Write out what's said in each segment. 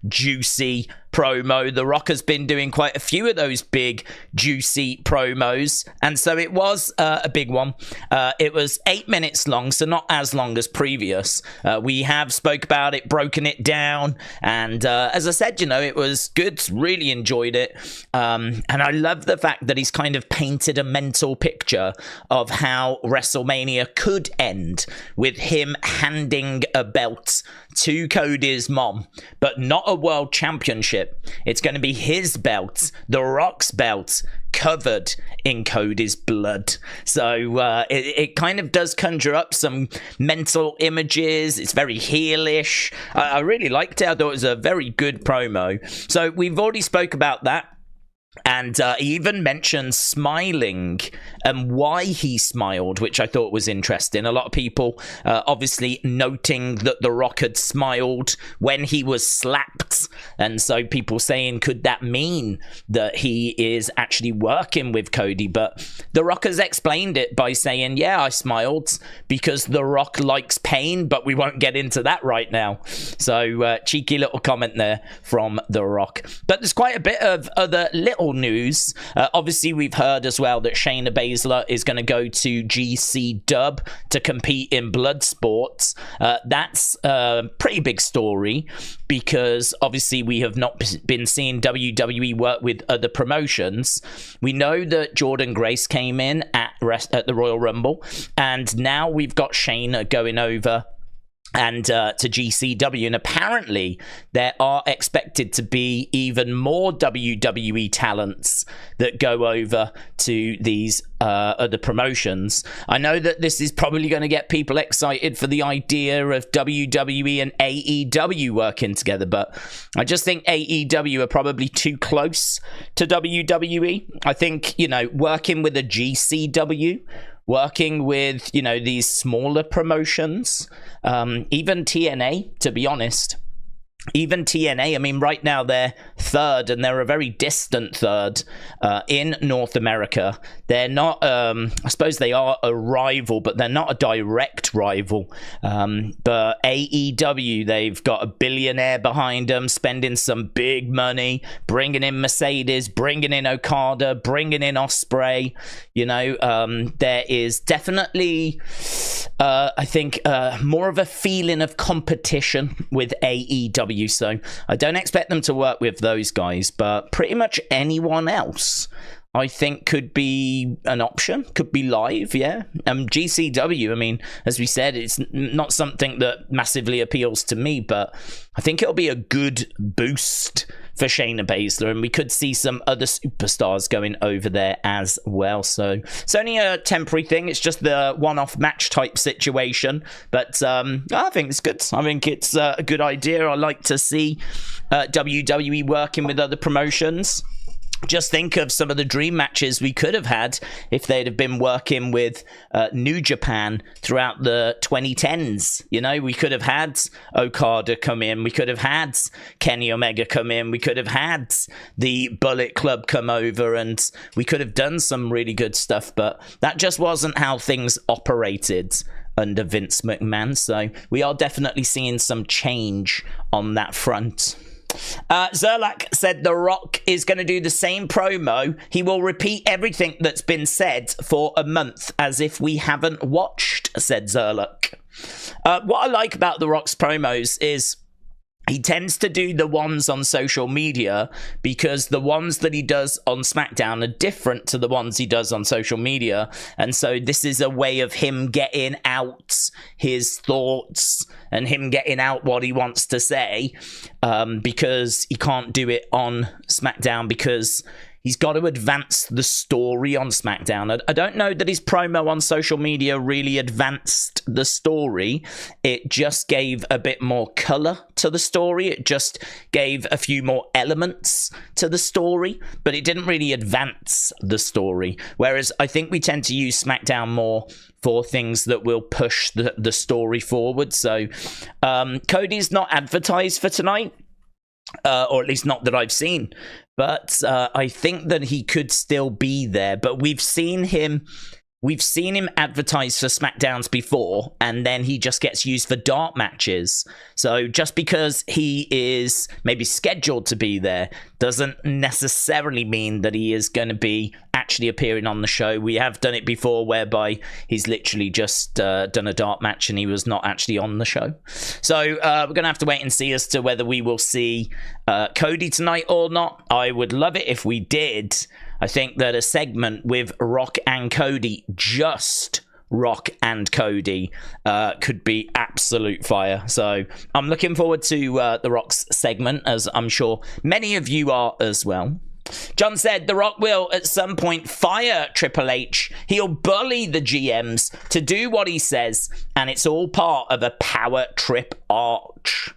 juicy promo. The Rock has been doing quite a few of those big, juicy promos, and so it was a big one. It was 8 minutes long, so not as long as previous. We have spoke about it, broken it down, and as I said, you know, it was good. Really enjoyed it, and I love the fact that he's kind of painted a mental picture of how WrestleMania could end with him handing a belt to Cody's mom, but not a world championship. It's going to be his belt, The Rock's belt, covered in Cody's blood. So it kind of does conjure up some mental images. It's very heelish. I really liked it. I thought it was a very good promo. So we've already spoke about that. And he even mentioned smiling and why he smiled, which I thought was interesting. A lot of people obviously noting that The Rock had smiled when he was slapped. And so people saying, could that mean that he is actually working with Cody? But The Rock has explained it by saying, yeah, I smiled because The Rock likes pain, but we won't get into that right now. So cheeky little comment there from The Rock. But there's quite a bit of other little news. Obviously, we've heard as well that Shayna Baszler is going to go to GC Dub to compete in blood sports. That's a pretty big story because obviously we have not been seeing WWE work with other promotions. We know that Jordynne Grace came in at the Royal Rumble, and now we've got Shayna going over and to GCW, and apparently there are expected to be even more WWE talents that go over to these other promotions. I know that this is probably going to get people excited for the idea of WWE and AEW working together, but I just think AEW are probably too close to WWE. I think, you know, working with a GCW, working with, you know, these smaller promotions, even TNA, to be honest. Even TNA, I mean, right now they're third, and they're a very distant third in North America. They're not, I suppose they are a rival, but they're not a direct rival. But AEW, they've got a billionaire behind them, spending some big money, bringing in Mercedes, bringing in Okada, bringing in Ospreay. You know, there is definitely, I think, more of a feeling of competition with AEW. So I don't expect them to work with those guys, but pretty much anyone else I think could be an option, could be live, yeah. GCW, I mean, as we said, it's not something that massively appeals to me, but I think it'll be a good boost for Shayna Baszler, and we could see some other superstars going over there as well. So it's only a temporary thing. It's just the one-off match type situation, but I think it's good. I think it's a good idea. I like to see WWE working with other promotions. Just think of some of the dream matches we could have had if they'd have been working with New Japan throughout the 2010s. You know, we could have had Okada come in. We could have had Kenny Omega come in. We could have had the Bullet Club come over, and we could have done some really good stuff. But that just wasn't how things operated under Vince McMahon. So we are definitely seeing some change on that front. Zerlak said The Rock is going to do the same promo. He will repeat everything that's been said for a month as if we haven't watched, said Zerlak. What I like about The Rock's promos is he tends to do the ones on social media because the ones that he does on SmackDown are different to the ones he does on social media. And so this is a way of him getting out his thoughts and him getting out what he wants to say, because he can't do it on SmackDown because he's got to advance the story on SmackDown. I don't know that his promo on social media really advanced the story. It just gave a bit more color to the story. It just gave a few more elements to the story, but it didn't really advance the story. Whereas I think we tend to use SmackDown more for things that will push the story forward. So Cody's not advertised for tonight. Or at least not that I've seen. But I think that he could still be there. But we've seen him we've seen him advertised for SmackDowns before, and then he just gets used for dark matches. So just because he is maybe scheduled to be there doesn't necessarily mean that he is going to be actually appearing on the show. We have done it before whereby he's literally just done a dark match and he was not actually on the show. So we're going to have to wait and see as to whether we will see Cody tonight or not. I would love it if we did. I think that a segment with Rock and Cody, just Rock and Cody, could be absolute fire. So I'm looking forward to The Rock's segment, as I'm sure many of you are as well. John said The Rock will at some point fire Triple H. He'll bully the GMs to do what he says, and it's all part of a power trip arch.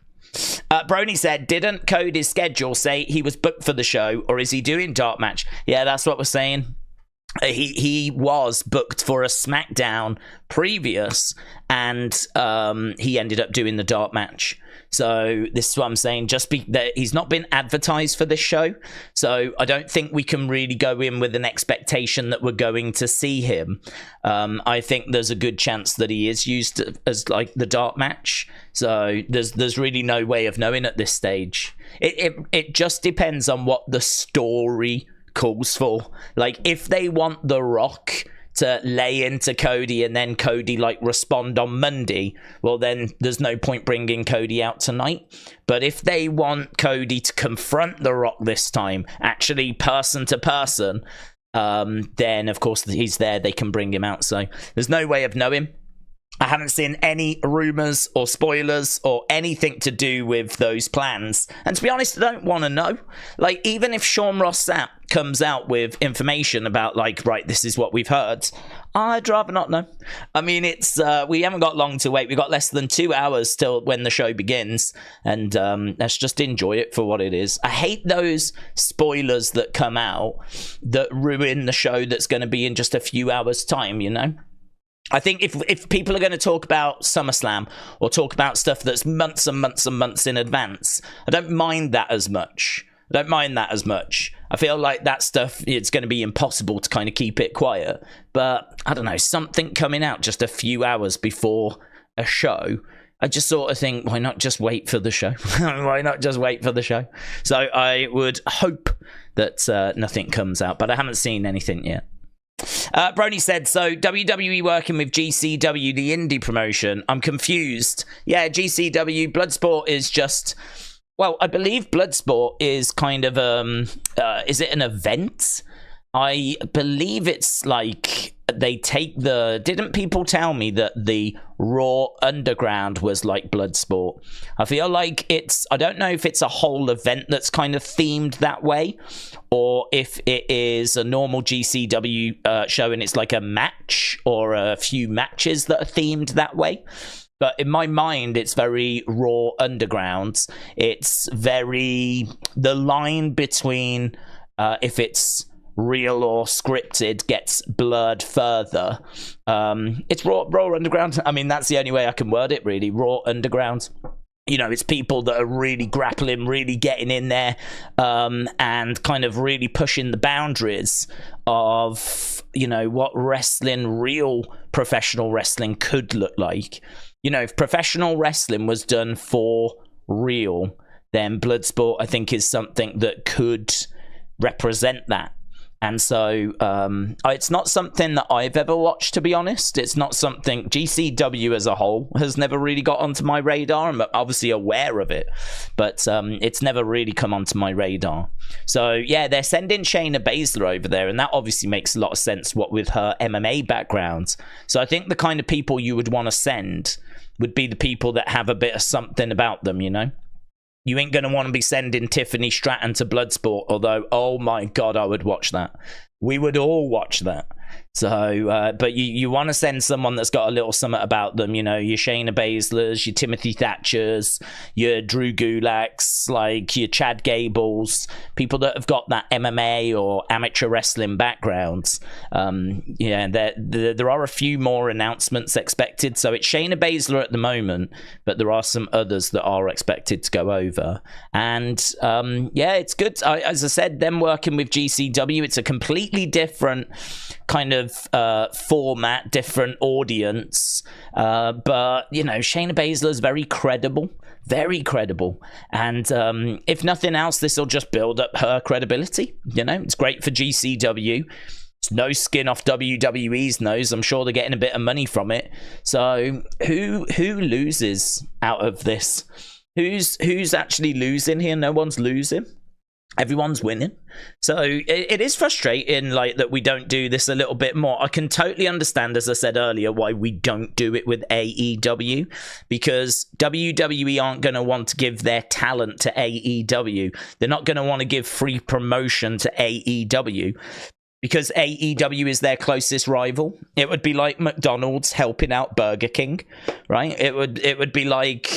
Brony said, didn't Cody's schedule say he was booked for the show, or is he doing dark match? Yeah, that's what we're saying. He was booked for a SmackDown previous, and he ended up doing the dark match. So this is what I'm saying. That he's not been advertised for this show, so I don't think we can really go in with an expectation that we're going to see him. I think there's a good chance that he is used as like the dark match. So there's really no way of knowing at this stage. It just depends on what the story calls for. Like if they want The Rock to lay into Cody and then Cody like respond on Monday, well then there's no point bringing Cody out tonight. But if they want Cody to confront The Rock this time, actually person to person, then of course he's there, they can bring him out. So there's no way of knowing. I haven't seen any rumors or spoilers or anything to do with those plans. And to be honest, I don't want to know. Like, even if Sean Ross Sapp comes out with information about, like, right, this is what we've heard, I'd rather not know. I mean, it's we haven't got long to wait. We've got less than 2 hours till when the show begins. And let's just enjoy it for what it is. I hate those spoilers that come out that ruin the show that's going to be in just a few hours' time, you know? I think if people are going to talk about SummerSlam or talk about stuff that's months and months and months in advance, I don't mind that as much. I feel like that stuff, it's going to be impossible to kind of keep it quiet. But, I don't know, something coming out just a few hours before a show, I just sort of think, why not just wait for the show? Why not just wait for the show? So I would hope that nothing comes out, but I haven't seen anything yet. Brony said, so WWE working with GCW, the indie promotion. I'm confused. Yeah, GCW, Bloodsport is just... Well, I believe Bloodsport is kind of... is it an event? I believe it's like... They take the... Didn't people tell me that the Raw Underground was like Bloodsport? I feel like it's... I don't know if it's a whole event that's kind of themed that way, or if it is a normal GCW show and it's like a match or a few matches that are themed that way. But in my mind, it's very Raw Underground. It's very... The line between if it's real or scripted gets blurred further. It's Raw Underground. I mean, that's the only way I can word it, really. Raw Underground. You know, it's people that are really grappling, really getting in there, and kind of really pushing the boundaries of, you know, what wrestling, real professional wrestling could look like. You know, if professional wrestling was done for real, then Bloodsport, I think, is something that could represent that. And so it's not something that I've ever watched, to be honest. It's not something... GCW as a whole has never really got onto my radar. I'm obviously aware of it, but it's never really come onto my radar. So, yeah, they're sending Shayna Baszler over there, and that obviously makes a lot of sense, what with her MMA background. So I think the kind of people you would want to send would be the people that have a bit of something about them, you know? You ain't going to want to be sending Tiffany Stratton to Bloodsport, although, oh my God, I would watch that. We would all watch that. So, but you want to send someone that's got a little something about them, you know, your Shayna Baszlers, your Timothy Thatchers, your Drew Gulaks, like your Chad Gables, people that have got that MMA or amateur wrestling backgrounds. Yeah, there are a few more announcements expected. So it's Shayna Baszler at the moment, but there are some others that are expected to go over. And yeah, it's good. As I said, them working with GCW, it's a completely different kind of of format, different audience. But, you know, Shayna Baszler's very credible. Very credible. And if nothing else, this will just build up her credibility. You know, it's great for GCW. It's no skin off WWE's nose. I'm sure they're getting a bit of money from it. So who loses out of this? Who's actually losing here? No one's losing. Everyone's winning. So it is frustrating, like, that we don't do this a little bit more. I can totally understand, as I said earlier, why we don't do it with AEW, because WWE aren't going to want to give their talent to AEW. They're not going to want to give free promotion to AEW, because AEW is their closest rival. It would be like McDonald's helping out Burger King, right? It would be like,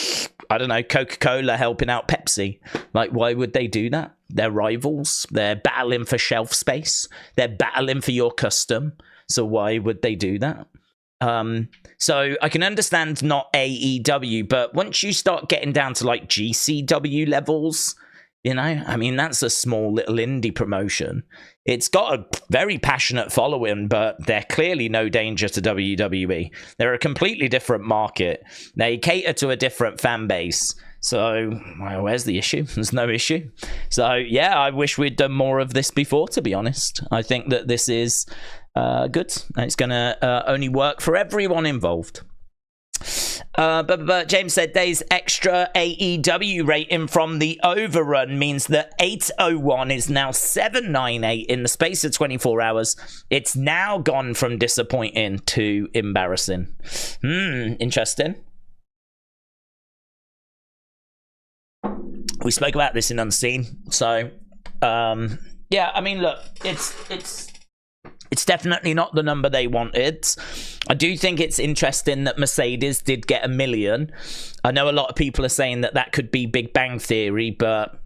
I don't know, Coca-Cola helping out Pepsi. Like, why would they do that? They're rivals. They're battling for shelf space. They're battling for your custom. So why would they do that? So I can understand not AEW, but once you start getting down to like GCW levels, you know, I mean, that's a small little indie promotion. It's got a very passionate following, but they're clearly no danger to WWE. They're a completely different market. They cater to a different fan base. So, well, where's the issue? There's no issue. So, yeah, I wish we'd done more of this before, to be honest. I think that this is good. It's going to only work for everyone involved. But James said Day's extra AEW rating from the overrun means that 801 is now 798 in the space of 24 hours. It's now gone from disappointing to embarrassing. Interesting. We spoke about this in Unseen. So, yeah, I mean, look, it's definitely not the number they wanted. I do think it's interesting that Mercedes did get 1 million. I know a lot of people are saying that that could be Big Bang Theory, but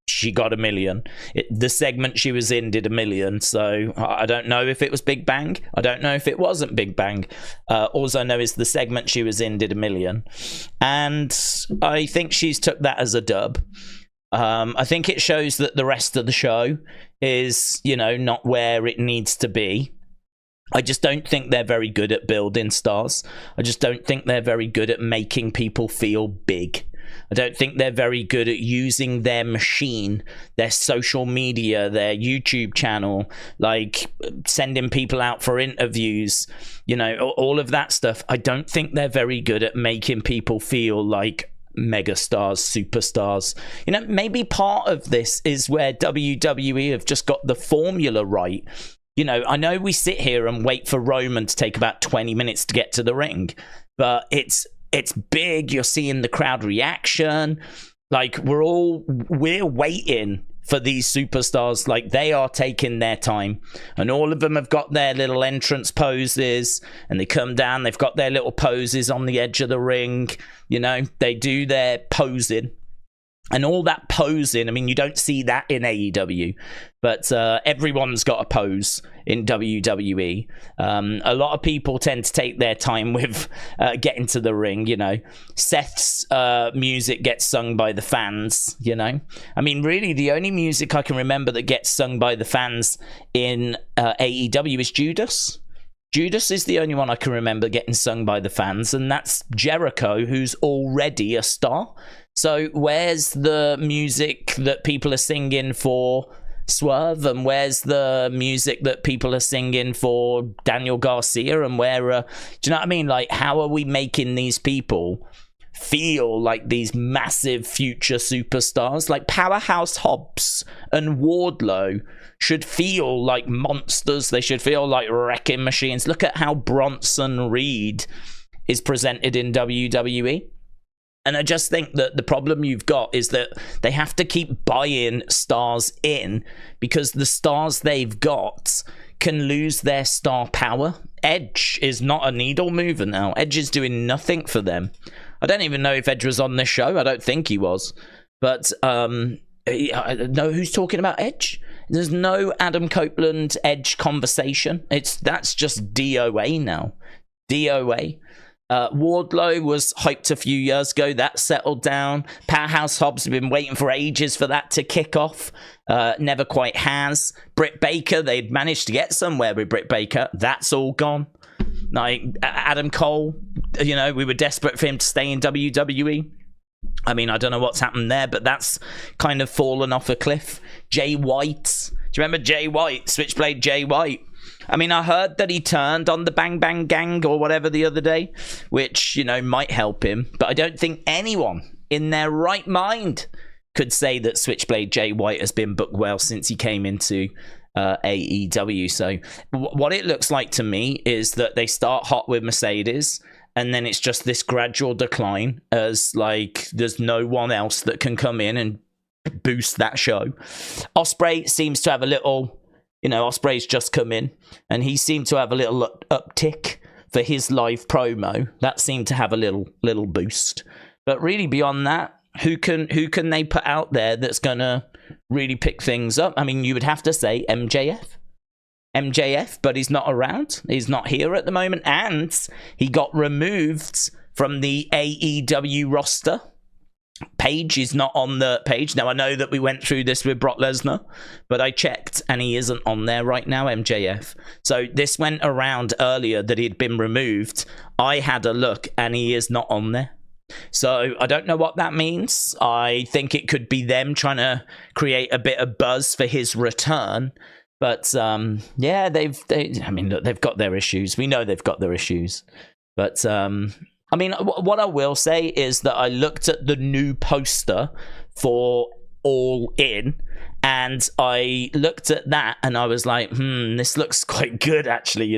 she got 1 million. The segment she was in did 1 million, so I don't know if it was Big Bang. I don't know if it wasn't Big Bang. All I know is the segment she was in did 1 million. And I think she's took that as a dub. I think it shows that the rest of the show is, you know, not where it needs to be. I just don't think they're very good at building stars. I just don't think they're very good at making people feel big. I don't think they're very good at using their machine, their social media, their YouTube channel, like sending people out for interviews, you know, all of that stuff. I don't think they're very good at making people feel like megastars, superstars. You know, maybe part of this is where WWE have just got the formula right. You know, I know we sit here and wait for Roman to take about 20 minutes to get to the ring, but it's big. You're seeing the crowd reaction. Like, we're waiting for these superstars. Like, they are taking their time, and all of them have got their little entrance poses, and they come down, they've got their little poses on the edge of the ring. You know, they do their posing. And all that posing, I mean, you don't see that in AEW, but everyone's got a pose in WWE. A lot of people tend to take their time with getting to the ring, you know. Seth's music gets sung by the fans, you know. I mean, really, the only music I can remember that gets sung by the fans in AEW is Judas. Judas is the only one I can remember getting sung by the fans, and that's Jericho, who's already a star. So where's the music that people are singing for Swerve, and where's the music that people are singing for Daniel Garcia, and where do you know what I mean? Like, how are we making these people feel like these massive future superstars? Like, Powerhouse Hobbs and Wardlow should feel like monsters. They should feel like wrecking machines. Look at how Bronson Reed is presented in WWE. And I just think that the problem you've got is that they have to keep buying stars in, because the stars they've got can lose their star power. Edge is not a needle mover now. Edge is doing nothing for them. I don't even know if Edge was on this show. I don't think he was. But I know who's talking about Edge. There's no Adam Copeland Edge conversation. That's just DOA now. DOA. Wardlow was hyped a few years ago. That settled down. Powerhouse Hobbs have been waiting for ages for that to kick off. Never quite has. Britt Baker, they'd managed to get somewhere with Britt Baker. That's all gone. Like Adam Cole, we were desperate for him to stay in WWE. I mean, I don't know what's happened there, but that's kind of fallen off a cliff. Jay White. Do you remember Jay White? Switchblade Jay White. I mean, I heard that he turned on the Bang Bang Gang or whatever the other day, which, might help him. But I don't think anyone in their right mind could say that Switchblade Jay White has been booked well since he came into AEW. So what it looks like to me is that they start hot with Mercedes, and then it's just this gradual decline as, like, there's no one else that can come in and boost that show. Ospreay seems to have a little... Ospreay's just come in, and he seemed to have a little uptick for his live promo. That seemed to have a little boost. But really, beyond that, who can they put out there that's gonna really pick things up? I mean, you would have to say MJF, but he's not around. He's not here at the moment, and he got removed from the AEW roster. Page is not on the page. Now, I know that we went through this with Brock Lesnar, but I checked and he isn't on there right now, MJF. So this went around earlier that he'd been removed. I had a look and he is not on there. So I don't know what that means. I think it could be them trying to create a bit of buzz for his return. But yeah, they've got their issues. We know they've got their issues. But I mean, what I will say is that I looked at the new poster for All In, and I looked at that and I was like, this looks quite good, actually,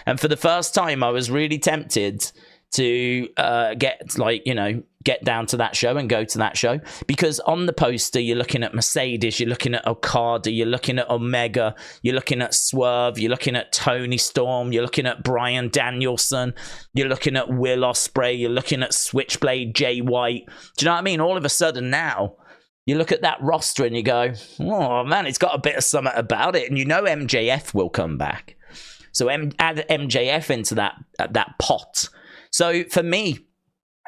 And for the first time, I was really tempted to get down to that show and go to that show, because on the poster you're looking at Mercedes, you're looking at Okada, you're looking at Omega, you're looking at Swerve, you're looking at Tony Storm, you're looking at Bryan Danielson, you're looking at Will Ospreay, you're looking at Switchblade Jay White. Do you know what I mean? All of a sudden now you look at that roster and you go, oh man, it's got a bit of something about it, and MJF will come back, so add MJF into that pot. So for me,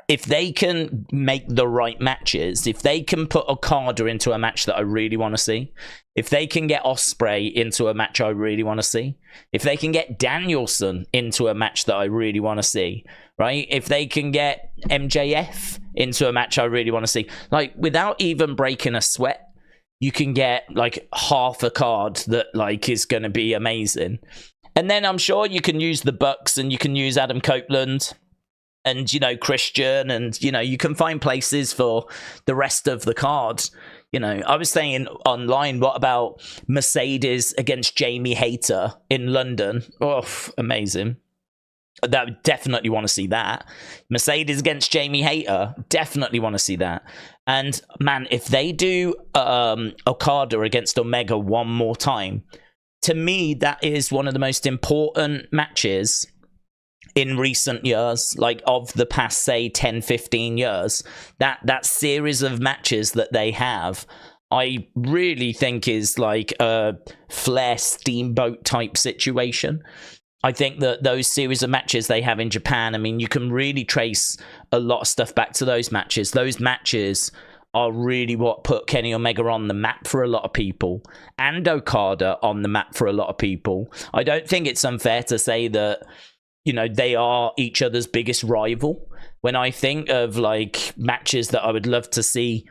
if they can make the right matches, if they can put Okada into a match that I really want to see, if they can get Ospreay into a match I really want to see, if they can get Danielson into a match that I really want to see, right? If they can get MJF into a match I really want to see, like, without even breaking a sweat, you can get like half a card that like is going to be amazing. And then I'm sure you can use the Bucks and you can use Adam Copeland and, Christian, and, you can find places for the rest of the cards. I was saying online, what about Mercedes against Jamie Hayter in London? Oh, amazing. That definitely want to see that. Mercedes against Jamie Hayter, definitely want to see that. And man, if they do Okada against Omega one more time, to me, that is one of the most important matches in recent years, like of the past, say, 10, 15 years. That series of matches that they have, I really think is like a Flair Steamboat type situation. I think that those series of matches they have in Japan, I mean, you can really trace a lot of stuff back to those matches. Those matches are really what put Kenny Omega on the map for a lot of people, and Okada on the map for a lot of people. I don't think it's unfair to say that, they are each other's biggest rival. When I think of like matches that I would love to see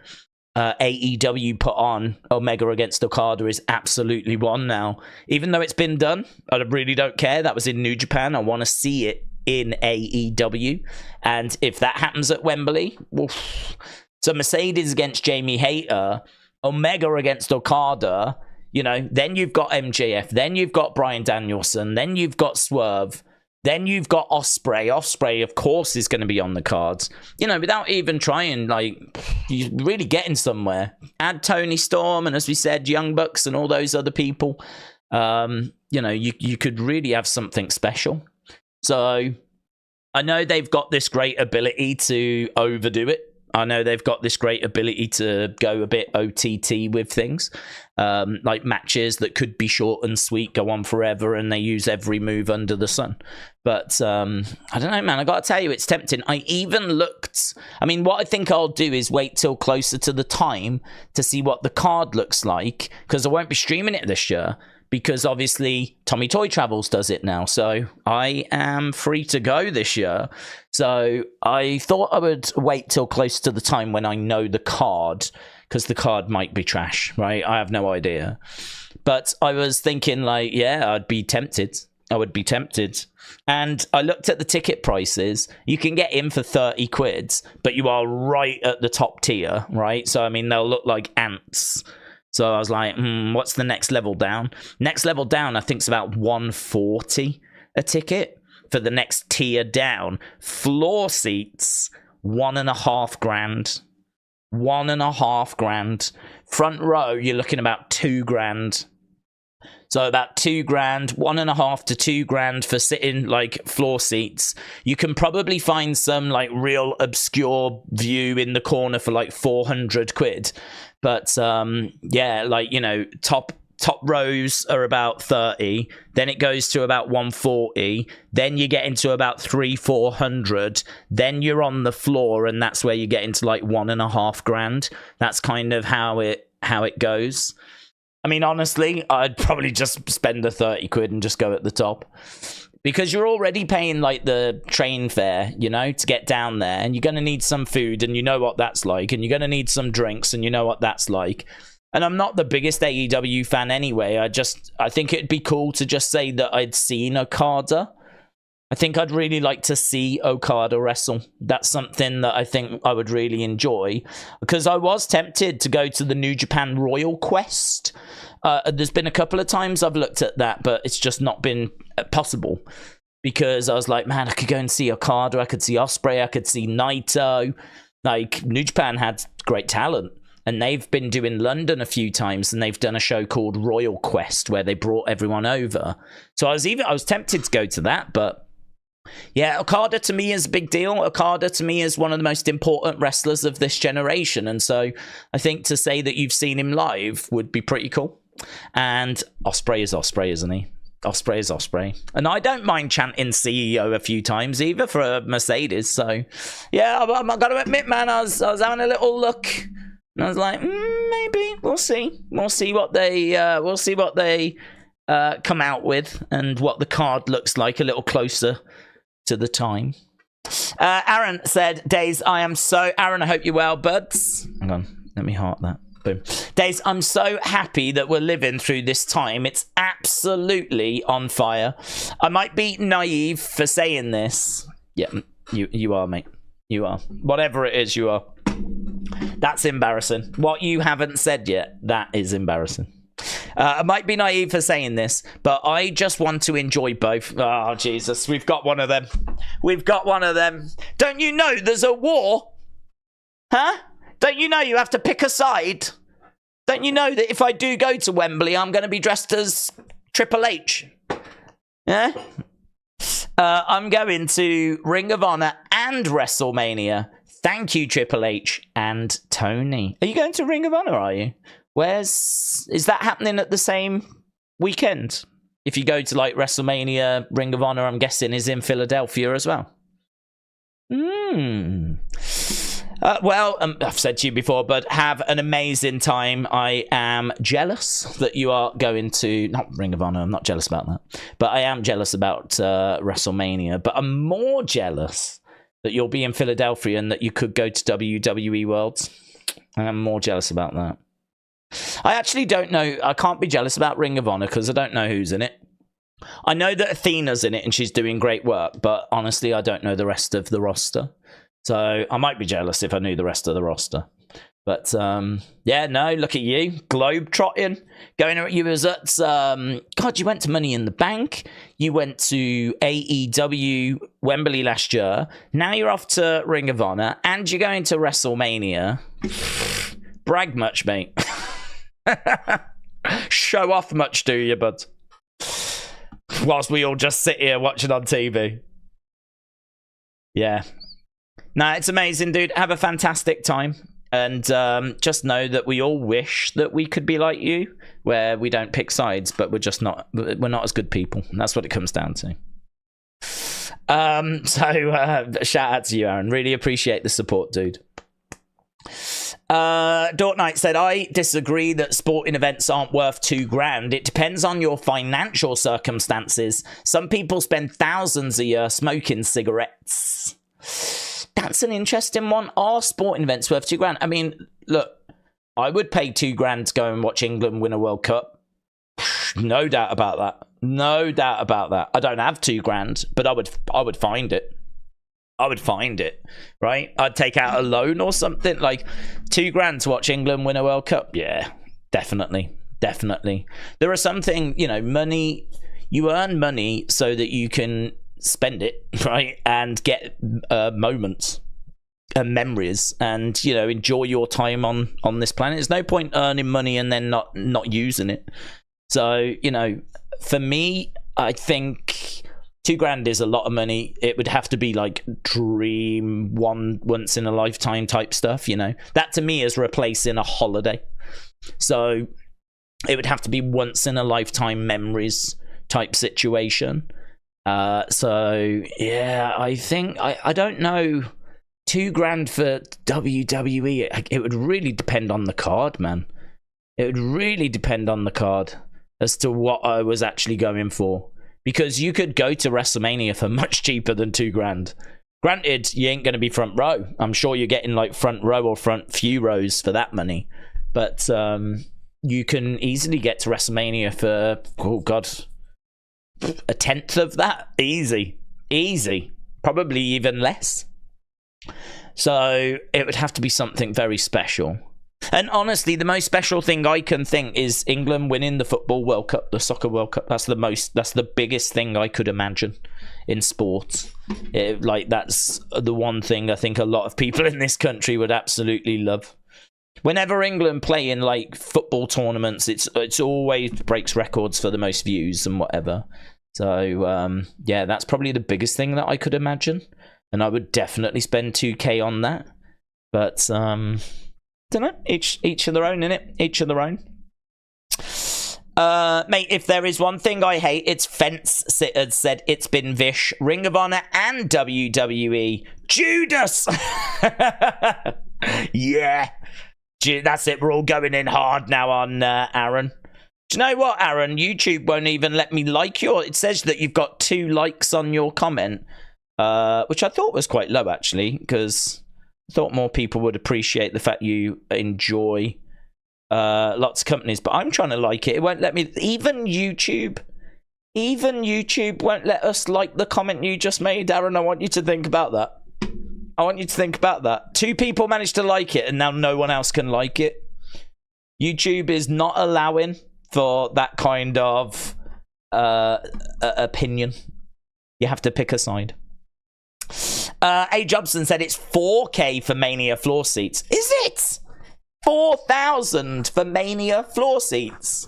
AEW put on, Omega against Okada is absolutely one now. Even though it's been done, I really don't care. That was in New Japan. I want to see it in AEW. And if that happens at Wembley, oof. So Mercedes against Jamie Hayter, Omega against Okada, then you've got MJF, then you've got Bryan Danielson, then you've got Swerve, then you've got Ospreay. Ospreay, of course, is going to be on the cards. Without even trying, like, you're really getting somewhere. Add Tony Storm, and as we said, Young Bucks and all those other people. You could really have something special. So I know they've got this great ability to overdo it. I know they've got this great ability to go a bit OTT with things, like matches that could be short and sweet, go on forever, and they use every move under the sun. But I don't know, man. I got to tell you, it's tempting. I even looked. I mean, what I think I'll do is wait till closer to the time to see what the card looks like, because I won't be streaming it this year. Because obviously Tommy Toy Travels does it now. So I am free to go this year. So I thought I would wait till close to the time when I know the card, because the card might be trash, right? I have no idea. But I was thinking, like, yeah, I'd be tempted. I would be tempted. And I looked at the ticket prices. You can get in for 30 quid, but you are right at the top tier, right? So, I mean, they'll look like ants. So I was like, what's the next level down? Next level down, I think, is about 140 a ticket for the next tier down. Floor seats, $1.5 grand. $1.5 grand. Front row, you're looking about $2 grand. So about $2 grand, 1.5 to $2 grand for sitting like floor seats. You can probably find some like real obscure view in the corner for like 400 quid. But yeah, like, you know, top rows are about 30. Then it goes to about 140. Then you get into about 300-400. Then you're on the floor, and that's where you get into like 1.5 grand. That's kind of how it goes. I mean, honestly, I'd probably just spend the 30 quid and just go at the top. Because you're already paying, like, the train fare, you know, to get down there. And you're going to need some food, and you know what that's like. And you're going to need some drinks, and you know what that's like. And I'm not the biggest AEW fan anyway. I think it'd be cool to just say that I'd seen Okada. I think I'd really like to see Okada wrestle. That's something that I think I would really enjoy. Because I was tempted to go to the New Japan Royal Quest. There's been a couple of times I've looked at that, but it's just not been possible. Because I was like, man, I could go and see Okada. I could see Ospreay. I could see Naito. Like, New Japan had great talent. And they've been doing London a few times, and they've done a show called Royal Quest where they brought everyone over. So I was tempted to go to that, but yeah, Okada to me is a big deal. Okada to me is one of the most important wrestlers of this generation. And so I think to say that you've seen him live would be pretty cool. And Ospreay is Ospreay, isn't he? Ospreay is Ospreay. And I don't mind chanting CEO a few times either for a Mercedes. So yeah, I'm got to admit, man, I was having a little look. And I was like, maybe we'll see. We'll see what they come out with, and what the card looks like a little closer to the time. Aaron said, Days, Aaron, I hope you're well, buds. Hang on, let me heart that. Boom. Days, I'm so happy that we're living through this time. It's absolutely on fire. I might be naive for saying this. Yeah, you are, mate. You are. Whatever it is, you are. That's embarrassing. What you haven't said yet, that is embarrassing. I might be naive for saying this, but I just want to enjoy both. Oh, Jesus. We've got one of them. We've got one of them. Don't you know there's a war? Huh? Don't you know you have to pick a side? Don't you know that if I do go to Wembley, I'm going to be dressed as Triple H? Yeah? I'm going to Ring of Honor and WrestleMania. Thank you, Triple H and Tony. Are you going to Ring of Honor, are you? Is that happening at the same weekend? If you go to, like, WrestleMania, Ring of Honor, I'm guessing, is in Philadelphia as well. Well, I've said to you before, but have an amazing time. I am jealous that you are going to, not Ring of Honor, I'm not jealous about that, but I am jealous about WrestleMania. But I'm more jealous that you'll be in Philadelphia and that you could go to WWE Worlds. I'm more jealous about that. I actually don't know. I can't be jealous about Ring of Honor because I don't know who's in it. I know that Athena's in it and she's doing great work, but honestly, I don't know the rest of the roster. So I might be jealous if I knew the rest of the roster. But yeah, no, look at you, globe-trotting. You was at, God, you went to Money in the Bank. You went to AEW Wembley last year. Now you're off to Ring of Honor and you're going to WrestleMania. Brag much, mate. Show off much, do you, bud? Whilst we all just sit here watching on TV. Yeah. No, it's amazing, dude. Have a fantastic time. And just know that we all wish that we could be like you, where we don't pick sides, but we're not as good people. And that's what it comes down to. Shout out to you, Aaron. Really appreciate the support, dude. Dort Knight said, I disagree that sporting events aren't worth $2,000. It depends on your financial circumstances. Some people spend thousands a year smoking cigarettes. That's an interesting one. Are sporting events worth $2,000? I mean, look, I would pay $2,000 to go and watch England win a World Cup. No doubt about that. No doubt about that. I don't have $2,000, but I would find it. I would find it, right? I'd take out a loan or something. Like $2,000 to watch England win a World Cup. Yeah, definitely. Definitely. There are something, money, you earn money so that you can spend it, right? And get moments and memories and, enjoy your time on this planet. There's no point earning money and then not using it. So, for me, I think $2,000 is a lot of money. It would have to be like dream once in a lifetime type stuff, That to me is replacing a holiday. So it would have to be once in a lifetime memories type situation. So yeah, I think I don't know. $2,000 for WWE. It would really depend on the card, man. It would really depend on the card as to what I was actually going for. Because you could go to WrestleMania for much cheaper than $2,000. Granted, you ain't going to be front row. I'm sure you're getting like front row or front few rows for that money. But you can easily get to WrestleMania for, oh God, a tenth of that. Easy. Probably even less. So it would have to be something very special. And honestly, the most special thing I can think is England winning the Football World Cup, the Soccer World Cup. That's the biggest thing I could imagine in sports. That's the one thing I think a lot of people in this country would absolutely love. Whenever England play in like football tournaments, it's always breaks records for the most views and whatever. So yeah, that's probably the biggest thing that I could imagine, and I would definitely spend $2,000 on that. But don't know. Each of their own, innit? Each of their own. Mate, if there is one thing I hate, it's Fence said it's been Vish, Ring of Honor, and WWE. Judas! Yeah. That's it. We're all going in hard now on Aaron. Do you know what, Aaron? YouTube won't even let me like it says that you've got 2 likes on your comment, which I thought was quite low, actually, because I thought more people would appreciate the fact you enjoy lots of companies, but I'm trying to like it. It won't let me. Even YouTube won't let us like the comment you just made, Aaron. I want you to think about that. 2 people managed to like it, and now no one else can like it. YouTube is not allowing for that kind of opinion. You have to pick a side. A. Jobson said it's $4,000 for Mania floor seats. Is it? $4,000 for Mania floor seats.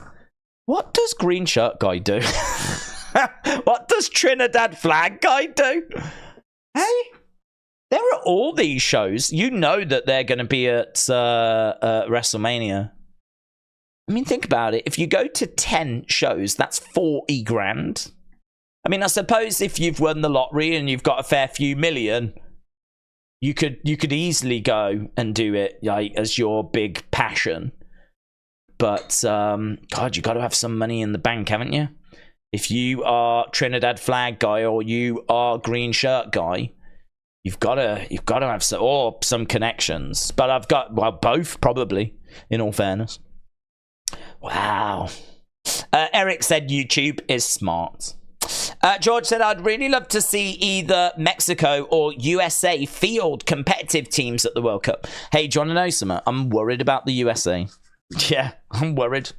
What does Green Shirt Guy do? What does Trinidad Flag Guy do? Hey, there are all these shows. You know that they're going to be at WrestleMania. I mean, think about it. If you go to 10 shows, that's $40,000. I mean, I suppose if you've won the lottery and you've got a fair few million, you could easily go and do it like as your big passion. But God, you got to have some money in the bank, haven't you? If you are Trinidad Flag Guy or you are Green Shirt Guy, you've got to have some connections. But I've got both probably. In all fairness, wow. Eric said YouTube is smart. George said, I'd really love to see either Mexico or USA field competitive teams at the World Cup. Hey, do you want to know something? I'm worried about the USA. Yeah, I'm worried.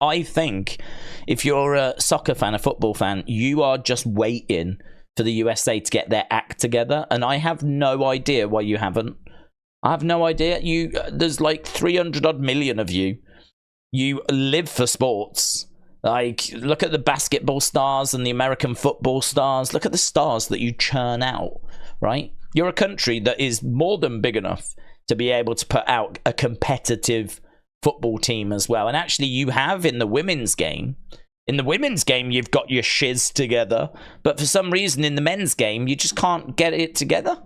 I think if you're a soccer fan, a football fan, you are just waiting for the USA to get their act together. And I have no idea why you haven't. I have no idea. There's like 300 odd million of you. You live for sports. Like, look at the basketball stars and the American football stars. Look at the stars that you churn out, right? You're a country that is more than big enough to be able to put out a competitive football team as well. And actually, you have in the women's game. In the women's game, you've got your shiz together. But for some reason, in the men's game, you just can't get it together.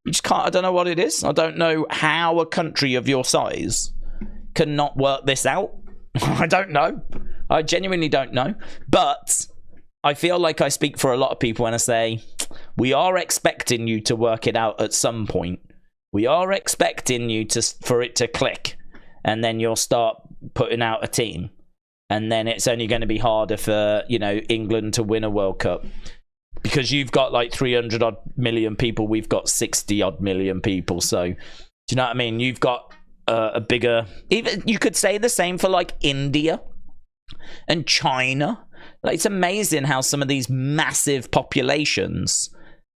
You just can't. I don't know what it is. I don't know how a country of your size cannot work this out. I don't know. I genuinely don't know. But I feel like I speak for a lot of people when I say, we are expecting you to work it out at some point. We are expecting you for it to click. And then you'll start putting out a team. And then it's only going to be harder for, England to win a World Cup. Because you've got like 300 odd million people. We've got 60 odd million people. So, do you know what I mean? You've got a bigger... Even you could say the same for like India and China. Like, it's amazing how some of these massive populations...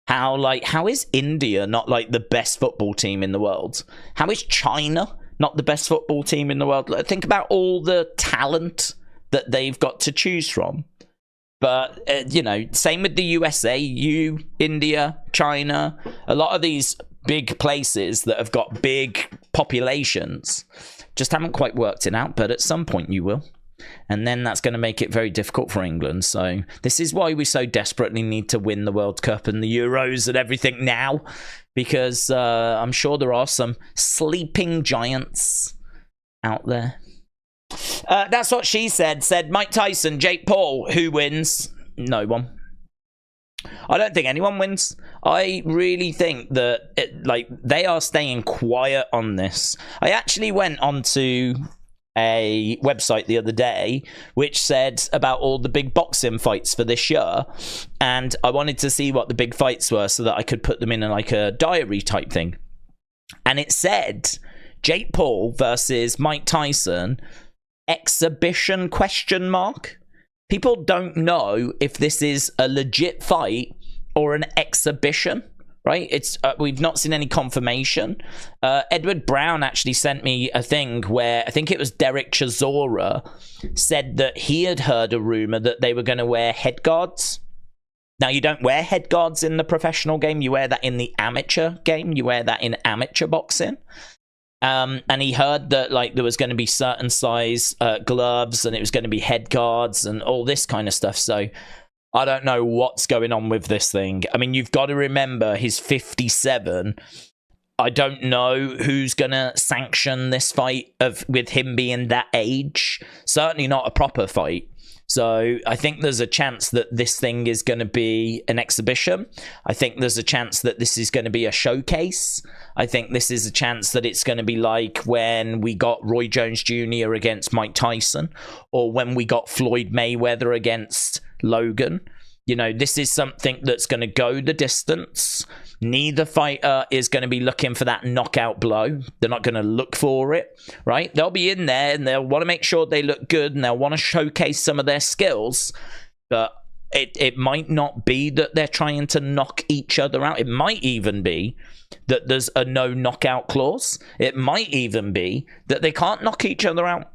How is India not like the best football team in the world? How is China not the best football team in the world? Think about all the talent that they've got to choose from. But, same with the USA, India, China, a lot of these big places that have got big populations just haven't quite worked it out, but at some point you will. And then that's going to make it very difficult for England. So this is why we so desperately need to win the World Cup and the Euros and everything now, because I'm sure there are some sleeping giants out there. That's what she said. Said Mike Tyson, Jake Paul. Who wins? No one. I don't think anyone wins. I really think that they are staying quiet on this. I actually went onto a website the other day which said about all the big boxing fights for this year, and I wanted to see what the big fights were so that I could put them in like a diary type thing. And it said Jake Paul versus Mike Tyson exhibition ? People don't know if this is a legit fight or an exhibition. Right? It's we've not seen any confirmation. Edward Brown actually sent me a thing where I think it was Derek Chisora said that he had heard a rumor that they were going to wear head guards. Now, you don't wear head guards in the professional game. You wear that in the amateur game. You wear that in amateur boxing. And he heard that there was going to be certain size gloves and it was going to be head guards and all this kind of stuff. So I don't know what's going on with this thing. I mean, you've got to remember he's 57. I don't know who's going to sanction this fight with him being that age. Certainly not a proper fight. So I think there's a chance that this thing is going to be an exhibition. I think there's a chance that this is going to be a showcase. I think this is a chance that it's going to be like when we got Roy Jones Jr. against Mike Tyson, or when we got Floyd Mayweather against Logan. This is something that's going to go the distance. Neither fighter is going to be looking for that knockout blow. They're not going to look for it, right? They'll be in there and they'll want to make sure they look good and they'll want to showcase some of their skills. But it might not be that they're trying to knock each other out. It might even be that there's a no knockout clause. It might even be that they can't knock each other out.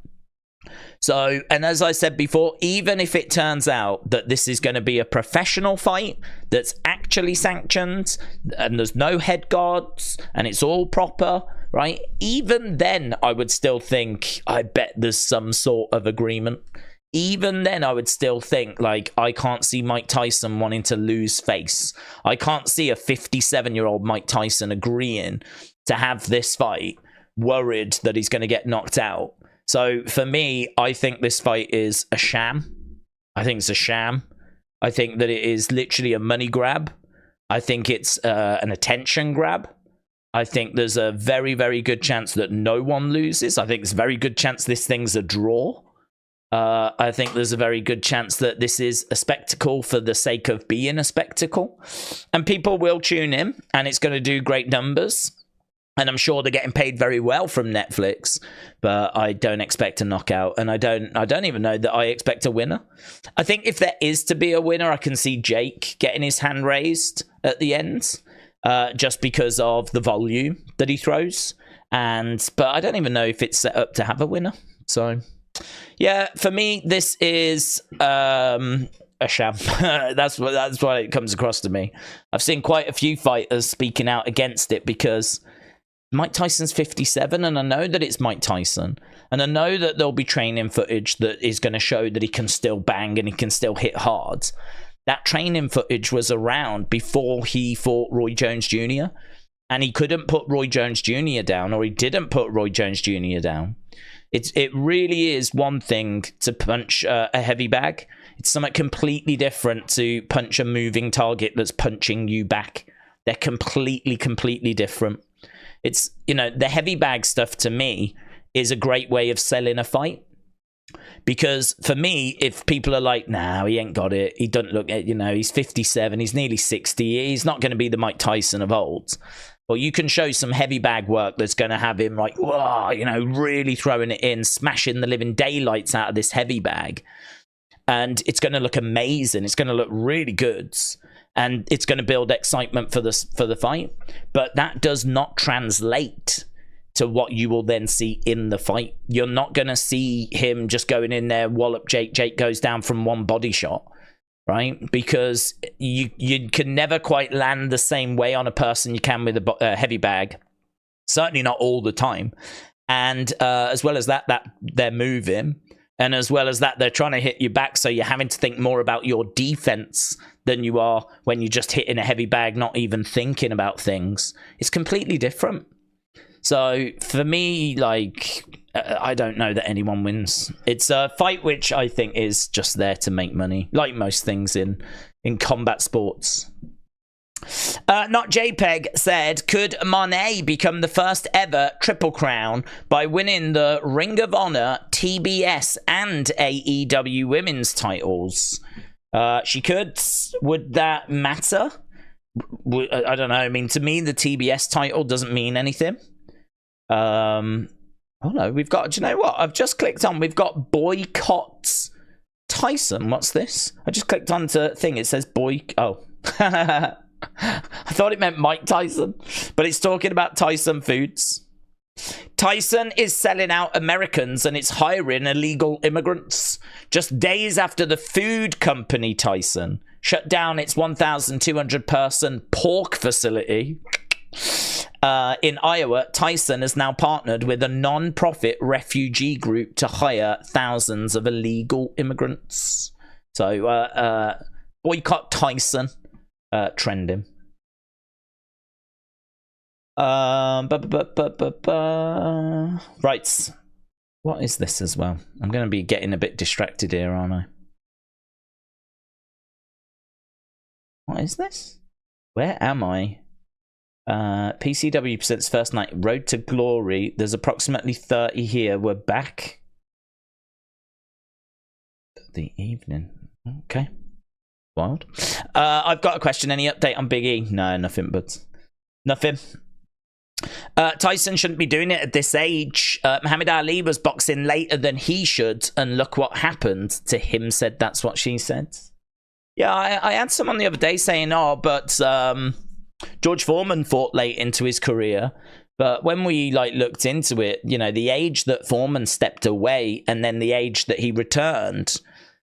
So, and as I said before, even if it turns out that this is going to be a professional fight that's actually sanctioned and there's no head guards and it's all proper, right? Even then, I would still think, I bet there's some sort of agreement. Even then, I would still think, I can't see Mike Tyson wanting to lose face. I can't see a 57-year-old Mike Tyson agreeing to have this fight, worried that he's going to get knocked out. So for me, I think this fight is a sham. I think it's a sham. I think that it is literally a money grab. I think it's an attention grab. I think there's a very, very good chance that no one loses. I think there's a very good chance this thing's a draw. I think there's a very good chance that this is a spectacle for the sake of being a spectacle. And people will tune in, and it's going to do great numbers. And I'm sure they're getting paid very well from Netflix, but I don't expect a knockout, and I don't even know that I expect a winner. I think if there is to be a winner, I can see Jake getting his hand raised at the end, just because of the volume that he throws. But I don't even know if it's set up to have a winner. So, yeah, for me, this is a sham. That's what it comes across to me. I've seen quite a few fighters speaking out against it because Mike Tyson's 57, and I know that it's Mike Tyson, and I know that there'll be training footage that is going to show that he can still bang and he can still hit hard. That training footage was around before he fought Roy Jones Jr., and he couldn't put Roy Jones Jr. down, or he didn't put Roy Jones Jr. down. It really is one thing to punch a heavy bag. It's something completely different to punch a moving target that's punching you back. They're completely different. It's, you know, the heavy bag stuff to me is a great way of selling a fight. Because for me, if people are like, nah, he ain't got it. He doesn't look, you know, he's 57, he's nearly 60. He's not going to be the Mike Tyson of old. Well, you can show some heavy bag work that's going to have him like, whoa, you know, really throwing it in, smashing the living daylights out of this heavy bag. And it's going to look amazing. It's going to look really good. And it's going to build excitement for the fight. But that does not translate to what you will then see in the fight. You're not going to see him just going in there, wallop Jake. Jake goes down from one body shot, right? Because you can never quite land the same way on a person you can with a heavy bag. Certainly not all the time. And as well as that they're moving. And as well as that, they're trying to hit you back. So you're having to think more about your defense than you are when you're just hitting a heavy bag, not even thinking about things. It's completely different. So for me, like, I don't know that anyone wins. It's a fight which I think is just there to make money, like most things in combat sports. Not JPEG said, could Monet become the first ever Triple Crown by winning the Ring of Honor, TBS, and AEW women's titles? She could. Would that matter? I don't know. I mean, to me, the TBS title doesn't mean anything. Oh no, we've got, do you know what? I've just clicked on, we've got Boycott Tyson. What's this? I just clicked on to thing. It says oh. I thought it meant Mike Tyson, but it's talking about Tyson Foods. Tyson is selling out Americans and it's hiring illegal immigrants. Just days after the food company Tyson shut down its 1,200 person pork facility in Iowa, Tyson has now partnered with a non-profit refugee group to hire thousands of illegal immigrants. So boycott Tyson. Trending. Right. What is this as well? I'm going to be getting a bit distracted here, aren't I? What is this? Where am I? PCW presents first night. Road to Glory. There's approximately 30 here. We're back. The evening. Okay. Wild. I've got a question. Any update on Big E? No, nothing, but nothing. Tyson shouldn't be doing it at this age. Muhammad Ali was boxing later than he should, and look what happened to him. Said that's what she said. Yeah, I had someone the other day saying, oh, but George Foreman fought late into his career. But when we looked into it, you know, the age that Foreman stepped away and then the age that he returned,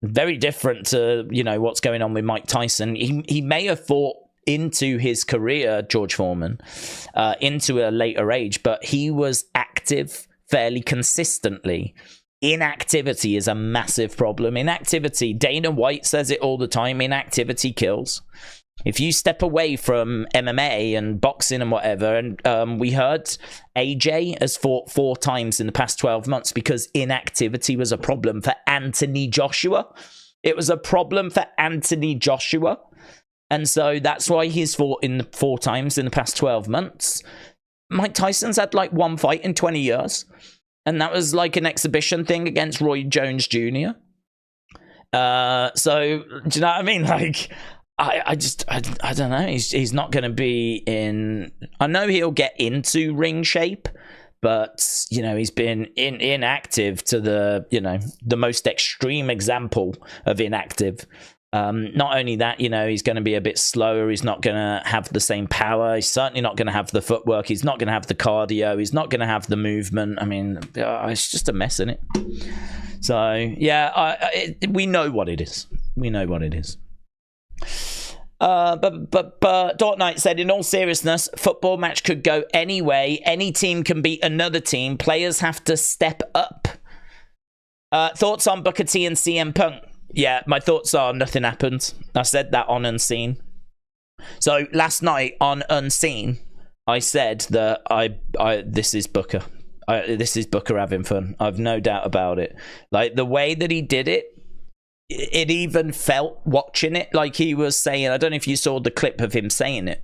very different to, you know, what's going on with Mike Tyson. He may have fought into his career, George Foreman, into a later age, but he was active fairly consistently. Inactivity is a massive problem. Inactivity, Dana White says it all the time, inactivity kills. If you step away from MMA and boxing and whatever, and we heard AJ has fought 4 times in the past 12 months because inactivity was a problem for Anthony Joshua. It was a problem for Anthony Joshua. And so that's why he's fought 4 times in the past 12 months. Mike Tyson's had 1 fight in 20 years. And that was an exhibition thing against Roy Jones Jr. So, do you know what I mean? I don't know. He's not going to be in. I know he'll get into ring shape, but you know he's been inactive to the most extreme example of inactive. Not only that, you know, he's going to be a bit slower. He's not going to have the same power. He's certainly not going to have the footwork. He's not going to have the cardio. He's not going to have the movement. I mean, it's just a mess, isn't it? So yeah, we know what it is. We know what it is. But Dort Knight said, in all seriousness, football match could go any way. Any team can beat another team. Players have to step up. Thoughts on Booker T and CM Punk? Yeah, my thoughts are nothing happened. I said that on Unseen. So last night on Unseen, I said that this is Booker. This is Booker having fun. I've no doubt about it. Like, the way that he did it, it even felt, watching it, like he was saying, I don't know if you saw the clip of him saying it,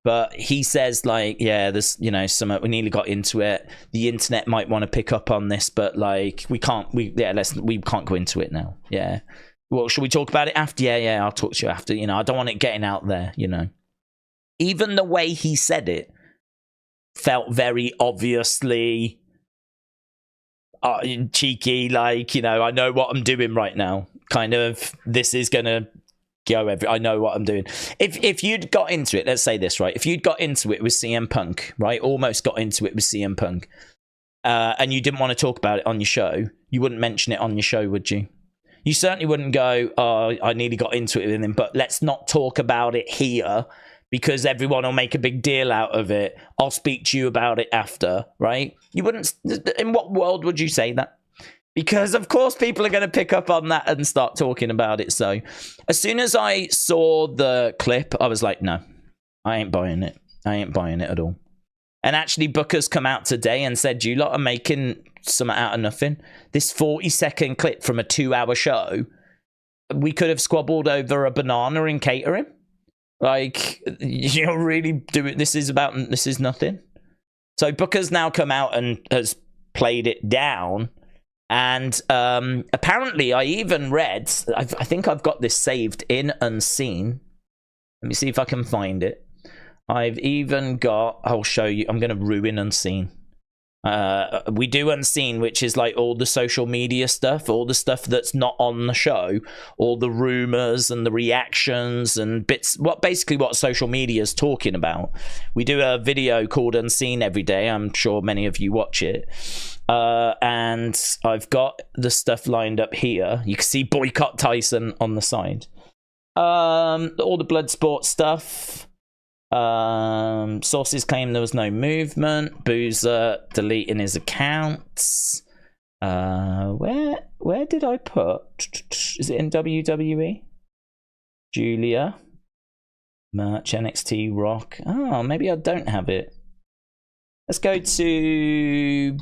but he says, like, yeah, there's, you know, we nearly got into it. The internet might want to pick up on this, but like, we can't go into it now. Yeah. Well, should we talk about it after? Yeah, I'll talk to you after. You know, I don't want it getting out there, you know. Even the way he said it felt very obviously cheeky, like, you know, I know what I'm doing right now. Kind of, this is gonna go I know what I'm doing. If you'd got into it, let's say this, right? If you'd got into it with CM Punk, right? Almost got into it with CM Punk, and you didn't want to talk about it on your show, you wouldn't mention it on your show, would you? You certainly wouldn't go, oh, I nearly got into it with him, but let's not talk about it here because everyone will make a big deal out of it. I'll speak to you about it after, right? You wouldn't. In what world would you say that? Because, of course, people are going to pick up on that and start talking about it. So as soon as I saw the clip, I was like, no, I ain't buying it. I ain't buying it at all. And actually, Booker's come out today and said, you lot are making something out of nothing. This 40-second clip from a 2-hour show, we could have squabbled over a banana in catering. Like, you're really doing, this is nothing. So Booker's now come out and has played it down. And apparently I even read, I think I've got this saved in Unseen. Let me see if I can find it. I've even got, I'll show you, I'm going to ruin Unseen. We do Unseen, which is like all the social media stuff, all the stuff that's not on the show, all the rumors and the reactions and bits, basically what social media is talking about. We do a video called Unseen every day. I'm sure many of you watch it. And I've got the stuff lined up here. You can see Boycott Tyson on the side. All the blood sport stuff. Sources claim there was no movement. Boozer deleting his accounts. Where did I put? Is it in WWE? Julia. Merch, NXT, Rock. Oh, maybe I don't have it. Let's go to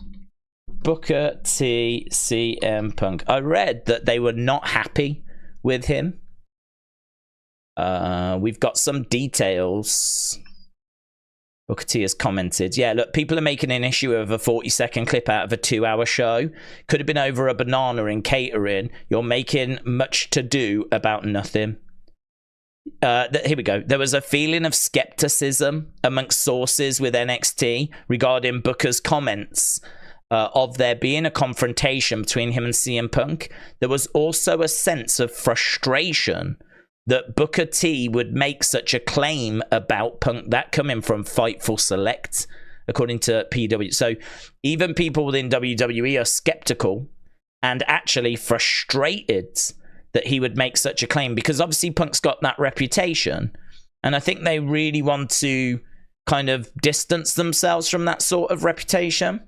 Booker T, CM Punk. I read that they were not happy with him. We've got some details. Booker T has commented, yeah, look, people are making an issue of a 40-second clip out of a 2-hour show. Could have been over a banana in catering. You're making much to do about nothing. Here we go. There was a feeling of skepticism amongst sources with NXT regarding Booker's comments of there being a confrontation between him and CM Punk. There was also a sense of frustration that Booker T would make such a claim about Punk, that coming from Fightful Select, according to PW. So even people within WWE are skeptical and actually frustrated that he would make such a claim, because obviously Punk's got that reputation, and I think they really want to kind of distance themselves from that sort of reputation.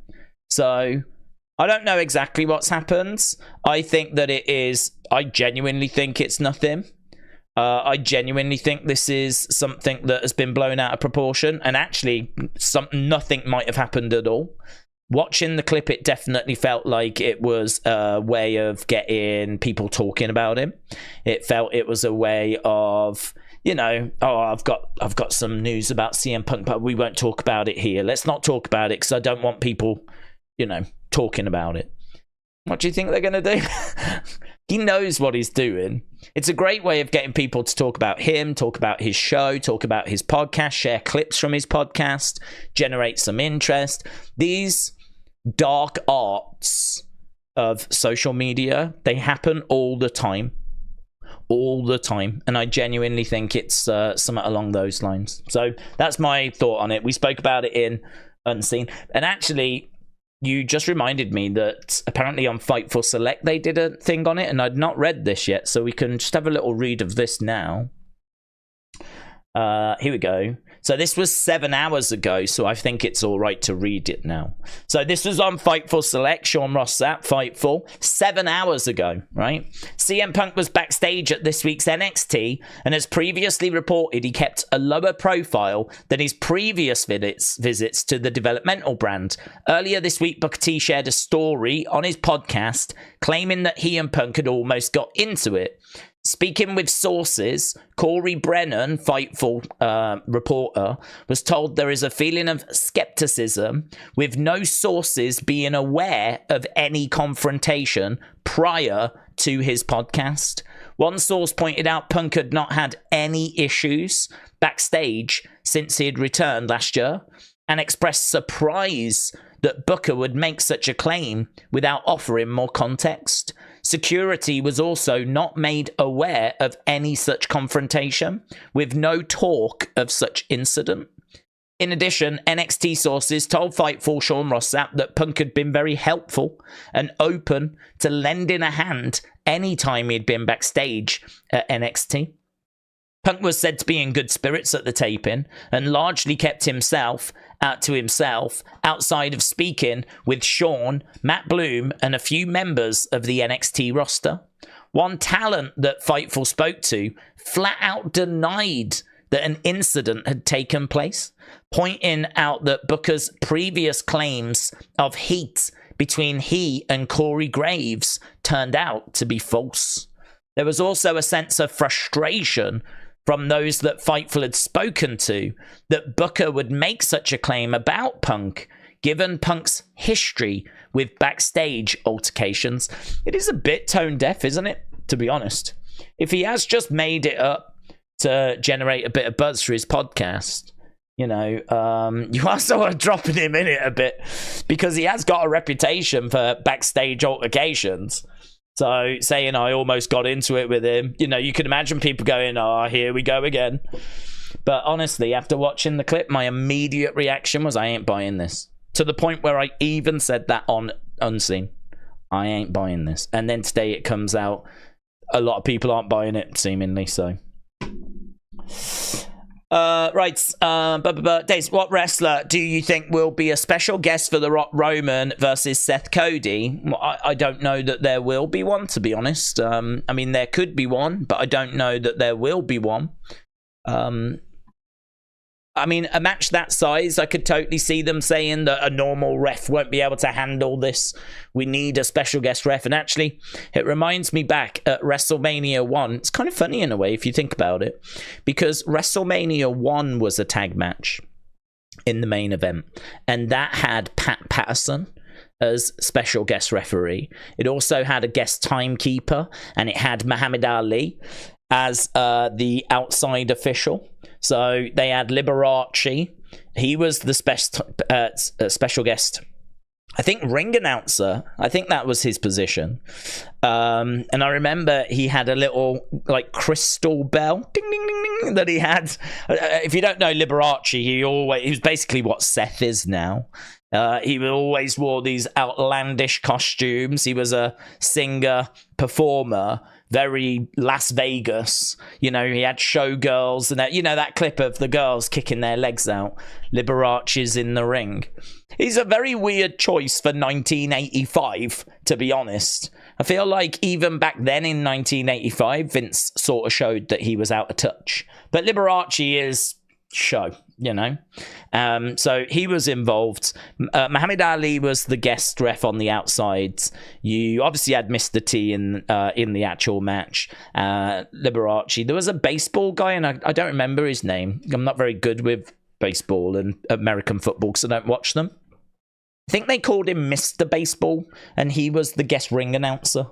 So I don't know exactly what's happened. I think that I genuinely think it's nothing. I genuinely think this is something that has been blown out of proportion, and actually nothing might have happened at all. Watching the clip, it definitely felt like it was a way of getting people talking about him. It felt it was a way of, you know, oh, I've got some news about CM Punk, but we won't talk about it here. Let's not talk about it because I don't want people, you know, talking about it. What do you think they're going to do? He knows what he's doing. It's a great way of getting people to talk about him, talk about his show, talk about his podcast, share clips from his podcast, generate some interest. These dark arts of social media, they happen all the time. All the time. And I genuinely think it's something along those lines. So that's my thought on it. We spoke about it in Unseen. And actually, you just reminded me that apparently on Fightful Select they did a thing on it, and I'd not read this yet, so we can just have a little read of this now. Here we go. So this was 7 hours ago, so I think it's all right to read it now. So this was on Fightful Select, Sean Ross Sapp, Fightful, 7 hours ago, right? CM Punk was backstage at this week's NXT, and as previously reported, he kept a lower profile than his previous visits to the developmental brand. Earlier this week, Booker T shared a story on his podcast claiming that he and Punk had almost got into it. Speaking with sources, Corey Brennan, Fightful reporter, was told there is a feeling of skepticism with no sources being aware of any confrontation prior to his podcast. One source pointed out Punk had not had any issues backstage since he had returned last year and expressed surprise that Booker would make such a claim without offering more context. Security was also not made aware of any such confrontation, with no talk of such incident. In addition, NXT sources told Fightful Sean Ross Sapp that Punk had been very helpful and open to lending a hand any time he'd been backstage at NXT. Punk was said to be in good spirits at the taping and largely kept himself to himself outside of speaking with Sean, Matt Bloom, and a few members of the NXT roster. One talent that Fightful spoke to flat out denied that an incident had taken place, pointing out that Booker's previous claims of heat between he and Corey Graves turned out to be false. There was also a sense of frustration from those that Fightful had spoken to that Booker would make such a claim about Punk, given Punk's history with backstage altercations. It is a bit tone deaf, isn't it? To be honest. If he has just made it up to generate a bit of buzz for his podcast, you know, you are sort of dropping him in it a bit because he has got a reputation for backstage altercations. So saying I almost got into it with him, you know, you can imagine people going, oh, here we go again. But honestly, after watching the clip, my immediate reaction was, I ain't buying this. To the point where I even said that on Unseen. I ain't buying this. And then today it comes out, a lot of people aren't buying it, seemingly, so. Days, what wrestler do you think will be a special guest for The Rock Roman versus Seth Cody? Well, I don't know that there will be one, to be honest. I mean, there could be one, but I don't know that there will be one. I mean, a match that size, I could totally see them saying that a normal ref won't be able to handle this. We need a special guest ref. And actually, it reminds me back at WrestleMania 1. It's kind of funny in a way if you think about it. Because WrestleMania 1 was a tag match in the main event. And that had Pat Patterson as special guest referee. It also had a guest timekeeper. And it had Muhammad Ali as the outside official. So they had Liberace. He was the special guest. I think ring announcer. I think that was his position. And I remember he had a little like crystal bell, ding ding ding ding, that he had. If you don't know Liberace, he was basically what Seth is now. He always wore these outlandish costumes. He was a singer, performer, very Las Vegas. You know, he had showgirls and that, you know, that clip of the girls kicking their legs out. Liberace's in the ring. He's a very weird choice for 1985, to be honest. I feel like even back then in 1985, Vince sort of showed that he was out of touch. But Liberace is show, you know. So he was involved. Muhammad Ali was the guest ref on the outside. You obviously had Mr. T in the actual match. Liberace. There was a baseball guy, and I don't remember his name. I'm not very good with baseball and American football because I don't watch them. I think they called him Mr. Baseball, and he was the guest ring announcer.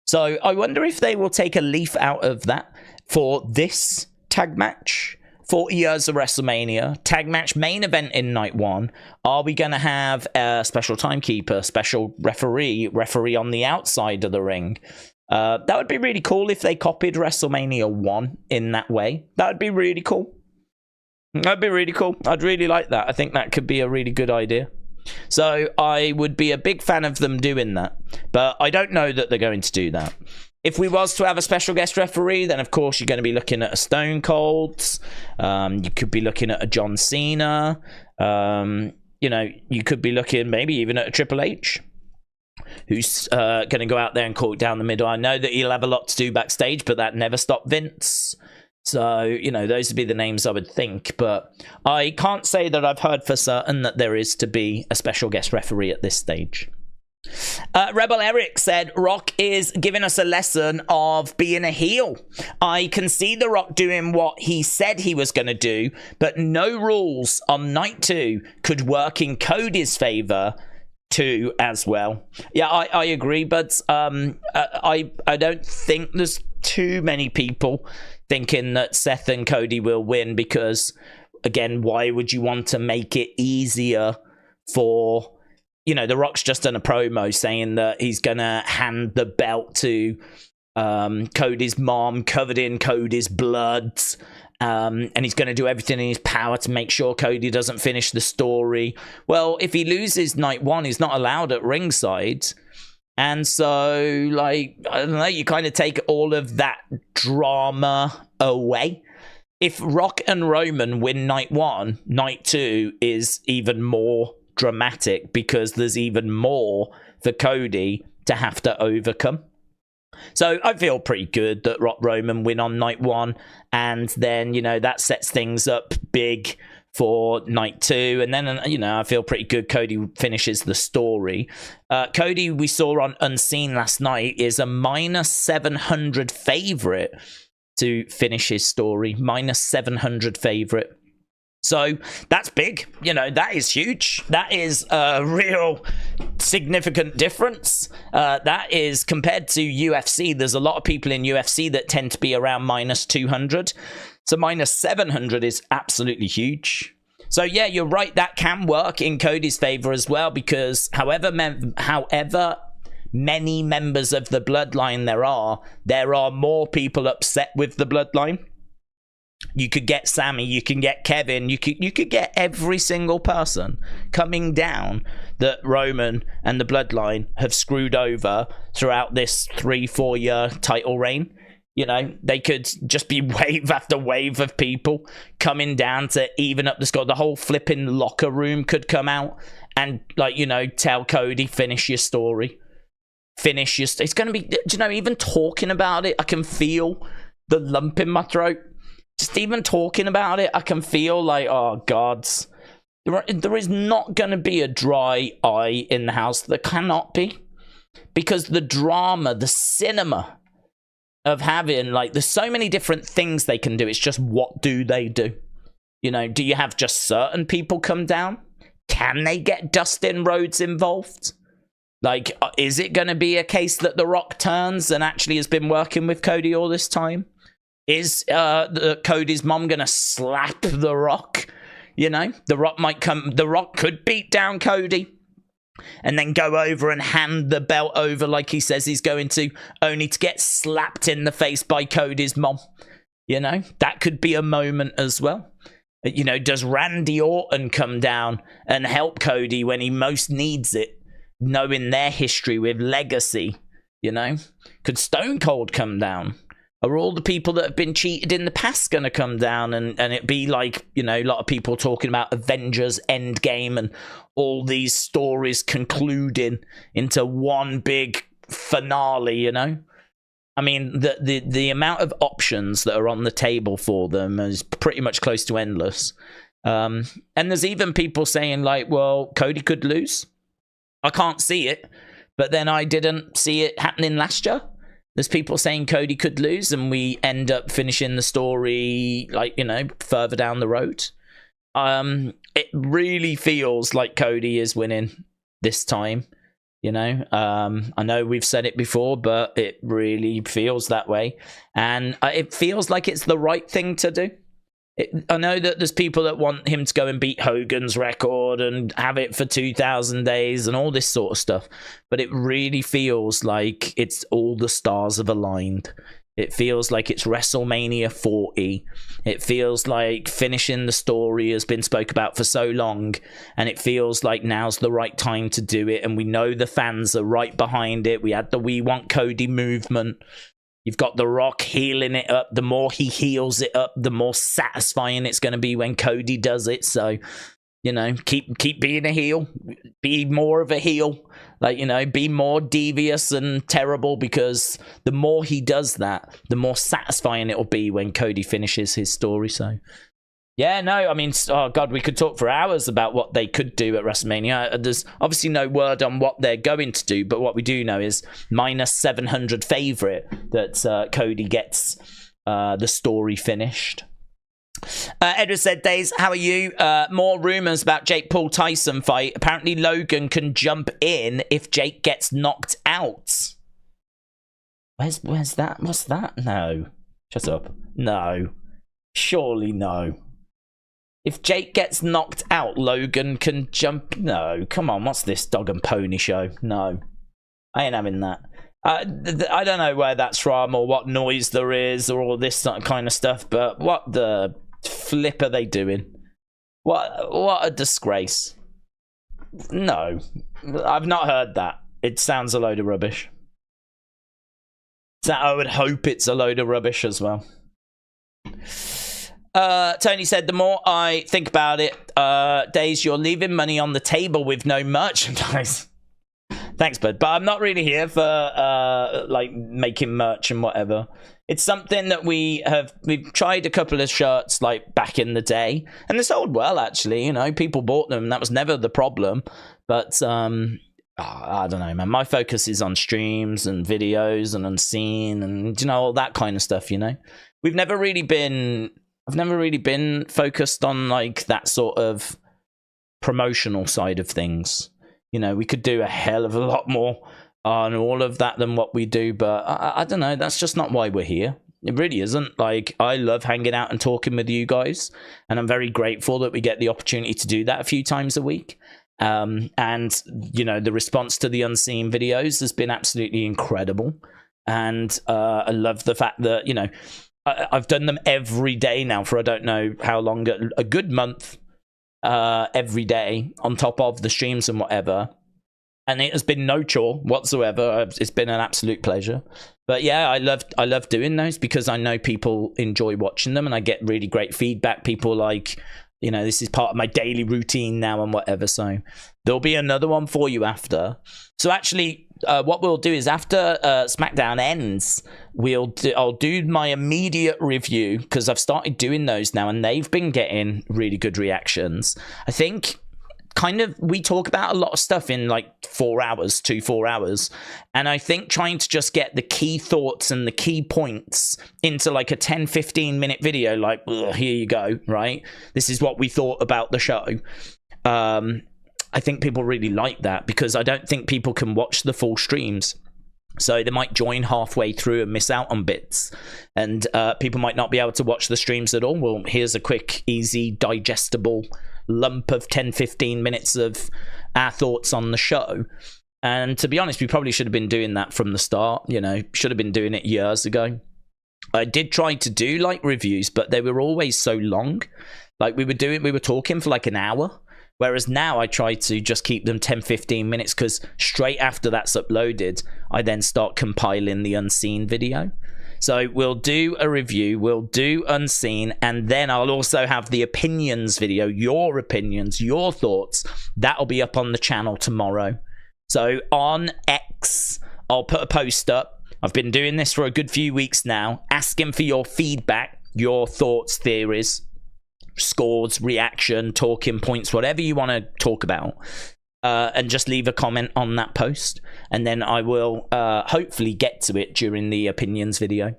So I wonder if they will take a leaf out of that for this tag match. 40 years of WrestleMania, tag match, main event in night one. Are we going to have a special timekeeper, special referee on the outside of the ring? That would be really cool if they copied WrestleMania 1 in that way. That would be really cool. That'd be really cool. I'd really like that. I think that could be a really good idea. So I would be a big fan of them doing that. But I don't know that they're going to do that. If we was to have a special guest referee, then of course you're going to be looking at a Stone Cold. You could be looking at a John Cena. You know, you could be looking maybe even at a Triple H, who's going to go out there and call it down the middle. I know that he'll have a lot to do backstage, but that never stopped Vince. So, you know, those would be the names I would think. But I can't say that I've heard for certain that there is to be a special guest referee at this stage. Rebel Eric said, Rock is giving us a lesson of being a heel. I can see The Rock doing what he said he was going to do, but no rules on night 2 could work in Cody's favor too as well. Yeah, I agree, but I don't think there's too many people thinking that Seth and Cody will win, because again, why would you want to make it easier for, you know, The Rock's just done a promo saying that he's gonna hand the belt to Cody's mom, covered in Cody's blood, and he's going to do everything in his power to make sure Cody doesn't finish the story. Well, if he loses night 1, he's not allowed at ringside. And so, like, I don't know, you kind of take all of that drama away. If Rock and Roman win night 1, night 2 is even more dramatic, because there's even more for Cody to have to overcome. So I feel pretty good that Rock Roman win on night 1, and then, you know, that sets things up big for night 2, and then, you know, I feel pretty good Cody finishes the story. Cody, we saw on Unseen last night, is a minus 700 favorite to finish his story. Minus 700 favorite. So that's big. You know, that is huge. That is a real significant difference. That is, compared to UFC, there's a lot of people in UFC that tend to be around minus 200. So minus 700 is absolutely huge. So yeah, you're right. That can work in Cody's favor as well, because however many members of the bloodline there are more people upset with the bloodline. You could get Sammy, you can get Kevin, you could get every single person coming down that Roman and the bloodline have screwed over throughout this 3-4 year title reign. You know, they could just be wave after wave of people coming down to even up the score. The whole flipping locker room could come out and, like, you know, tell Cody, finish your story. It's going to be, you know, even talking about it, I can feel the lump in my throat. Just even talking about it, I can feel like, oh, gods. There is not going to be a dry eye in the house. There cannot be. Because the drama, the cinema of having, like, there's so many different things they can do. It's just, what do they do? You know, do you have just certain people come down? Can they get Dustin Rhodes involved? Like, is it going to be a case that The Rock turns and actually has been working with Cody all this time? Is Cody's mom going to slap The Rock? You know, The Rock could beat down Cody and then go over and hand the belt over like he says he's going to, only to get slapped in the face by Cody's mom. You know, that could be a moment as well. You know, does Randy Orton come down and help Cody when he most needs it, knowing their history with legacy? You know, could Stone Cold come down? Are all the people that have been cheated in the past going to come down and it be like, you know, a lot of people talking about Avengers Endgame and all these stories concluding into one big finale, you know? I mean, the amount of options that are on the table for them is pretty much close to endless. And there's even people saying, like, well, Cody could lose. I can't see it, but then I didn't see it happening last year. There's people saying Cody could lose and we end up finishing the story, like, you know, further down the road. It really feels like Cody is winning this time, you know. I know we've said it before, but it really feels that way. And it feels like it's the right thing to do. I know that there's people that want him to go and beat Hogan's record and have it for 2,000 days and all this sort of stuff. But it really feels like it's all the stars have aligned. It feels like it's WrestleMania 40. It feels like finishing the story has been spoke about for so long, and it feels like now's the right time to do it, and we know the fans are right behind it. We had the We Want Cody movement. You've got The Rock healing it up. The more he heals it up, the more satisfying it's going to be when Cody does it. So, you know, keep being a heel. Be more of a heel. Like, you know, be more devious and terrible, because the more he does that, the more satisfying it'll be when Cody finishes his story. So, yeah, no, I mean, oh God, we could talk for hours about what they could do at WrestleMania. There's obviously no word on what they're going to do, but what we do know is minus 700 favorite that Cody gets the story finished. Edward said, Days, how are you? More rumors about Jake Paul Tyson fight. Apparently Logan can jump in if Jake gets knocked out. Where's that? What's that? No. Shut up. No. Surely no. If Jake gets knocked out, Logan can jump. No, come on. What's this dog and pony show? No. I ain't having that. I don't know where that's from or what noise there is or all this kind of stuff, but what the flip are they doing? What a disgrace. No, I've not heard that. It sounds a load of rubbish. So I would hope it's a load of rubbish as well. Tony said, the more I think about it, Days, you're leaving money on the table with no merchandise. Thanks, bud. But I'm not really here for like making merch and whatever. It's something that we've tried a couple of shirts like back in the day, and they sold well, actually. You know, people bought them. That was never the problem. But I don't know, man. My focus is on streams and videos and unseen and, you know, all that kind of stuff. You know, I've never really been focused on like that sort of promotional side of things. You know, we could do a hell of a lot more on all of that than what we do, but I don't know. That's just not why we're here. It really isn't. Like, I love hanging out and talking with you guys, and I'm very grateful that we get the opportunity to do that a few times a week. And, you know, the response to the unseen videos has been absolutely incredible. And I love the fact that, you know, I've done them every day now for I don't know how long, a good month. Every day on top of the streams and whatever, and it has been no chore whatsoever. It's been an absolute pleasure. But yeah, I love doing those because I know people enjoy watching them, and I get really great feedback. People like, you know, this is part of my daily routine now and whatever. So there'll be another one for you after. So actually, what we'll do is after SmackDown ends, I'll do my immediate review, because I've started doing those now and they've been getting really good reactions. I think kind of we talk about a lot of stuff in like 4 hours, 4 hours, and I think trying to just get the key thoughts and the key points into like a 10-15 minute video, like, here you go, right? This is what we thought about the show. I think people really like that, because I don't think people can watch the full streams. So they might join halfway through and miss out on bits. And people might not be able to watch the streams at all. Well, here's a quick, easy, digestible lump of 10-15 minutes of our thoughts on the show. And to be honest, we probably should have been doing that from the start. You know, should have been doing it years ago. I did try to do like reviews, but they were always so long. Like we were talking for like an hour. Whereas now I try to just keep them 10-15 minutes, because straight after that's uploaded, I then start compiling the unseen video. So we'll do a review, we'll do unseen, and then I'll also have the opinions video, your opinions, your thoughts. That'll be up on the channel tomorrow. So on X, I'll put a post up. I've been doing this for a good few weeks now, asking for your feedback, your thoughts, theories, scores, reaction, talking points, whatever you want to talk about, and just leave a comment on that post, and then I will hopefully get to it during the opinions video.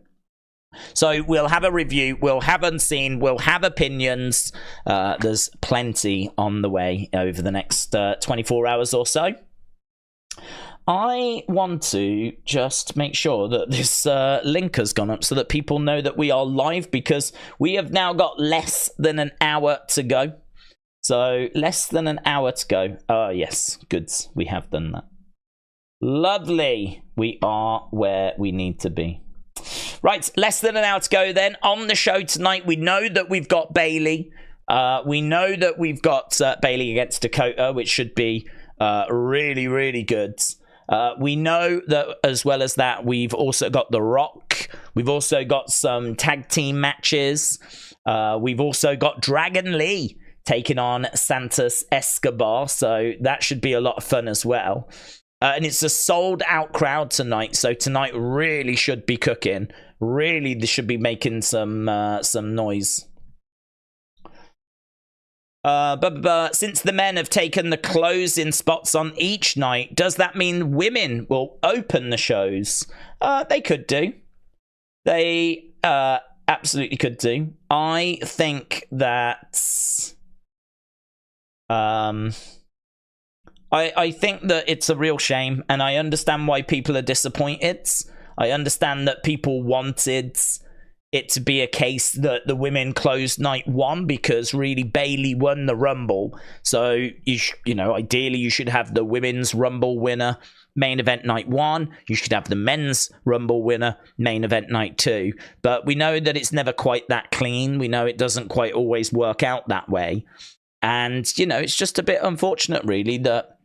So we'll have a review, we'll have unseen, we'll have opinions. There's plenty on the way over the next 24 hours or so. I want to just make sure that this link has gone up so that people know that we are live, because we have now got less than an hour to go. So less than an hour to go. Oh, yes. Good. We have done that. Lovely. We are where we need to be. Right, less than an hour to go then. On the show tonight, we know that we've got Bayley. We know that we've got Bayley against Dakota, which should be really, really good. We know that as well as that, we've also got The Rock. We've also got some tag team matches. We've also got Dragon Lee taking on Santos Escobar. So that should be a lot of fun as well. And it's a sold out crowd tonight. So tonight really should be cooking. Really, they should be making some noise. But since the men have taken the closing spots on each night, does that mean women will open the shows? They could do. They absolutely could do. I think that I think that it's a real shame, and I understand why people are disappointed. I understand that people wanted it to be a case that the women closed night one because really Bayley won the Rumble. So, you know, ideally you should have the women's Rumble winner main event night one. You should have the men's Rumble winner main event night two. But we know that it's never quite that clean. We know it doesn't quite always work out that way. And, you know, it's just a bit unfortunate, really, that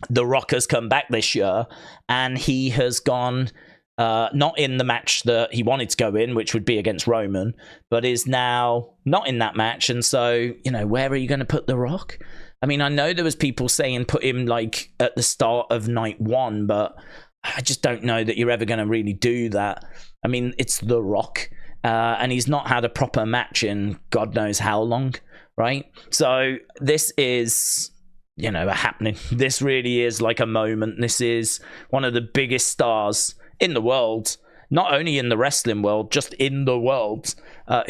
The Rock has come back this year and he has gone... not in the match that he wanted to go in, which would be against Roman, but is now not in that match. And so, you know, where are you going to put The Rock? I mean, I know there was people saying put him like at the start of night one, but I just don't know that you're ever going to really do that. I mean, it's The Rock, and he's not had a proper match in God knows how long, right? So this is... you know, a happening. This really is like a moment. This is one of the biggest stars in the world, not only in the wrestling world, just in the world,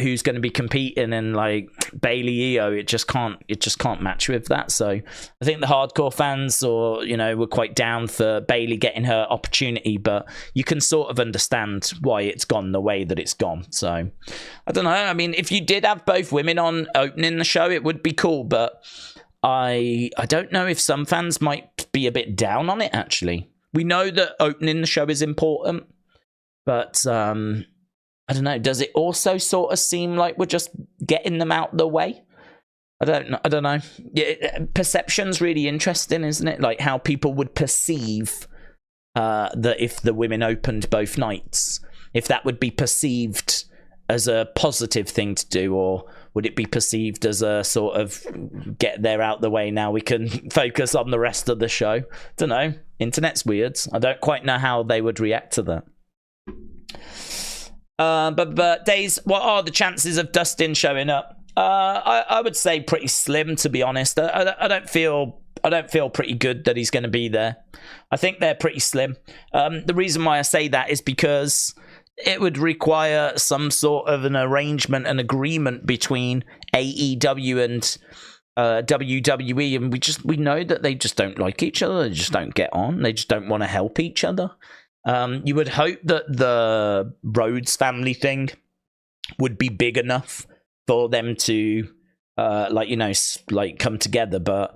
who's going to be competing in like Bayley EO. It just can't match with that. So I think the hardcore fans, or you know, were quite down for Bayley getting her opportunity, but you can sort of understand why it's gone the way that it's gone. So I don't know. I mean, if you did have both women on opening the show, it would be cool, but I don't know if some fans might be a bit down on it, actually. We know that opening the show is important, but I don't know. Does it also sort of seem like we're just getting them out the way? I don't know. Yeah, perception's really interesting, isn't it? Like how people would perceive that if the women opened both nights, if that would be perceived as a positive thing to do, or would it be perceived as a sort of get there out the way, now we can focus on the rest of the show? Don't know. Internet's weird. I don't quite know how they would react to that. But Days, what are the chances of Dustin showing up? I would say pretty slim, to be honest. I don't feel pretty good that he's going to be there. I think they're pretty slim. The reason why I say that is because it would require some sort of an arrangement, an agreement between AEW and WWE, and we know that they just don't like each other. They just don't get on. They just don't want to help each other. You would hope that the Rhodes family thing would be big enough for them to, come together, but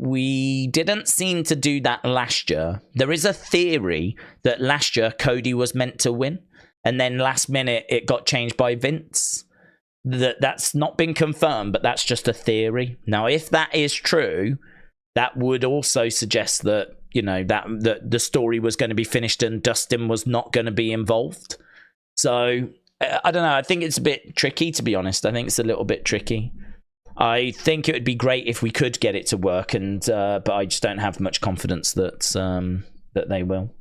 we didn't seem to do that last year. There is a theory that last year Cody was meant to win, and then last minute it got changed by Vince. That's not been confirmed, but that's just a theory. Now, if that is true, that would also suggest that, you know, that the story was going to be finished and Dustin was not going to be involved. So I don't know. I think it's a bit tricky, to be honest. I think it's a little bit tricky. I think it would be great if we could get it to work, and but I just don't have much confidence that that they will.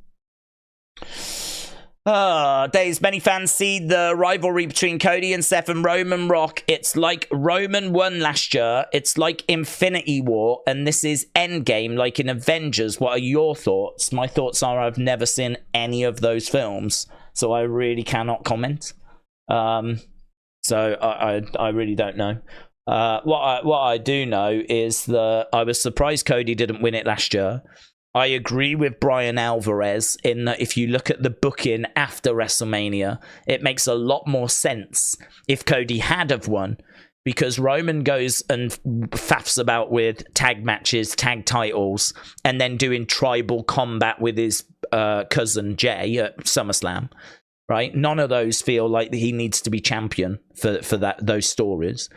Days, many fans see the rivalry between Cody and Seth and Roman Rock. It's like Roman won last year. It's like Infinity War, and this is Endgame, like in Avengers. What are your thoughts? My thoughts are I've never seen any of those films, so I really cannot comment. So I really don't know. What I do know is that I was surprised Cody didn't win it last year. I agree with Brian Alvarez in that if you look at the booking after WrestleMania, it makes a lot more sense if Cody had have won, because Roman goes and faffs about with tag matches, tag titles, and then doing tribal combat with his cousin Jay at SummerSlam. right? None of those feel like he needs to be champion for those stories.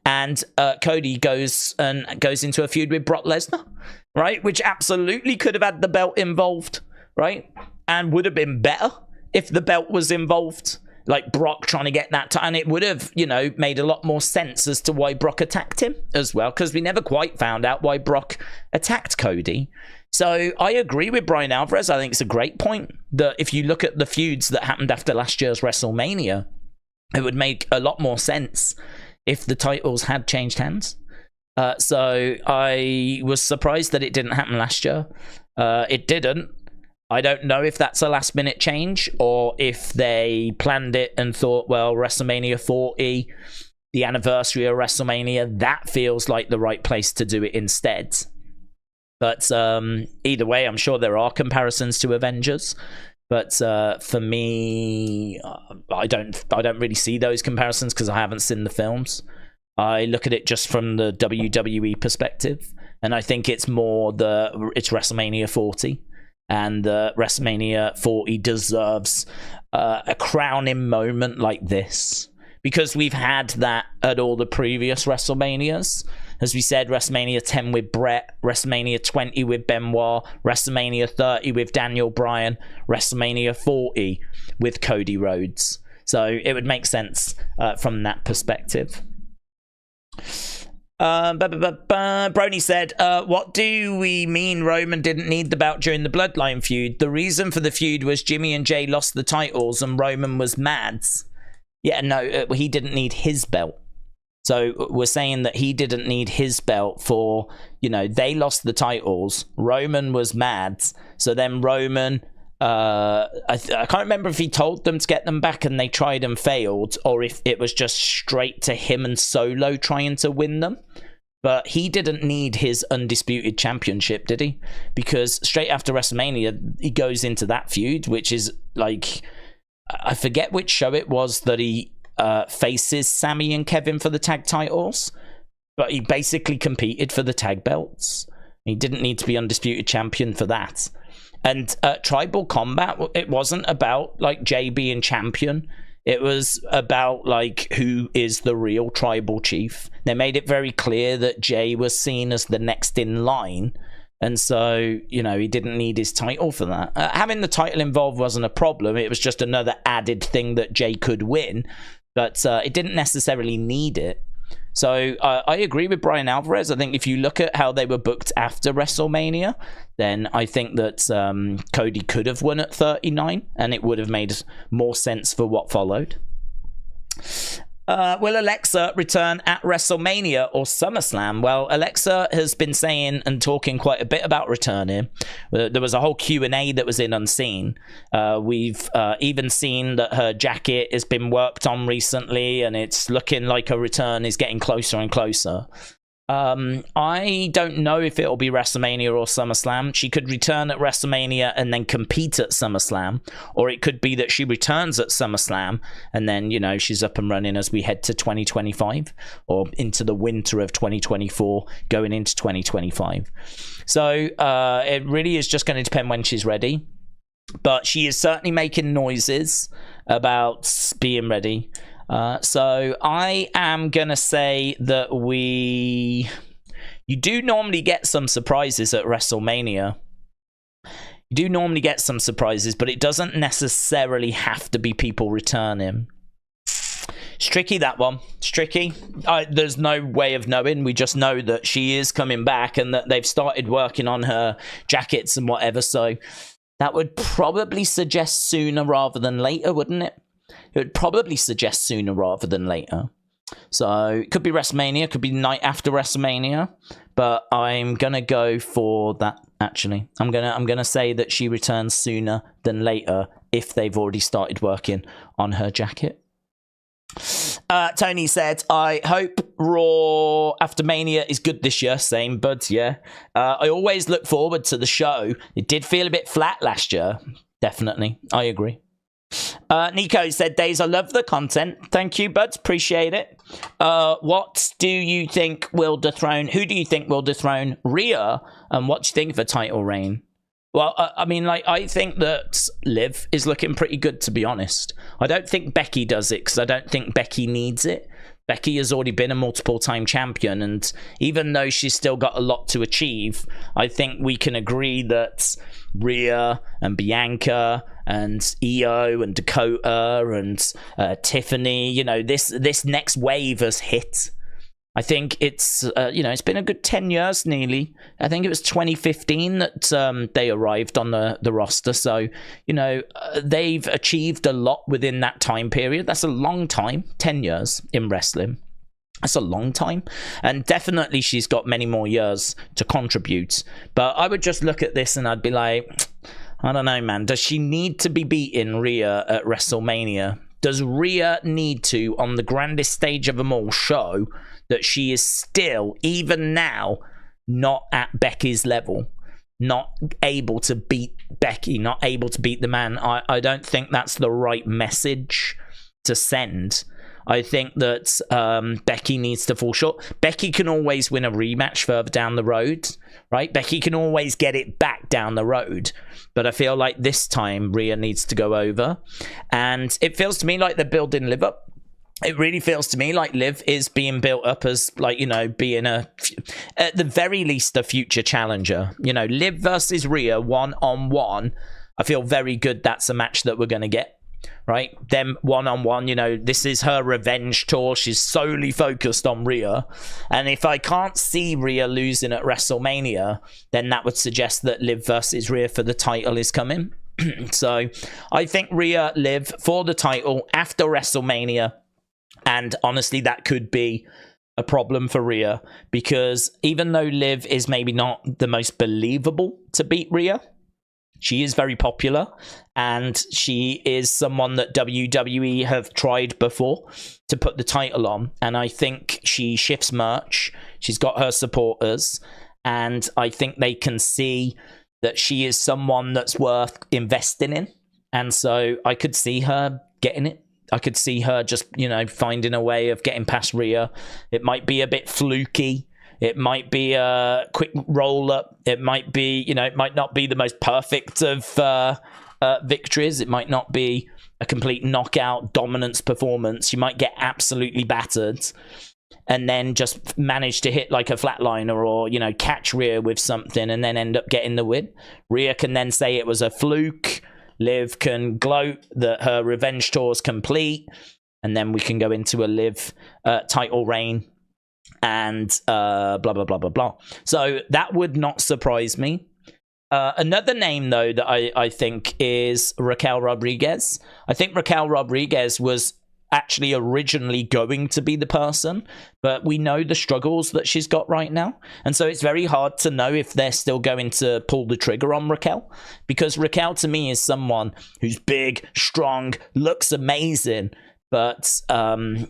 And Cody goes into a feud with Brock Lesnar, right? Which absolutely could have had the belt involved, right? And would have been better if the belt was involved. Like Brock trying to get that time, and it would have, made a lot more sense as to why Brock attacked him as well, because we never quite found out why Brock attacked Cody. So I agree with Brian Alvarez. I think it's a great point that if you look at the feuds that happened after last year's WrestleMania, it would make a lot more sense if the titles had changed hands. So I was surprised that it didn't happen last year. It didn't. I don't know if that's a last minute change or if they planned it and thought, well, WrestleMania 40, the anniversary of WrestleMania, that feels like the right place to do it instead. But either way, I'm sure there are comparisons to Avengers. But for me, I don't really see those comparisons because I haven't seen the films. I look at it just from the WWE perspective, and I think it's more it's WrestleMania 40. And WrestleMania 40 deserves a crowning moment like this, because we've had that at all the previous WrestleManias. As we said, WrestleMania 10 with Brett, WrestleMania 20 with Benoit, WrestleMania 30 with Daniel Bryan, WrestleMania 40 with Cody Rhodes. So it would make sense from that perspective. Brony said, what do we mean Roman didn't need the belt during the Bloodline feud? The reason for the feud was Jimmy and Jay lost the titles and Roman was mad. Yeah, no, he didn't need his belt. So we're saying that he didn't need his belt for, they lost the titles. Roman was mad. So then Roman, I can't remember if he told them to get them back and they tried and failed, or if it was just straight to him and Solo trying to win them. But he didn't need his undisputed championship, did he? Because straight after WrestleMania, he goes into that feud, which is like, I forget which show it was that he faces Sammy and Kevin for the tag titles, but he basically competed for the tag belts. He didn't need to be undisputed champion for that. And Tribal Combat, it wasn't about like Jay being champion. It was about like who is the real tribal chief. They made it very clear that Jay was seen as the next in line. And so, he didn't need his title for that. Having the title involved wasn't a problem. It was just another added thing that Jay could win. But it didn't necessarily need it. So I agree with Brian Alvarez. I think if you look at how they were booked after WrestleMania, then I think that Cody could have won at 39, and it would have made more sense for what followed. Will Alexa return at WrestleMania or SummerSlam? Well, Alexa has been saying and talking quite a bit about returning. There was a whole Q&A that was in Unseen. We've even seen that her jacket has been worked on recently, and it's looking like a return is getting closer and closer. I don't know if it'll be WrestleMania or SummerSlam. She could return at WrestleMania and then compete at SummerSlam, or it could be that she returns at SummerSlam and then, she's up and running as we head to 2025 or into the winter of 2024 going into 2025. So it really is just going to depend when she's ready, but she is certainly making noises about being ready. So I am going to say that you do normally get some surprises at WrestleMania. You do normally get some surprises, but it doesn't necessarily have to be people returning. It's tricky, that one. It's tricky. There's no way of knowing. We just know that she is coming back and that they've started working on her jackets and whatever. So that would probably suggest sooner rather than later, wouldn't it? It would probably suggest sooner rather than later. So it could be WrestleMania, it could be the night after WrestleMania, but I'm gonna go for that. Actually, I'm gonna say that she returns sooner than later if they've already started working on her jacket. Tony said, I hope Raw after Mania is good this year. Same, buds, yeah. I always look forward to the show. It did feel a bit flat last year. Definitely, I agree. Nico said, Days, I love the content. Thank you, buds. Appreciate it. What do you think will dethrone? Who do you think will dethrone Rhea? And what do you think of a title reign? Well, I mean, like, I think that Liv is looking pretty good, to be honest. I don't think Becky does it because I don't think Becky needs it. Becky has already been a multiple-time champion, and even though she's still got a lot to achieve, I think we can agree that Rhea and Bianca and Io and Dakota and Tiffany, you know, this next wave has hit. I think it's, you know, it's been a good 10 years nearly. I think it was 2015 that they arrived on the roster. So, you know, they've achieved a lot within that time period. That's a long time, 10 years in wrestling. That's a long time. And definitely she's got many more years to contribute. But I would just look at this and I'd be like, I don't know, man. Does she need to be beating Rhea at WrestleMania? Does Rhea need to, on the grandest stage of them all, show that she is still, even now, not at Becky's level, not able to beat Becky, not able to beat the man? I don't think that's the right message to send. I think that Becky needs to fall short. Becky can always win a rematch further down the road, right? Becky can always get it back down the road. But I feel like this time Rhea needs to go over. And it feels to me like they're building Liv up. It really feels to me like Liv is being built up as, like, you know, being at the very least, a future challenger. You know, Liv versus Rhea one-on-one. I feel very good that's a match that we're going to get, right? Them one-on-one, you know, this is her revenge tour. She's solely focused on Rhea. And if I can't see Rhea losing at WrestleMania, then that would suggest that Liv versus Rhea for the title is coming. So I think Rhea, Liv for the title after WrestleMania. And honestly, that could be a problem for Rhea, because even though Liv is maybe not the most believable to beat Rhea, she is very popular, and she is someone that WWE have tried before to put the title on. And I think she shifts merch. She's got her supporters, and I think they can see that she is someone that's worth investing in. And so I could see her getting it. I could see her just, you know, finding a way of getting past Rhea. It might be a bit fluky. It might be a quick roll up. It might be, you know, it might not be the most perfect of victories. It might not be a complete knockout dominance performance. You might get absolutely battered and then just manage to hit like a flatliner, or, you know, catch Rhea with something and then end up getting the win. Rhea can then say it was a fluke. Liv can gloat that her revenge tour is complete, and then we can go into a Liv title reign and blah, blah, blah, blah, blah. So that would not surprise me. Another name, though, that I think is Raquel Rodriguez. I think Raquel Rodriguez was actually originally going to be the person, but we know the struggles that she's got right now, and so it's very hard to know if they're still going to pull the trigger on Raquel, because Raquel to me is someone who's big, strong, looks amazing, but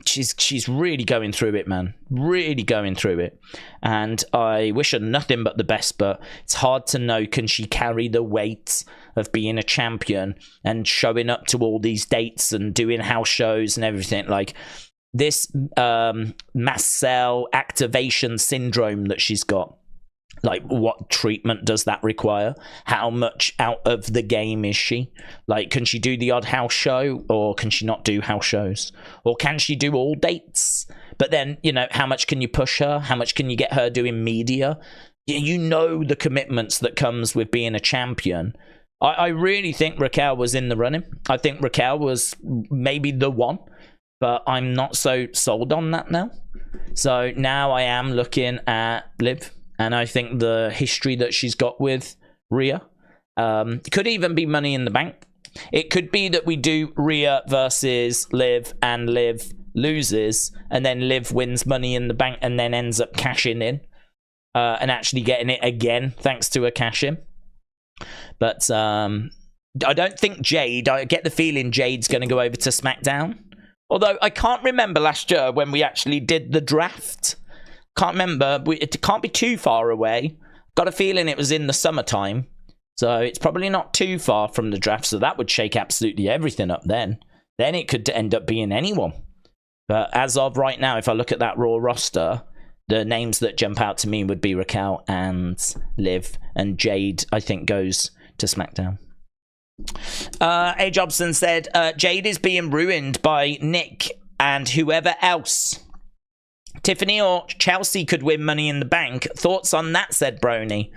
she's really going through it, man. Really going through it. And I wish her nothing but the best, but it's hard to know, can she carry the weight of being a champion and showing up to all these dates and doing house shows and everything? Like, this mast cell activation syndrome that she's got, like, what treatment does that require? How much out of the game is she? Like, can she do the odd house show, or can she not do house shows? Or can she do all dates? But then, you know, how much can you push her? How much can you get her doing media? You know the commitments that comes with being a champion. I really think Raquel was in the running. I think Raquel was maybe the one, but I'm not so sold on that now. So now I am looking at Liv. And I think the history that she's got with Rhea could even be Money in the Bank. It could be that we do Rhea versus Liv, and Liv loses, and then Liv wins Money in the Bank and then ends up cashing in and actually getting it again thanks to a cash in. But I don't think Jade, I get the feeling Jade's going to go over to SmackDown. Although I can't remember last year when we actually did the draft. Can't remember. It can't be too far away. Got a feeling it was in the summertime. So it's probably not too far from the draft. So that would shake absolutely everything up then. Then it could end up being anyone. But as of right now, if I look at that Raw roster, the names that jump out to me would be Raquel and Liv. And Jade, I think, goes to SmackDown. A. Jobson said, Jade is being ruined by Nick and whoever else. Tiffany or Chelsea could win Money in the Bank. Thoughts on that, said Brony.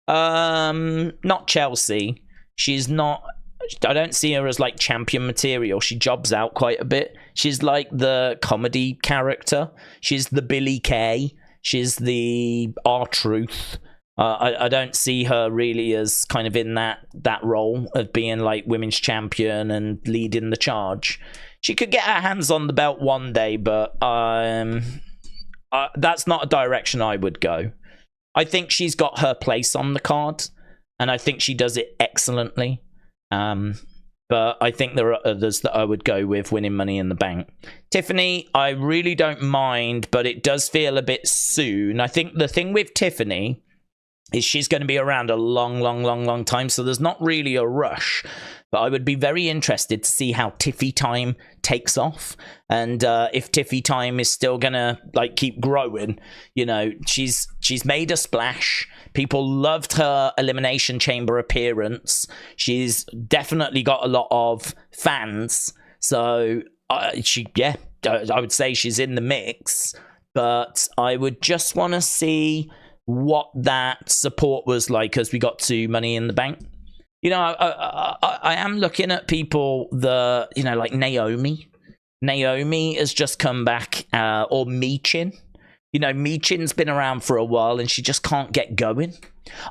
Not Chelsea. She's not... I don't see her as like champion material. She jobs out quite a bit. She's like the comedy character. She's the Billy Kay. She's the R-Truth. I don't see her really as kind of in that role of being like women's champion and leading the charge. She could get her hands on the belt one day, but that's not a direction I would go. I think she's got her place on the card, and I think she does it excellently. But I think there are others that I would go with winning Money in the Bank. Tiffany, I really don't mind, but it does feel a bit soon. I think the thing with Tiffany is she's going to be around a long time, so there's not really a rush. But I would be very interested to see how Tiffy time takes off, and if Tiffy time is still gonna like keep growing. You know, she's made a splash. People loved her Elimination Chamber appearance. She's definitely got a lot of fans, so I would say she's in the mix. But I would just want to see what that support was like as we got to Money in the Bank. You know, I am looking at people that, you know, like Naomi. Naomi has just come back, or Michin. You know, Michin's been around for a while and she just can't get going.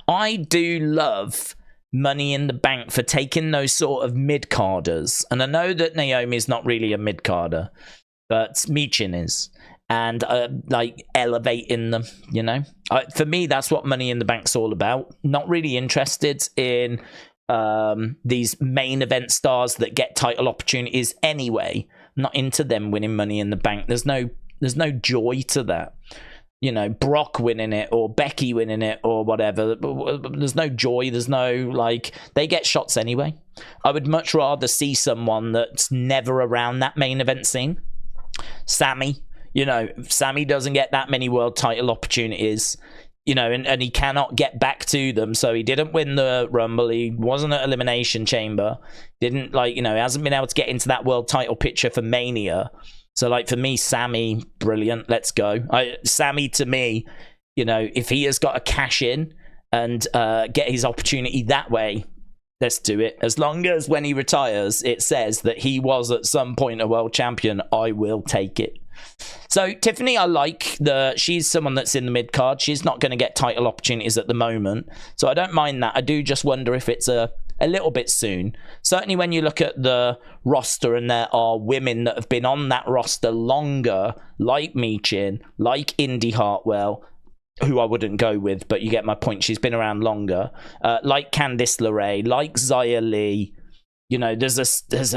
I do love Money in the Bank for taking those sort of mid-carders. And I know that Naomi's not really a mid-carder, but Michin is. And like elevating them, you know. For me, that's what Money in the Bank's all about. Not really interested in these main event stars that get title opportunities anyway. I'm not into them winning Money in the Bank. There's no joy to that. You know, Brock winning it or Becky winning it or whatever. There's no joy. There's no, like, they get shots anyway. I would much rather see someone that's never around that main event scene. Sammy. You know, Sammy doesn't get that many world title opportunities, you know, and he cannot get back to them. So he didn't win the Rumble. He wasn't at Elimination Chamber. Didn't, like, you know, he hasn't been able to get into that world title picture for Mania. So, like, for me, Sammy, brilliant. Let's go. Sammy, to me, you know, if he has got to cash in and get his opportunity that way, let's do it. As long as when he retires, it says that he was at some point a world champion, I will take it. So Tiffany, I like she's someone that's in the mid card. She's not going to get title opportunities at the moment, so I don't mind that. I do just wonder if it's a little bit soon. Certainly when you look at the roster and there are women that have been on that roster longer, like Michin, like Indy Hartwell, who I wouldn't go with, but you get my point. She's been around longer, like Candice LeRae, like Xia Li. You know, there's a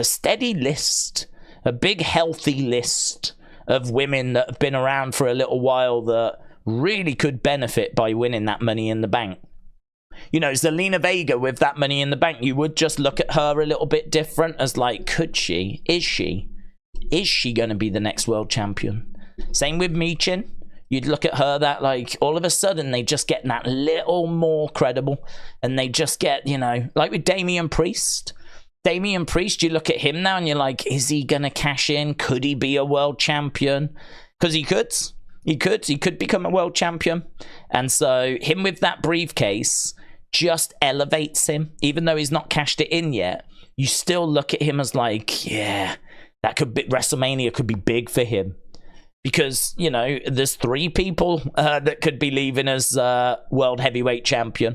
steady list, a big healthy list of women that have been around for a little while that really could benefit by winning that Money in the Bank. You know, Zelina Vega with that Money in the Bank, you would just look at her a little bit different as like, could she? Is she going to be the next world champion? Same with Michin. You'd look at her that, like, all of a sudden they just get that little more credible, and they just get, you know, like with Damian Priest. Damian Priest, you look at him now and you're like, is he going to cash in? Could he be a world champion? Because he could. He could become a world champion. And so him with that briefcase just elevates him. Even though he's not cashed it in yet, you still look at him as like, yeah, that could be, WrestleMania could be big for him. Because, you know, there's 3 people that could be leaving as world heavyweight champion.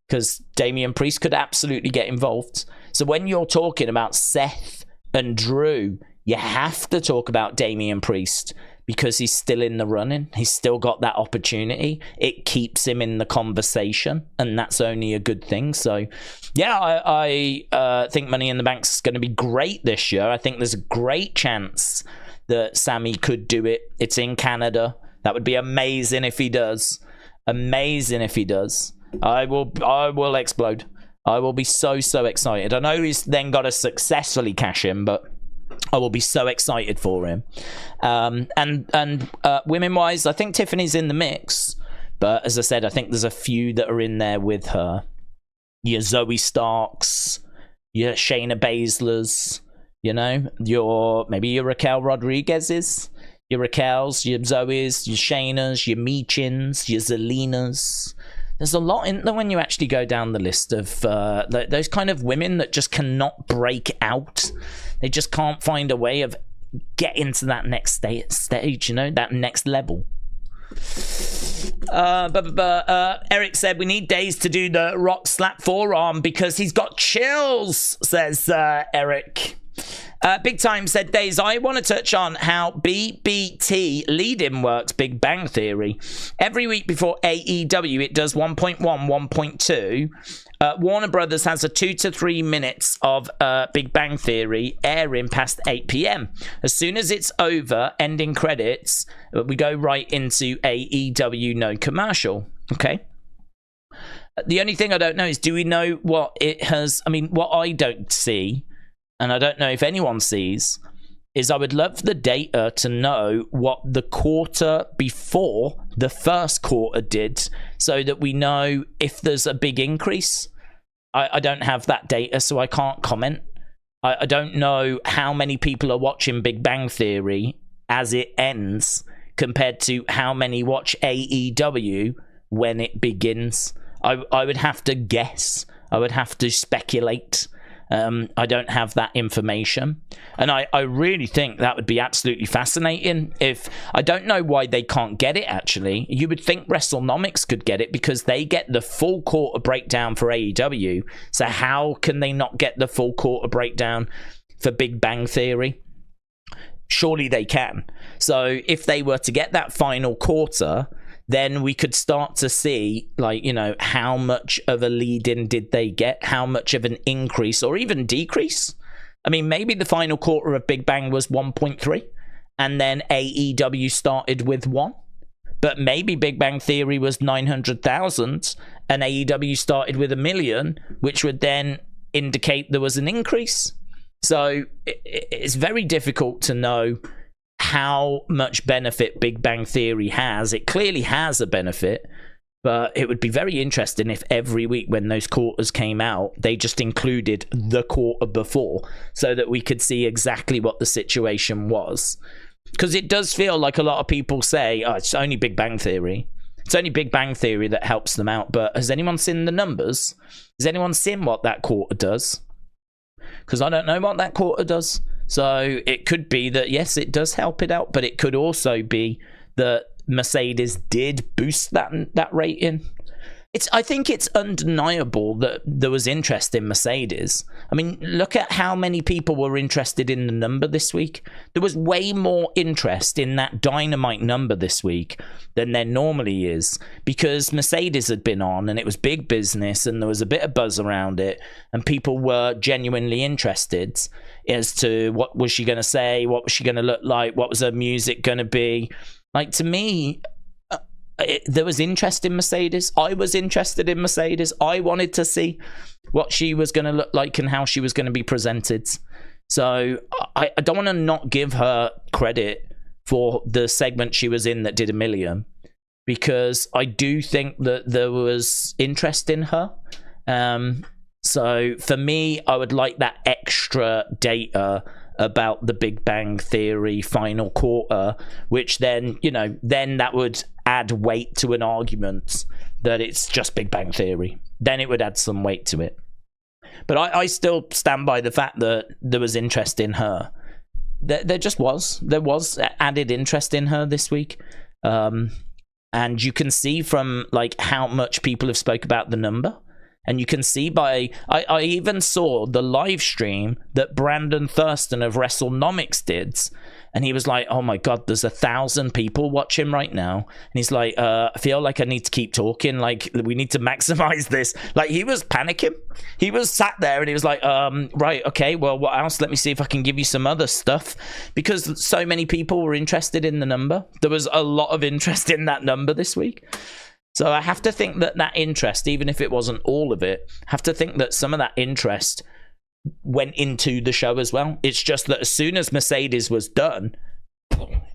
Because Damian Priest could absolutely get involved. So when you're talking about Seth and Drew, you have to talk about Damian Priest because he's still in the running. He's still got that opportunity. It keeps him in the conversation, and that's only a good thing. So, yeah, I think Money in the Bank is going to be great this year. I think there's a great chance that Sammy could do it. It's in Canada. That would be amazing if he does. Amazing if he does. I will explode. I will be so excited. I know he's then got to successfully cash in, but I will be so excited for him. And women wise, I think Tiffany's in the mix, but as I said, I think there's a few that are in there with her. your Zoe Starks, your Shayna Baszlers, you know, maybe your Raquel Rodriguez's, your Raquels, your Zoes, your Shaynas, your Meechins, your Zelinas. There's a lot in there when you actually go down the list of those kind of women that just cannot break out. They just can't find a way of getting to that next stage, you know, that next level. Eric said we need Days to do the Rock slap forearm because he's got chills, says Eric. Big Time said, Days, I want to touch on how BBT lead-in works, Big Bang Theory. Every week before AEW, it does 1.1, 1.2. Warner Brothers has a 2 to 3 minutes of Big Bang Theory airing past 8 p.m. As soon as it's over, ending credits, we go right into AEW no commercial. Okay. The only thing I don't know is, do we know what it has? I mean, what I don't see, and I don't know if anyone sees, is I would love the data to know what the quarter before the first quarter did, so that we know if there's a big increase. I don't have that data, so I can't comment. I don't know how many people are watching Big Bang Theory as it ends compared to how many watch AEW when it begins. I would have to guess. I would have to speculate. I don't have that information, and I really think that would be absolutely fascinating. If I don't know why they can't get it, actually. You would think WrestleNomics could get it because they get the full quarter breakdown for AEW, so how can they not get the full quarter breakdown for Big Bang Theory? Surely they can. So if they were to get that final quarter, then we could start to see, like, you know, how much of a lead-in did they get? How much of an increase or even decrease? I mean, maybe the final quarter of Big Bang was 1.3, and then AEW started with 1. But maybe Big Bang Theory was 900,000, and AEW started with 1 million, which would then indicate there was an increase. So it's very difficult to know how much benefit Big Bang Theory has. It clearly has a benefit, but it would be very interesting if every week when those quarters came out, they just included the quarter before so that we could see exactly what the situation was. Because it does feel like a lot of people say, oh, it's only Big Bang Theory. It's only Big Bang Theory that helps them out. But has anyone seen the numbers? Has anyone seen what that quarter does? Because I don't know what that quarter does. So it could be that, yes, it does help it out, but it could also be that Mercedes did boost that rating. I think it's undeniable that there was interest in Mercedes. I mean, look at how many people were interested in the number this week. There was way more interest in that Dynamite number this week than there normally is, because Mercedes had been on and it was big business and there was a bit of buzz around it and people were genuinely interested as to what was she going to say, what was she going to look like, what was her music going to be. Like, to me, there was interest in Mercedes. I was interested in Mercedes. I wanted to see what she was going to look like and how she was going to be presented. So I don't want to not give her credit for the segment she was in that did 1 million, because I do think that there was interest in her. So for me, I would like that extra data about the Big Bang Theory final quarter, which then, you know, then that would add weight to an argument that it's just Big Bang Theory. Then it would add some weight to it. But I still stand by the fact that there was interest in her. There was added interest in her this week. And you can see from like how much people have spoke about the number. And you can see by, I even saw the live stream that Brandon Thurston of WrestleNomics did. And he was like, oh my God, there's 1,000 people watching right now. And he's like, I feel like I need to keep talking. Like, we need to maximize this. Like, he was panicking. He was sat there and he was like, right, okay, well, what else? Let me see if I can give you some other stuff. Because so many people were interested in the number. There was a lot of interest in that number this week. So I have to think that that interest, even if it wasn't all of it, I have to think that some of that interest went into the show as well. It's just that as soon as Mercedes was done,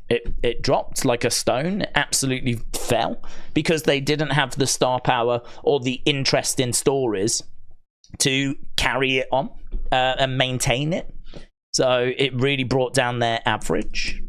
it dropped like a stone. It absolutely fell because they didn't have the star power or the interest in stories to carry it on and maintain it. So it really brought down their average.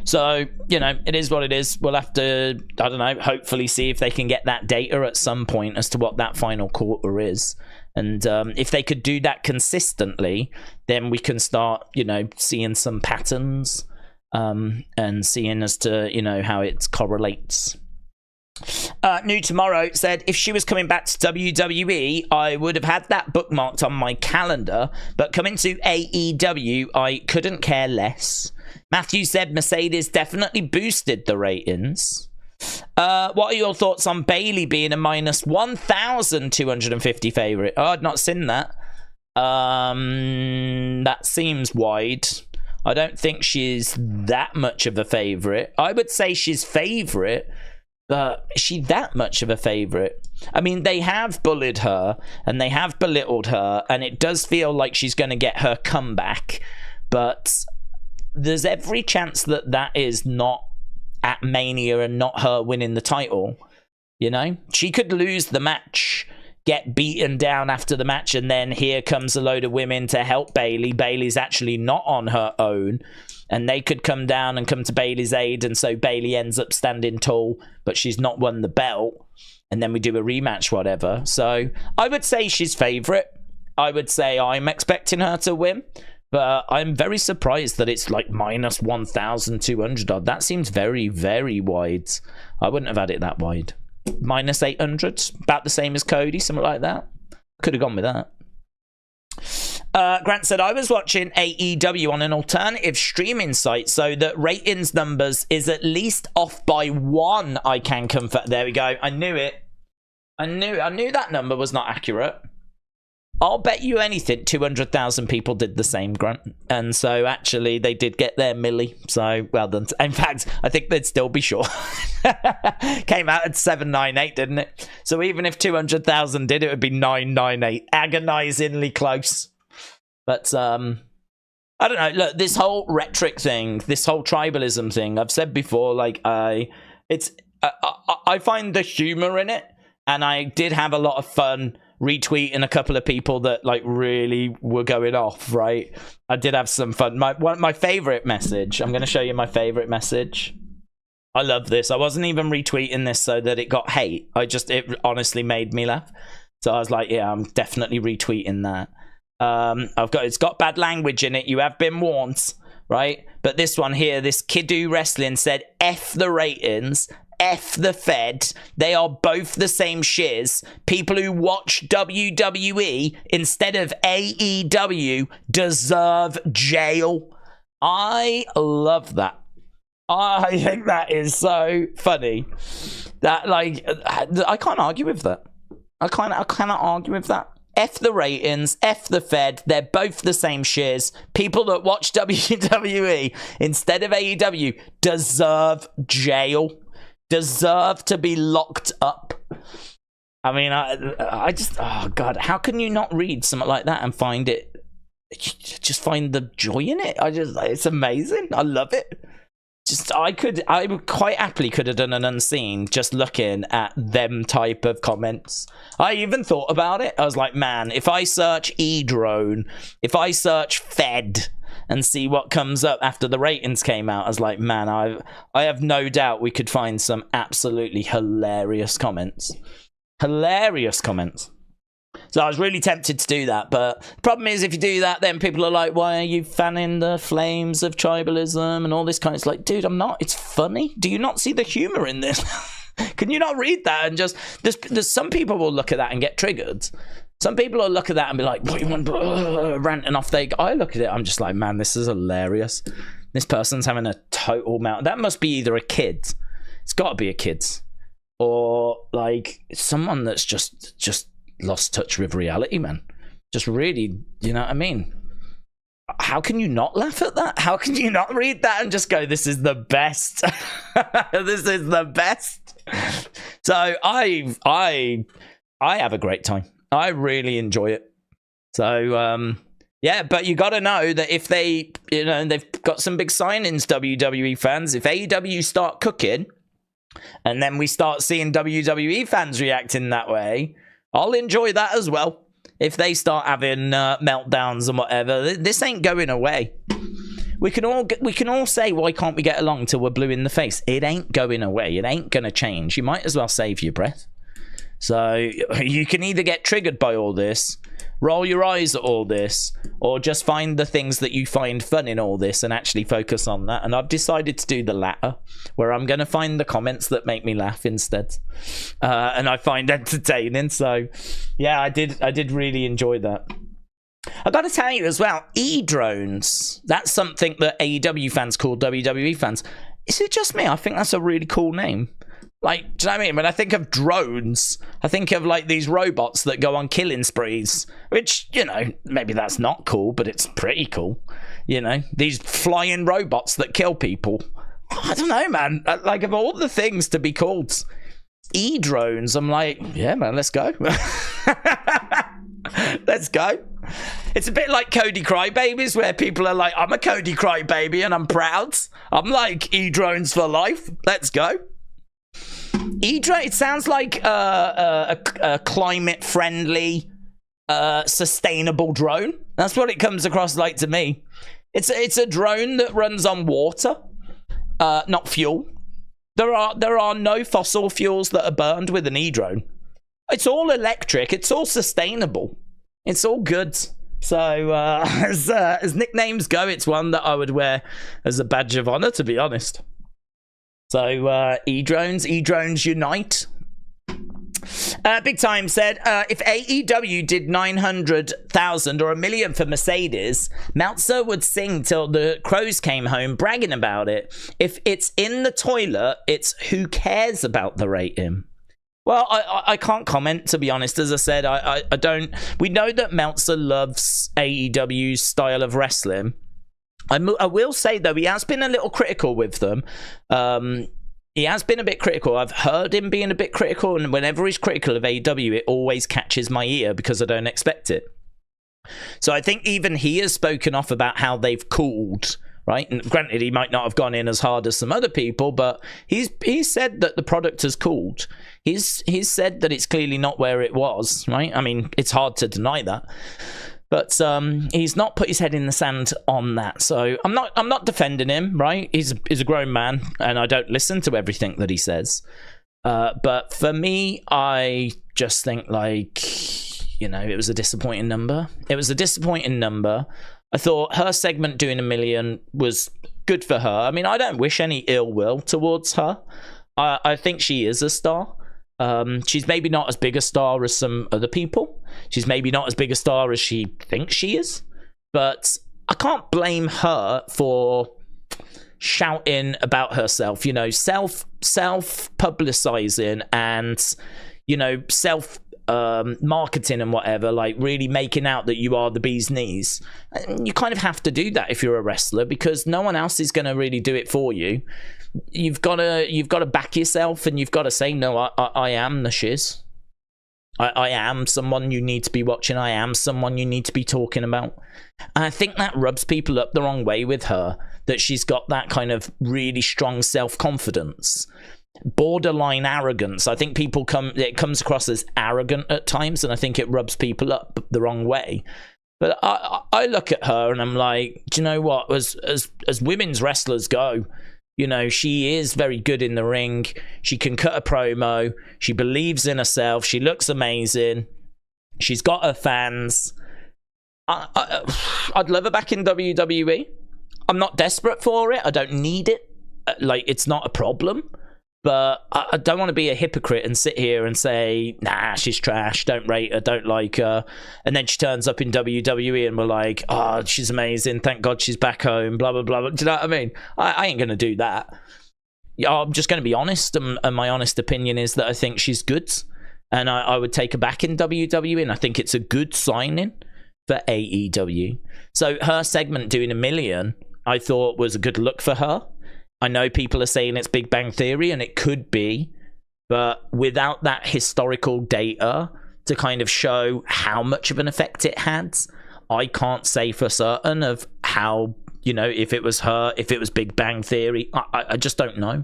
So, you know, it is what it is. We'll have to, I don't know, hopefully see if they can get that data at some point as to what that final quarter is. And if they could do that consistently, then we can start, you know, seeing some patterns and seeing as to, you know, how it correlates. New Tomorrow said, if she was coming back to WWE, I would have had that bookmarked on my calendar, but coming to AEW, I couldn't care less. Matthew said Mercedes definitely boosted the ratings. What are your thoughts on Bayley being a minus 1,250 favorite? Oh, I'd not seen that. That seems wide. I don't think she's that much of a favorite. I would say she's favorite, but is she that much of a favorite? I mean, they have bullied her and they have belittled her, and it does feel like she's going to get her comeback, but there's every chance that that is not at Mania and not her winning the title. You know, she could lose the match, get beaten down after the match, and then here comes a load of women to help Bayley. Bayley's actually not on her own, and they could come down and come to Bayley's aid, and so Bayley ends up standing tall, but she's not won the belt, and then we do a rematch, whatever. So I would say she's favorite. I would say I'm expecting her to win, but I'm very surprised that it's like minus 1,200 odd. That seems very, very wide. I wouldn't have had it that wide. Minus 800, about the same as Cody, something like that. Could have gone with that. Grant said, I was watching AEW on an alternative streaming site, so that ratings numbers is at least off by 1. I can confirm. There we go. I knew it. I knew that number was not accurate. I'll bet you anything 200,000 people did the same, Grant. And so actually they did get their milli. So well done. In fact, I think they'd still be short. Came out at 798, didn't it? So even if 200,000 did, it would be 998. Agonizingly close. But I don't know. Look, this whole rhetoric thing, this whole tribalism thing, I've said before, like I find the humor in it, and I did have a lot of fun retweeting a couple of people that like really were going off, right? I did have some fun. My favorite message, I'm going to show you my favorite message. I love this. I wasn't even retweeting this so that it got hate. It honestly made me laugh. So I was like, yeah, I'm definitely retweeting that. It's got bad language in it. You have been warned, right? But this one here, this Kiddo Wrestling said, F the ratings, F the Fed. They are both the same shiz. People who watch WWE instead of AEW deserve jail. I love that. I think that is so funny. That, like, I can't argue with that. I cannot argue with that. F the ratings, F the Fed. They're both the same shiz. People that watch WWE instead of AEW deserve jail. Deserve to be locked up. I mean, I just, oh God, how can you not read something like that and find it, just find the joy in it? It's amazing. I love it. I quite happily could have done an unseen just looking at them type of comments. I even thought about it. I was like, man, if I search E-drone, if I search Fed and see what comes up after the ratings came out, I was like, man, I have no doubt we could find some absolutely hilarious comments. Hilarious comments. So I was really tempted to do that, but the problem is if you do that, then people are like, why are you fanning the flames of tribalism and all this kind of... It's like, dude, I'm not. It's funny. Do you not see the humor in this? Can you not read that and just... There's some people will look at that and get triggered. Some people will look at that and be like, what you want, ranting off. I look at it, I'm just like, man, this is hilarious. This person's having a total melt. That must be either a kid. It's got to be a kid. Or, like, someone that's just lost touch with reality, man. Just really, you know what I mean? How can you not laugh at that? How can you not read that and just go, this is the best? This is the best. So I have a great time. I really enjoy it. So yeah, but you got to know that if they've got some big signings, WWE fans, if AEW start cooking and then we start seeing WWE fans reacting that way, I'll enjoy that as well. if they start having meltdowns and whatever, this ain't going away. We can all say, why can't we get along till we're blue in the face? It ain't going away. It ain't going to change. You might as well save your breath. So you can either get triggered by all this, roll your eyes at all this, or just find the things that you find fun in all this and actually focus on that. And I've decided to do the latter, where I'm going to find the comments that make me laugh instead, and I find entertaining. So yeah, I did really enjoy that. I got to tell you as well, E-drones, that's something that AEW fans call WWE fans. Is it just me? I think that's a really cool name. Like, do you know what I mean? When I think of drones, I think of like these robots that go on killing sprees, which, you know, maybe that's not cool, but it's pretty cool. You know, these flying robots that kill people. I don't know, man. Like, of all the things to be called E-drones, I'm like, yeah, man, let's go. Let's go. It's a bit like Cody Crybabies, where people are like, I'm a Cody Crybaby and I'm proud. I'm like E-drones for life. Let's go. E-drone, it sounds like a climate-friendly, sustainable drone. That's what it comes across like to me. It's a drone that runs on water, not fuel. There are no fossil fuels that are burned with an E-drone. It's all electric. It's all sustainable. It's all good. So as nicknames go, it's one that I would wear as a badge of honor, to be honest. So E-drones unite. Big Time said, if AEW did 900,000 or 1 million for Mercedes, Meltzer would sing till the crows came home bragging about it. If it's in the toilet, it's who cares about the rating. Well, I can't comment, to be honest. As I said, I don't. We know that Meltzer loves AEW's style of wrestling. I will say, though, he has been a little critical with them. He has been a bit critical. I've heard him being a bit critical, and whenever he's critical of AEW, it always catches my ear because I don't expect it. So I think even he has spoken off about how they've cooled, right? And granted, he might not have gone in as hard as some other people, but he's said that the product has cooled. He's said that it's clearly not where it was, right? I mean, it's hard to deny that. But he's not put his head in the sand on that. So I'm not defending him, right? He's a grown man, and I don't listen to everything that he says. But for me, I just think, like, you know, it was a disappointing number. It was a disappointing number. I thought her segment doing 1 million was good for her. I mean, I don't wish any ill will towards her. I think she is a star. She's maybe not as big a star as some other people. She's maybe not as big a star as she thinks she is. But I can't blame her for shouting about herself, you know, self-publicizing and, you know, marketing and whatever, like really making out that you are the bee's knees. And you kind of have to do that if you're a wrestler, because no one else is going to really do it for you. You've got to back yourself, and you've got to say, no, I am the shiz. I am someone you need to be watching. I am someone you need to be talking about. And I think that rubs people up the wrong way with her, that she's got that kind of really strong self-confidence, borderline arrogance. I think it comes across as arrogant at times, and I think it rubs people up the wrong way. But I look at her and I'm like, do you know what? As women's wrestlers go, you know, she is very good in the ring. She can cut a promo. She believes in herself. She looks amazing. She's got her fans. I'd love her back in WWE. I'm not desperate for it. I don't need it. Like, it's not a problem. But I don't want to be a hypocrite and sit here and say, nah, she's trash, don't rate her, don't like her. And then she turns up in WWE and we're like, oh, she's amazing, thank God she's back home, blah, blah, blah. Do you know what I mean? I ain't going to do that. I'm just going to be honest, and my honest opinion is that I think she's good. And I would take her back in WWE, and I think it's a good signing for AEW. So her segment doing 1 million, I thought was a good look for her. I know people are saying it's Big Bang Theory, and it could be, but without that historical data to kind of show how much of an effect it had, I can't say for certain of how, you know, if it was her, if it was Big Bang Theory. I just don't know.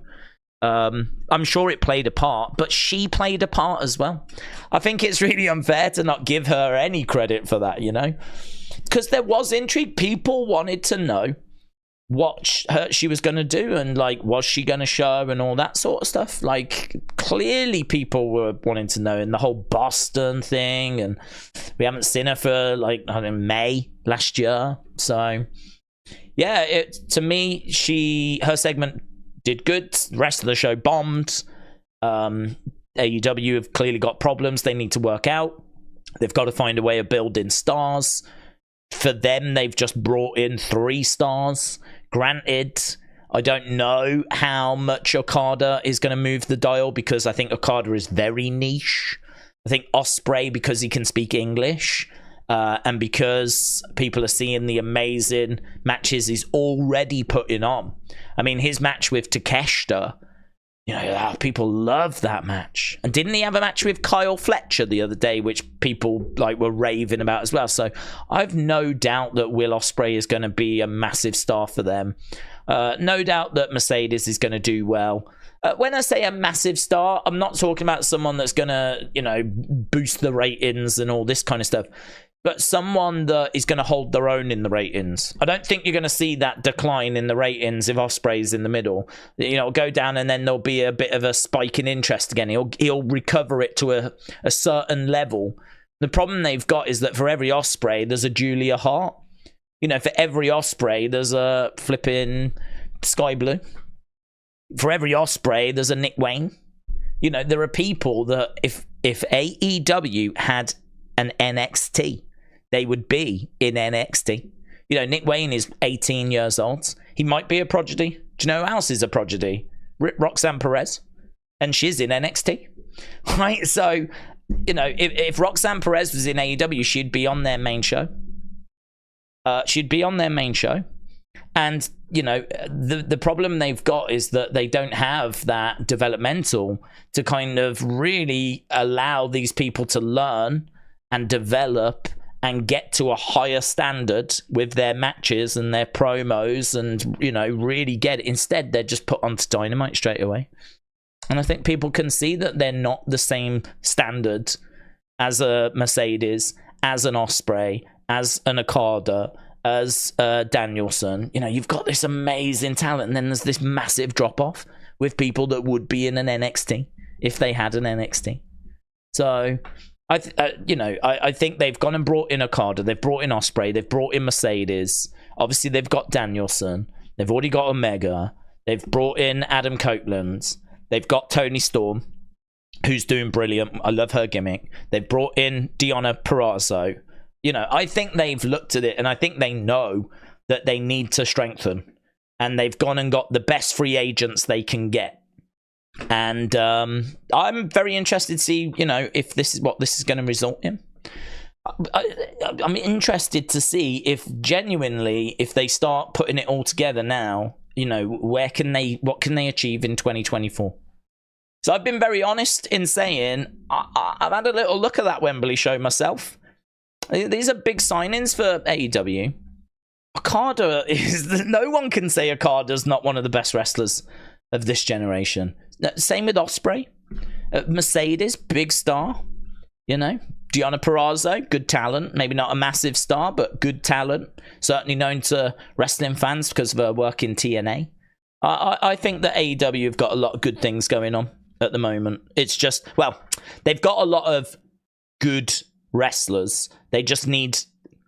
I'm sure it played a part, but she played a part as well. I think it's really unfair to not give her any credit for that, you know? Because there was intrigue. People wanted to know what she was going to do, and like, was she going to show and all that sort of stuff. Like, clearly people were wanting to know, and the whole Boston thing, and we haven't seen her for like, I don't know, May last year. So yeah, to me, her segment did good. The rest of the show bombed. AEW have clearly got problems they need to work out. They've got to find a way of building stars. For them, they've just brought in 3 stars. Granted, I don't know how much Okada is going to move the dial, because I think Okada is very niche. I think Ospreay, because he can speak English, and because people are seeing the amazing matches he's already putting on. I mean, his match with Takeshita, you know, people love that match. And didn't he have a match with Kyle Fletcher the other day, which people like were raving about as well? So I've no doubt that Will Ospreay is going to be a massive star for them. No doubt that Mercedes is going to do well. When I say a massive star, I'm not talking about someone that's going to, you know, boost the ratings and all this kind of stuff, but someone that is going to hold their own in the ratings. I don't think you're going to see that decline in the ratings if Ospreay's in the middle. You know, it'll go down, and then there'll be a bit of a spike in interest again. He'll recover it to a certain level. The problem they've got is that for every Ospreay, there's a Julia Hart. You know, for every Ospreay, there's a flipping Sky Blue. For every Ospreay, there's a Nick Wayne. You know, there are people that if AEW had an NXT, they would be in NXT. You know, Nick Wayne is 18 years old. He might be a prodigy. Do you know who else is a prodigy? Roxanne Perez. And she's in NXT. Right? So, you know, if Roxanne Perez was in AEW, she'd be on their main show. She'd be on their main show. And, you know, the problem they've got is that they don't have that developmental to kind of really allow these people to learn and develop and get to a higher standard with their matches and their promos, and, you know, really get it. Instead, they're just put onto Dynamite straight away. And I think people can see that they're not the same standard as a Mercedes, as an Ospreay, as an Okada, as Danielson. You know, you've got this amazing talent, and then there's this massive drop-off with people that would be in an NXT if they had an NXT. So I think they've gone and brought in Okada, they've brought in Ospreay, they've brought in Mercedes. Obviously, they've got Danielson, they've already got Omega, they've brought in Adam Copeland, they've got Toni Storm, who's doing brilliant. I love her gimmick. They've brought in Deonna Purrazzo. You know, I think they've looked at it, and I think they know that they need to strengthen, and they've gone and got the best free agents they can get. And I'm very interested to see, you know, if this is what this is going to result in. I'm interested to see if genuinely, if they start putting it all together now, you know, what can they achieve in 2024? So I've been very honest in saying I've had a little look at that Wembley show myself. These are big signings for AEW. Okada is... No one can say Okada's not one of the best wrestlers of this generation. Same with Ospreay. Mercedes, big star. You know, Deonna Purrazzo, good talent. Maybe not a massive star, but good talent. Certainly known to wrestling fans because of her work in TNA. I think that AEW have got a lot of good things going on at the moment. It's just, well, they've got a lot of good wrestlers. They just need...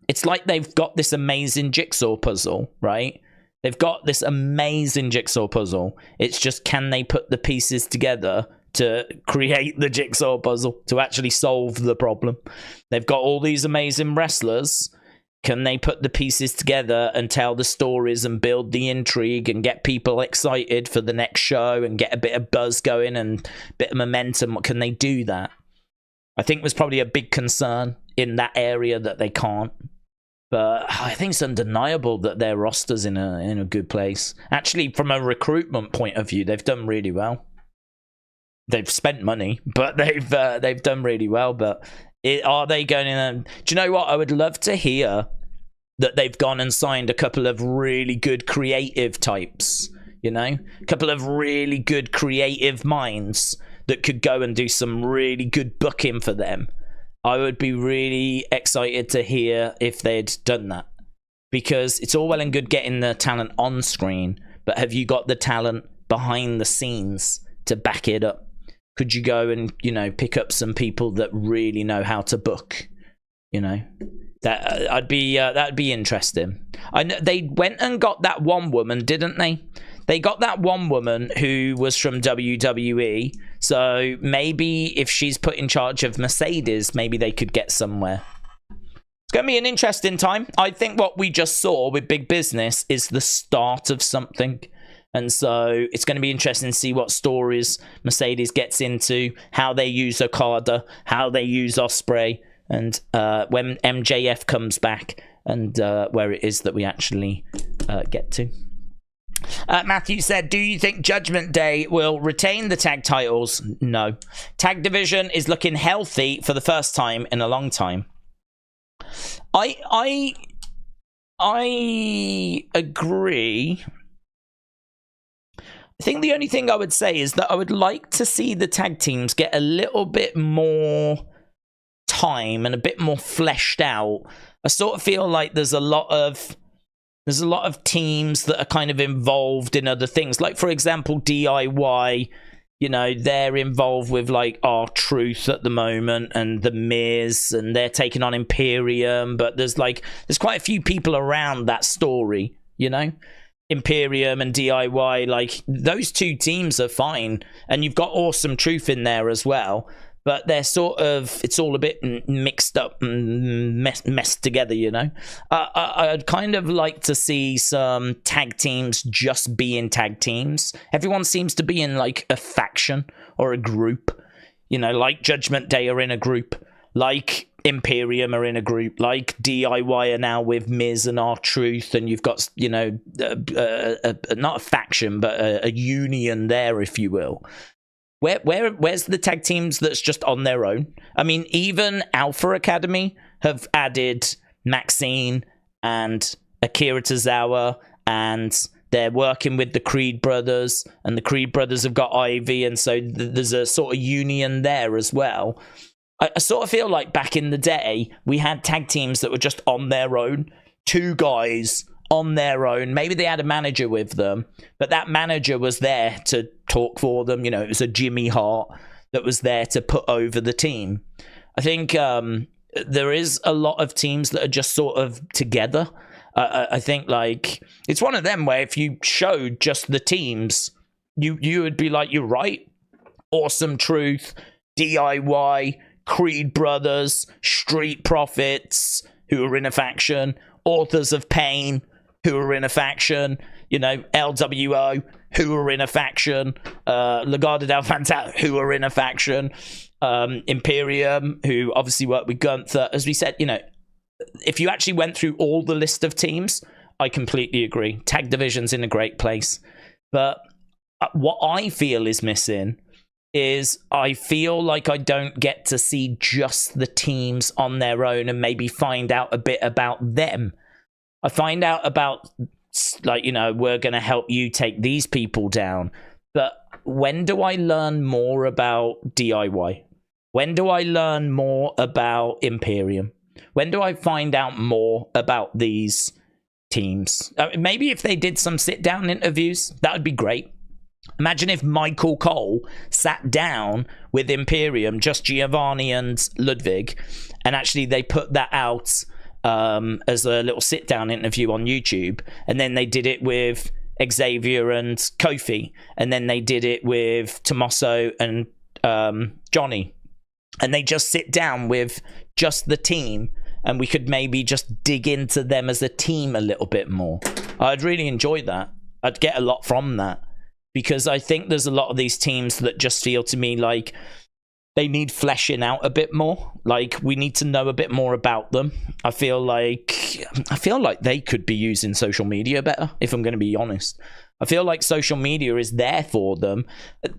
It's like they've got this amazing jigsaw puzzle, right? They've got this amazing jigsaw puzzle. It's just, can they put the pieces together to create the jigsaw puzzle, to actually solve the problem? They've got all these amazing wrestlers. Can they put the pieces together and tell the stories and build the intrigue and get people excited for the next show and get a bit of buzz going and a bit of momentum? Can they do that? I think there's probably a big concern in that area that they can't. But I think it's undeniable that their roster's in a good place. Actually, from a recruitment point of view, they've done really well. They've spent money, but they've done really well. But are they going in? Do you know what? I would love to hear that they've gone and signed a couple of really good creative types. you know? A couple of really good creative minds that could go and do some really good booking for them. I would be really excited to hear if they'd done that. Because it's all well and good getting the talent on screen, but have you got the talent behind the scenes to back it up? Could you go and, you know, pick up some people that really know how to book? You know, that'd be interesting. I know they went and got that one woman, didn't they? They got that one woman who was from WWE. So maybe if she's put in charge of Mercedes, maybe they could get somewhere. It's going to be an interesting time. I think what we just saw with Big Business is the start of something. And so it's going to be interesting to see what stories Mercedes gets into, how they use Okada, how they use Ospreay, and when MJF comes back, and where it is that we actually get to. Matthew said, do you think Judgment Day will retain the tag titles? No. Tag division is looking healthy for the first time in a long time. I agree. I think the only thing I would say is that I would like to see the tag teams get a little bit more time and a bit more fleshed out. I sort of feel like there's a lot of teams that are kind of involved in other things. Like, for example, DIY, you know, they're involved with like R-Truth at the moment and The Miz, and they're taking on Imperium, but there's quite a few people around that story, you know? Imperium and DIY, like those two teams are fine, and you've got Awesome Truth in there as well, but they're sort of, it's all a bit mixed up and messed together, you know. I'd kind of like to see some tag teams just being tag teams. Everyone seems to be in like a faction or a group, you know, like Judgment Day are in a group, like Imperium are in a group, like DIY are now with Miz and R-Truth, and you've got, you know, not a faction, but a union there, if you will. Where's the tag teams that's just on their own? I mean, even Alpha Academy have added Maxine and Akira Tozawa, and they're working with the Creed brothers, and the Creed brothers have got Ivy, and so there's a sort of union there as well. I sort of feel like back in the day, we had tag teams that were just on their own. Two guys on their own. Maybe they had a manager with them, but that manager was there to talk for them. You know, it was a Jimmy Hart that was there to put over the team. I think there is a lot of teams that are just sort of together. I think, like, it's one of them where if you showed just the teams, you would be like, you're right. Awesome Truth, DIY, Creed Brothers, Street Profits, who are in a faction, Authors of Pain, who are in a faction, you know, LWO, who are in a faction, Legado del Fantasma, who are in a faction, Imperium, who obviously work with Gunther. As we said, you know, if you actually went through all the list of teams, I completely agree. Tag division's in a great place. But what I feel is missing is I feel like I don't get to see just the teams on their own and maybe find out a bit about them. I find out about, like, you know, we're going to help you take these people down. But when do I learn more about DIY? When do I learn more about Imperium? When do I find out more about these teams? Maybe if they did some sit-down interviews, that would be great. Imagine if Michael Cole sat down with Imperium, just Giovanni and Ludwig, and actually they put that out as a little sit-down interview on YouTube, and then they did it with Xavier and Kofi, and then they did it with Tommaso and Johnny, and they just sit down with just the team, and we could maybe just dig into them as a team a little bit more. I'd really enjoy that. I'd get a lot from that, because I think there's a lot of these teams that just feel to me like they need fleshing out a bit more. Like, we need to know a bit more about them. I feel like they could be using social media better, if I'm going to be honest. I feel like social media is there for them.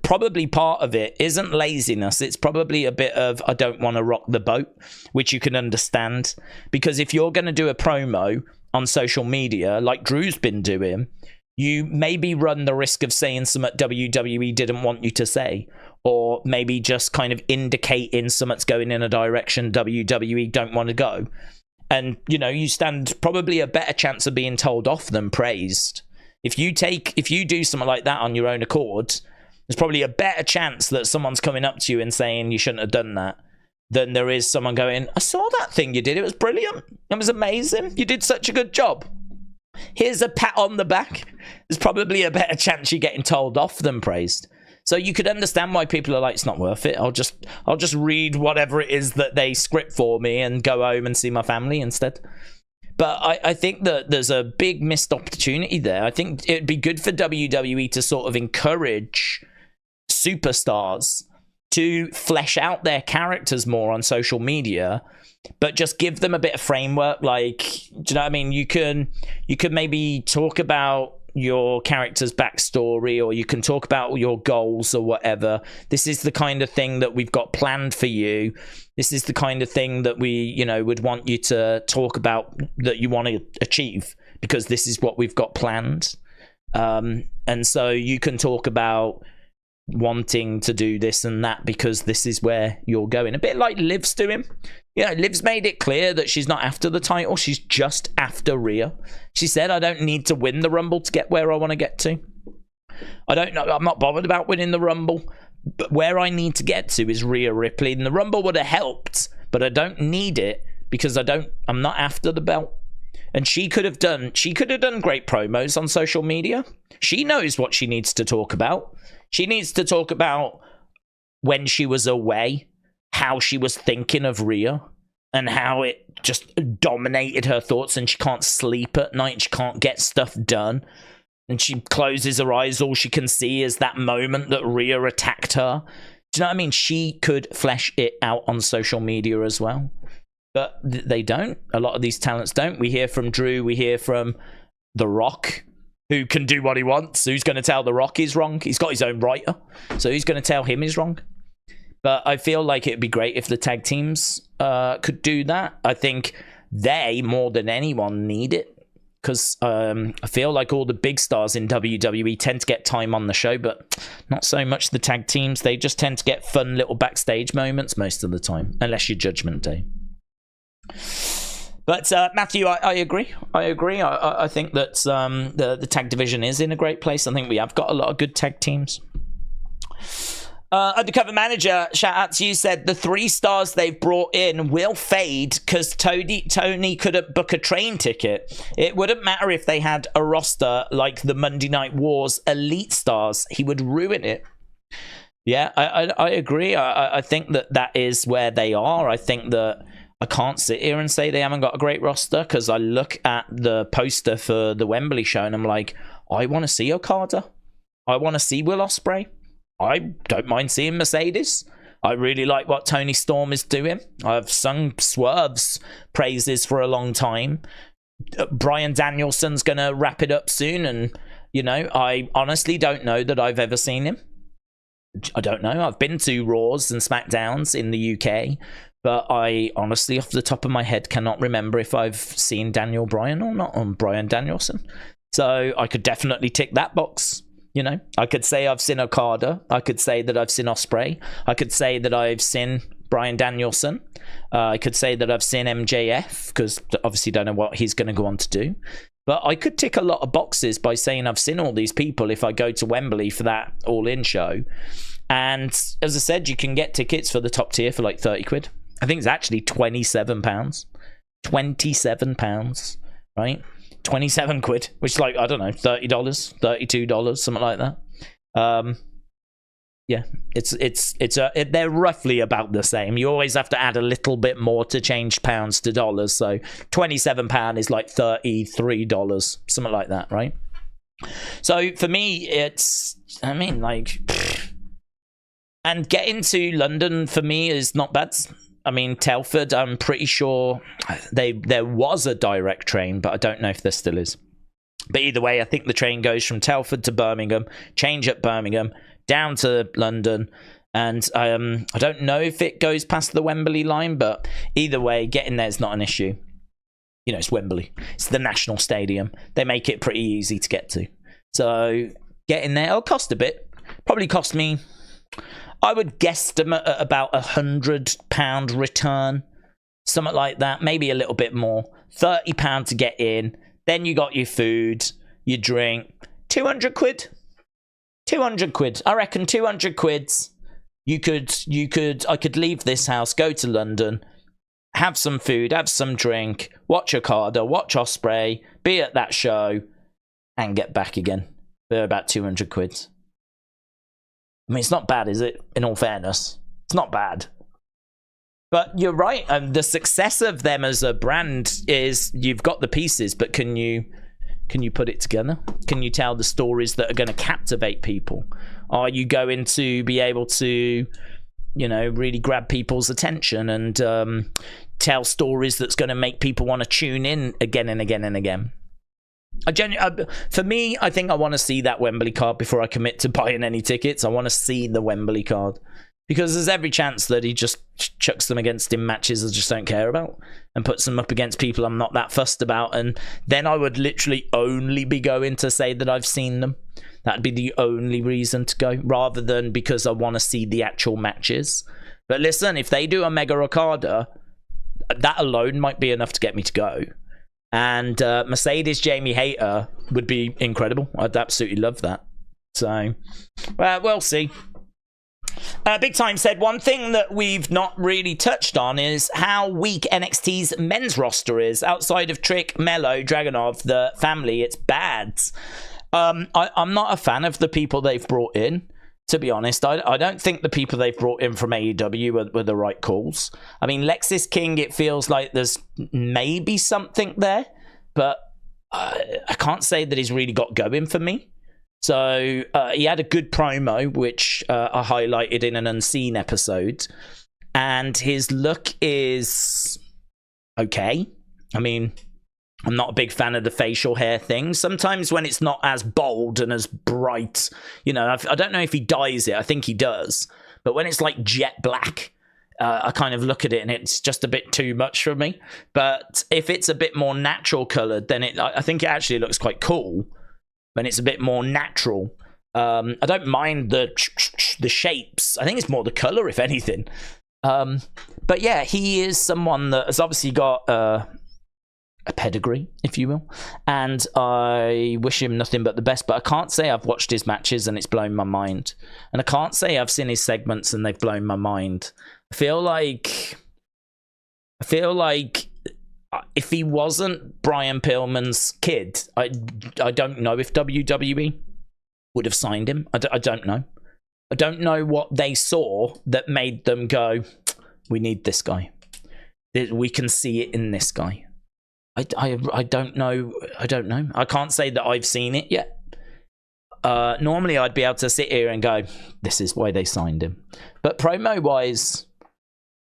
Probably part of it isn't laziness. It's probably a bit of, I don't want to rock the boat, which you can understand. Because if you're going to do a promo on social media, like Drew's been doing, you maybe run the risk of saying something WWE didn't want you to say, or maybe just kind of indicating something's going in a direction WWE don't want to go. And, you know, you stand probably a better chance of being told off than praised. If you do something like that on your own accord, there's probably a better chance that someone's coming up to you and saying you shouldn't have done that than there is someone going, I saw that thing you did. It was brilliant. It was amazing. You did such a good job. Here's a pat on the back. There's probably a better chance you're getting told off than praised. So you could understand why people are like, it's not worth it. I'll just read whatever it is that they script for me and go home and see my family instead. But I think that there's a big missed opportunity there. I think it'd be good for WWE to sort of encourage superstars to flesh out their characters more on social media, but just give them a bit of framework. Like, do you know what I mean? You could maybe talk about your character's backstory, or you can talk about your goals or whatever. This is the kind of thing that we've got planned for you. This is the kind of thing that we, you know, would want you to talk about that you want to achieve, because this is what we've got planned. And so you can talk about wanting to do this and that because this is where you're going. A bit like Liv's doing. You know, Liv's made it clear that she's not after the title. She's just after Rhea. She said, I don't need to win the Rumble to get where I want to get to. I don't know. I'm not bothered about winning the Rumble. But where I need to get to is Rhea Ripley. And the Rumble would have helped, but I don't need it because I'm not after the belt. And she could have done great promos on social media. She knows what she needs to talk about. She needs to talk about when she was away, how she was thinking of Rhea, and how it just dominated her thoughts, and she can't sleep at night, she can't get stuff done, and she closes her eyes, all she can see is that moment that Rhea attacked her. Do you know what I mean? She could flesh it out on social media as well. But they don't. A lot of these talents don't. We hear from Drew, we hear from The Rock, who can do what he wants. Who's going to tell The Rock he's wrong? He's got his own writer, so who's going to tell him he's wrong? But I feel like it'd be great if the tag teams could do that. I think they, more than anyone, need it. Because I feel like all the big stars in WWE tend to get time on the show, but not so much the tag teams. They just tend to get fun little backstage moments most of the time, unless you're Judgment Day. But Matthew, I agree. I think that the tag division is in a great place. I think we have got a lot of good tag teams. Undercover Manager, shout out to you, said the 3 stars they've brought in will fade because Tony couldn't book a train ticket. It wouldn't matter if they had a roster like the Monday Night Wars Elite Stars. He would ruin it. Yeah, I agree. I think that is where they are. I think that I can't sit here and say they haven't got a great roster, because I look at the poster for the Wembley show and I'm like, I want to see Okada. I want to see Will Ospreay. I don't mind seeing Mercedes. I really like what Tony Storm is doing. I've sung Swerve's praises for a long time. Bryan Danielson's going to wrap it up soon. And, you know, I honestly don't know that I've ever seen him. I don't know. I've been to Raws and Smackdowns in the UK, but I honestly, off the top of my head, cannot remember if I've seen Daniel Bryan or not on Bryan Danielson. So I could definitely tick that box. You know, I could say I've seen Okada. I could say that I've seen Ospreay. I could say that I've seen Bryan Danielson. I could say that I've seen MJF, because obviously don't know what he's going to go on to do. But I could tick a lot of boxes by saying I've seen all these people if I go to Wembley for that all-in show. And as I said, you can get tickets for the top tier for like 30 quid. I think it's actually £27. £27, right? 27 quid, which is like, I don't know, $30, $32, something like that. Yeah, they're roughly about the same. You always have to add a little bit more to change pounds to dollars. So £27 is like $33, something like that, right? So for me, it's, I mean, like, and getting to London for me is not bad. I mean, Telford, I'm pretty sure there was a direct train, but I don't know if there still is. But either way, I think the train goes from Telford to Birmingham, change at Birmingham, down to London, and I don't know if it goes past the Wembley line, but either way, getting there is not an issue. You know, it's Wembley. It's the National Stadium. They make it pretty easy to get to. So getting there, it'll cost a bit. Probably cost me, I would guesstimate at about £100 return. Something like that. Maybe a little bit more. £30 to get in. Then you got your food, your drink. 200 quid. 200 quid. I reckon 200 quids. I could leave this house, go to London, have some food, have some drink, watch Okada, watch Ospreay, be at that show, and get back again. For about 200 quid. I mean, it's not bad, is it? In all fairness, it's not bad. But you're right. The success of them as a brand is you've got the pieces, but can you put it together? Can you tell the stories that are going to captivate people? Are you going to be able to, you know, really grab people's attention and tell stories that's going to make people want to tune in again and again and again? For me, I think I want to see that Wembley card before I commit to buying any tickets. I want to see the Wembley card. Because there's every chance that he just chucks them against him matches I just don't care about and puts them up against people I'm not that fussed about. And then I would literally only be going to say that I've seen them. That'd be the only reason to go, rather than because I want to see the actual matches. But listen, if they do a Mega Okada, that alone might be enough to get me to go. And Mercedes Jamie Hayter would be incredible. I'd absolutely love that. So, we'll see. Big Time said, one thing that we've not really touched on is how weak NXT's men's roster is. Outside of Trick, Mello, Dragunov, the family, it's bad. I'm not a fan of the people they've brought in, to be honest. I don't think the people they've brought in from AEW were the right calls. I mean, Lexis King, it feels like there's maybe something there, but I can't say that he's really got going for me. So he had a good promo, which I highlighted in an Unseen episode. And his look is okay. I mean, I'm not a big fan of the facial hair thing. Sometimes when it's not as bold and as bright, you know, I don't know if he dyes it. I think he does. But when it's like jet black, I kind of look at it and it's just a bit too much for me. But if it's a bit more natural colored, then I think it actually looks quite cool. When it's a bit more natural. I don't mind the shapes. I think it's more the color, if anything. But yeah, he is someone that has obviously got a pedigree, if you will. And I wish him nothing but the best. But I can't say I've watched his matches and it's blown my mind. And I can't say I've seen his segments and they've blown my mind. I feel like if he wasn't Brian Pillman's kid, I don't know if WWE would have signed him. I don't know. I don't know what they saw that made them go, we need this guy. We can see it in this guy. I don't know. I don't know. I can't say that I've seen it yet. Normally, I'd be able to sit here and go, this is why they signed him. But promo-wise,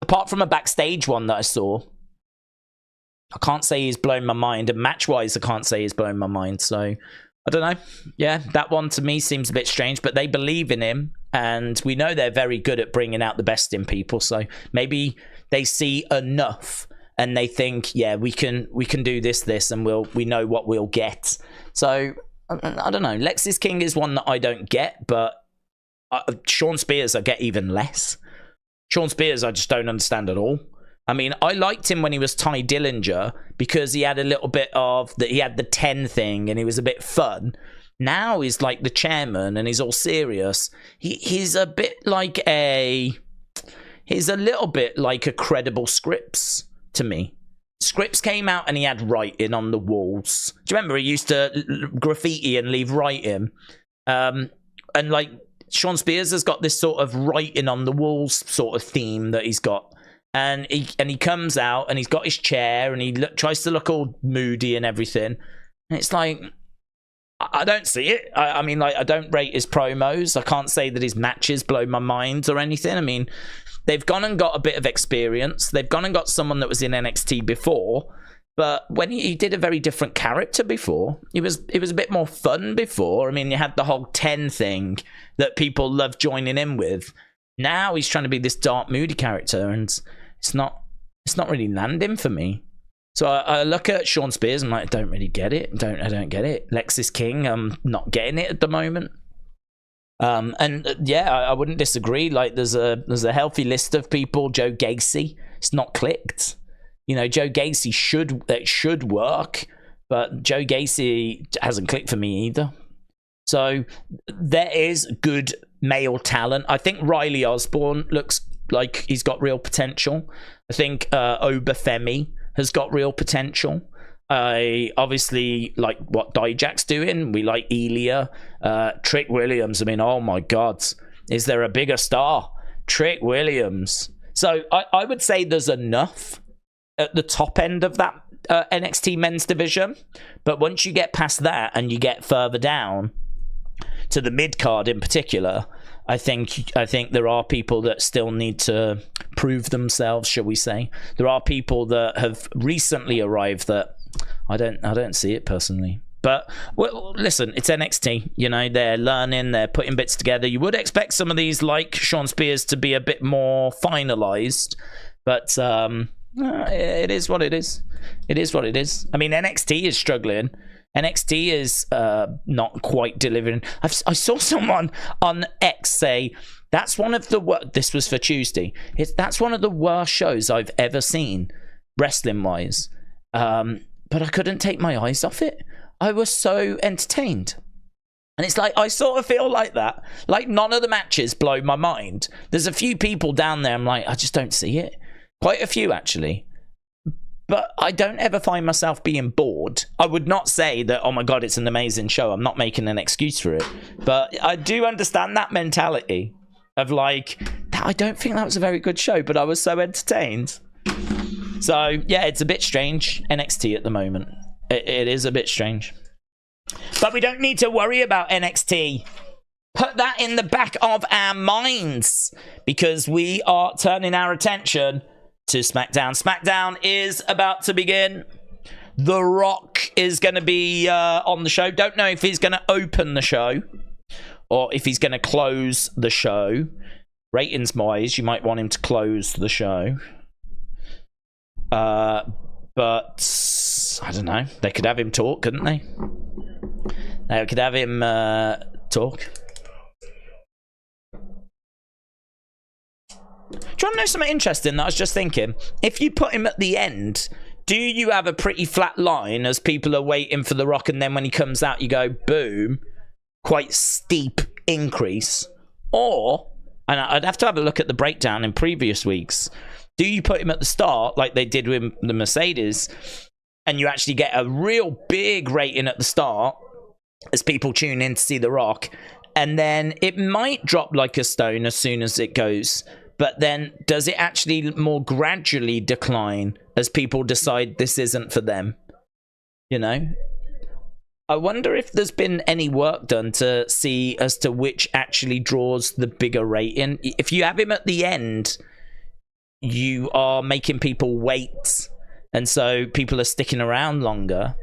apart from a backstage one that I saw, I can't say he's blown my mind, and match-wise, I can't say he's blown my mind. So, I don't know. Yeah, that one to me seems a bit strange, but they believe in him, and we know they're very good at bringing out the best in people. So, maybe they see enough, and they think, yeah, we can do this, and we know what we'll get. So, I don't know. Lexis King is one that I don't get, but Sean Spears I get even less. Sean Spears I just don't understand at all. I mean, I liked him when he was Ty Dillinger because he had a little bit of he had the 10 thing and he was a bit fun. Now he's like the chairman and he's all serious. He's a little bit like a Credible Scripps to me. Scripps came out and he had writing on the walls. Do you remember he used to graffiti and leave writing? And like Sean Spears has got this sort of writing on the walls sort of theme that he's got. And he comes out and he's got his chair and he tries to look all moody and everything. And it's like, I don't see it. I mean, like, I don't rate his promos. I can't say that his matches blow my mind or anything. I mean, they've gone and got a bit of experience. They've gone and got someone that was in NXT before. But when he did a very different character before, it was a bit more fun before. I mean, you had the whole 10 thing that people love joining in with. Now he's trying to be this dark, moody character, and it's not really landing for me. So I look at Sean Spears and I don't really get it. I don't get it. Lexis King, I'm not getting it at the moment. Yeah, I wouldn't disagree. Like there's a healthy list of people. Joe Gacy, it's not clicked. You know, Joe Gacy should work, but Joe Gacy hasn't clicked for me either. So there is good male talent. I think Riley Osborne looks like he's got real potential. I think Obafemi has got real potential. I obviously like what Dijak's doing. We like Elia. Trick Williams. I mean, oh my God. Is there a bigger star? Trick Williams. So I would say there's enough at the top end of that NXT men's division. But once you get past that and you get further down to the mid card in particular, I think there are people that still need to prove themselves, shall we say. There are people that have recently arrived that I don't see it personally. But well, listen, it's NXT. You know, they're learning, they're putting bits together. You would expect some of these, like Sean Spears, to be a bit more finalized, but it is what it is. It is what it is. I mean, NXT is struggling. NXT is not quite delivering. I saw someone on X say that's one of the this was for Tuesday. That's one of the worst shows I've ever seen, wrestling wise. But I couldn't take my eyes off it. I was so entertained. And it's like, I sort of feel like that. Like, none of the matches blow my mind. There's a few people down there, I'm like, I just don't see it. Quite a few, actually. But I don't ever find myself being bored. I would not say that, oh my God, it's an amazing show. I'm not making an excuse for it. But I do understand that mentality of like, I don't think that was a very good show, but I was so entertained. So, yeah, it's a bit strange, NXT at the moment. It is a bit strange. But we don't need to worry about NXT. Put that in the back of our minds, because we are turning our attention to SmackDown. SmackDown is about to begin. The Rock is going to be on the show. Don't know if he's going to open the show or if he's going to close the show. Ratings-wise, you might want him to close the show. But I don't know. They could have him talk, couldn't they? They could have him talk. Do you want to know something interesting that I was just thinking? If you put him at the end, do you have a pretty flat line as people are waiting for The Rock, and then when he comes out, you go, boom, quite steep increase? Or, and I'd have to have a look at the breakdown in previous weeks, do you put him at the start, like they did with the Mercedes, and you actually get a real big rating at the start as people tune in to see The Rock, and then it might drop like a stone as soon as it goes, but then does it actually more gradually decline as people decide this isn't for them? You know? I wonder if there's been any work done to see as to which actually draws the bigger rating. If you have him at the end, you are making people wait, and so people are sticking around longer.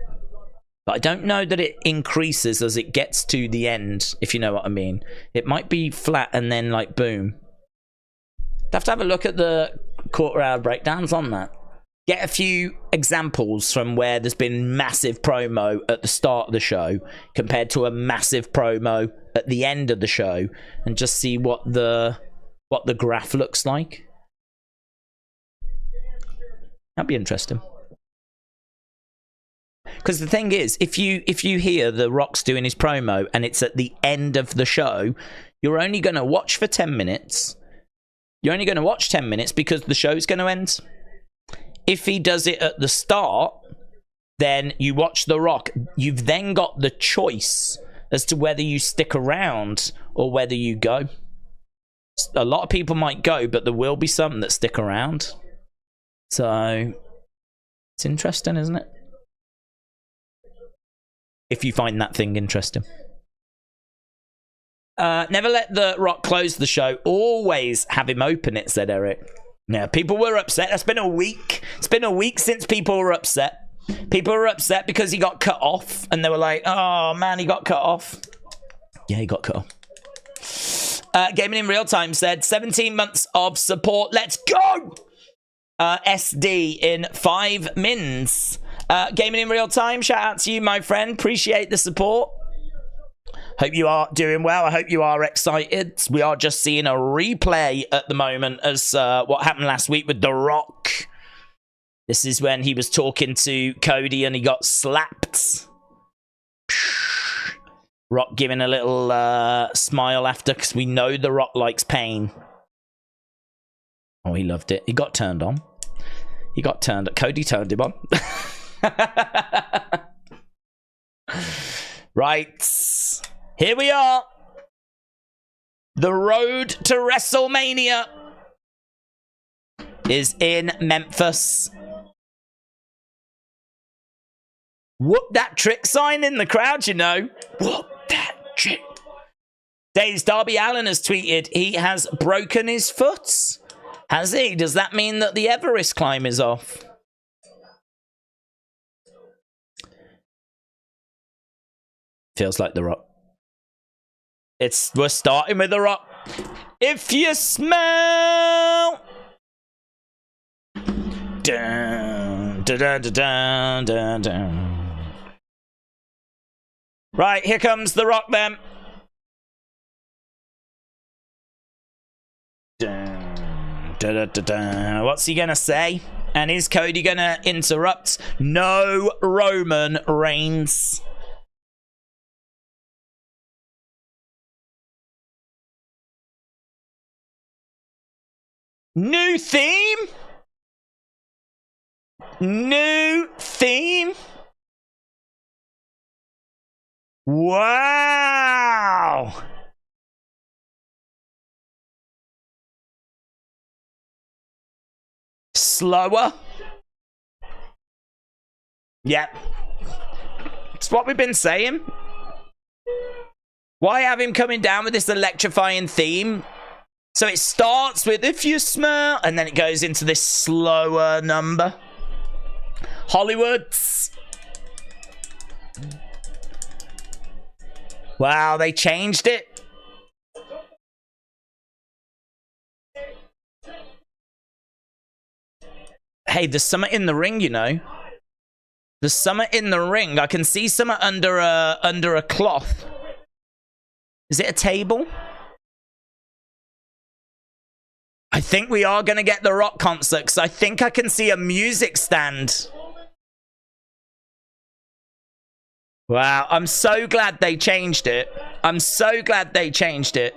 But I don't know that it increases as it gets to the end, if you know what I mean. It might be flat and then like boom. Have to have a look at the quarter-hour breakdowns on that. Get a few examples from where there's been massive promo at the start of the show compared to a massive promo at the end of the show, and just see what the graph looks like. That'd be interesting. Because the thing is, if you hear The Rock's doing his promo and it's at the end of the show, you're only going to watch for 10 minutes. You're only going to watch 10 minutes because the show's going to end. If he does it at the start, then you watch The Rock. You've then got the choice as to whether you stick around or whether you go. A lot of people might go, but there will be some that stick around. So, it's interesting, isn't it? If you find that thing interesting. Never let The Rock close the show. Always have him open it, said Eric. Now, people were upset. It's been a week. It's been a week since people were upset. People were upset because he got cut off. And they were like, oh, man, he got cut off. Yeah, he got cut off. Gaming in Real Time said, 17 months of support. Let's go! SD in 5 mins. Gaming in real time, shout out to you, my friend. Appreciate the support. Hope you are doing well. I hope you are excited. We are just seeing a replay at the moment as what happened last week with The Rock. This is when he was talking to Cody and he got slapped. Rock giving a little smile after, because we know The Rock likes pain. Oh, he loved it. He got turned on. He got turned on. Cody turned him on. Right. Here we are. The road to WrestleMania is in Memphis. Whoop that trick sign in the crowd, you know. Whoop that trick. Days Darby Allin has tweeted he has broken his foot. Has he? Does that mean that the Everest climb is off? Feels like The Rock. We're starting with The Rock. If you smell. Dun, dun, dun, dun, dun, dun. Right, here comes The Rock then. Dun, dun, dun, dun, dun. What's he gonna say? And is Cody gonna interrupt? No Roman Reigns. New theme? New theme? Wow! Slower? Yep. It's what we've been saying. Why have him coming down with this electrifying theme? So it starts with if you smell, and then it goes into this slower number. Hollywoods. Wow, they changed it. Hey, there's something in the ring, you know. There's something in the ring. I can see something under a cloth. Is it a table? I think we are going to get the Rock concert, because I think I can see a music stand. Wow, I'm so glad they changed it. I'm so glad they changed it.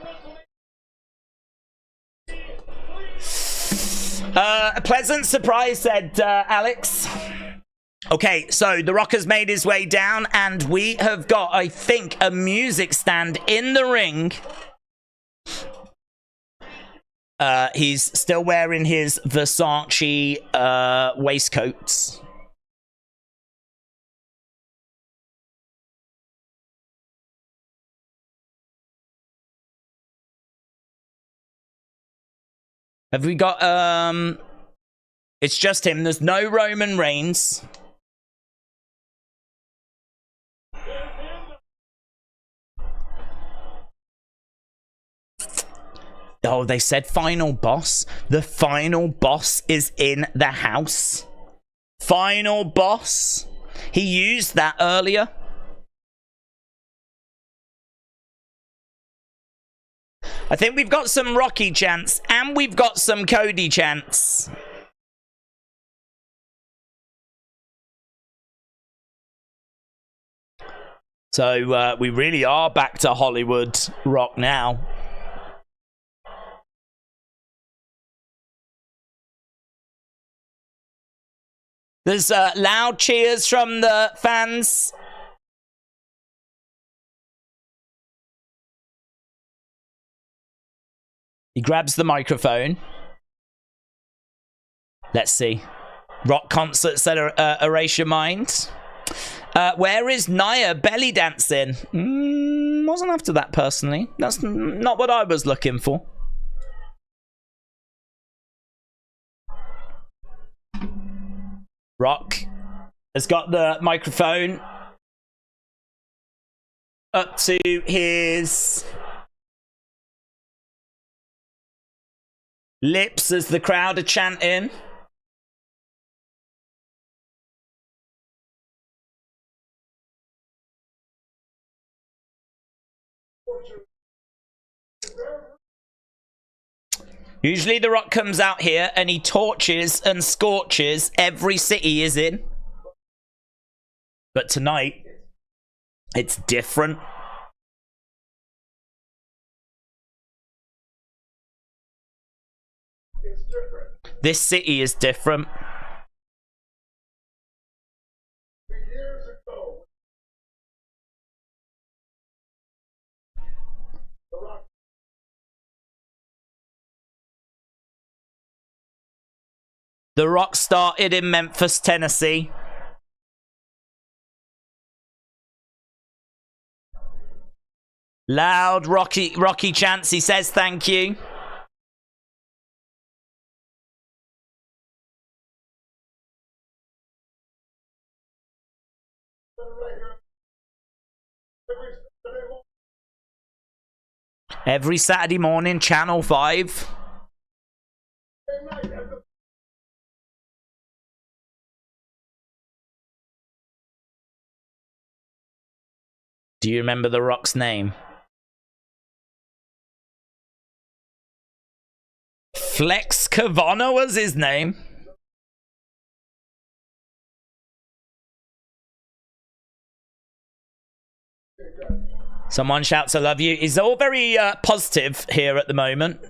A pleasant surprise, said Alex. Okay, so The Rock has made his way down, and we have got, I think, a music stand in the ring. He's still wearing his Versace waistcoats. Have we got, it's just him. There's no Roman Reigns. Oh, they said final boss. The final boss is in the house. Final boss. He used that earlier. I think we've got some Rocky chants and we've got some Cody chants. So we really are back to Hollywood Rock now. There's loud cheers from the fans. He grabs the microphone. Let's see. Rock concerts that erase your mind. Where is Nia belly dancing? Wasn't after that personally. That's not what I was looking for. Rock has got the microphone up to his lips as the crowd are chanting. Usually The Rock comes out here and he torches and scorches every city he is in. But tonight, it's different. This city is different. The Rock started in Memphis, Tennessee. Loud Rocky chants. He says thank you. Every Saturday morning, Channel 5. Do you remember The Rock's name? Flex Kavana was his name. Someone shouts, I love you. He's all very positive here at the moment.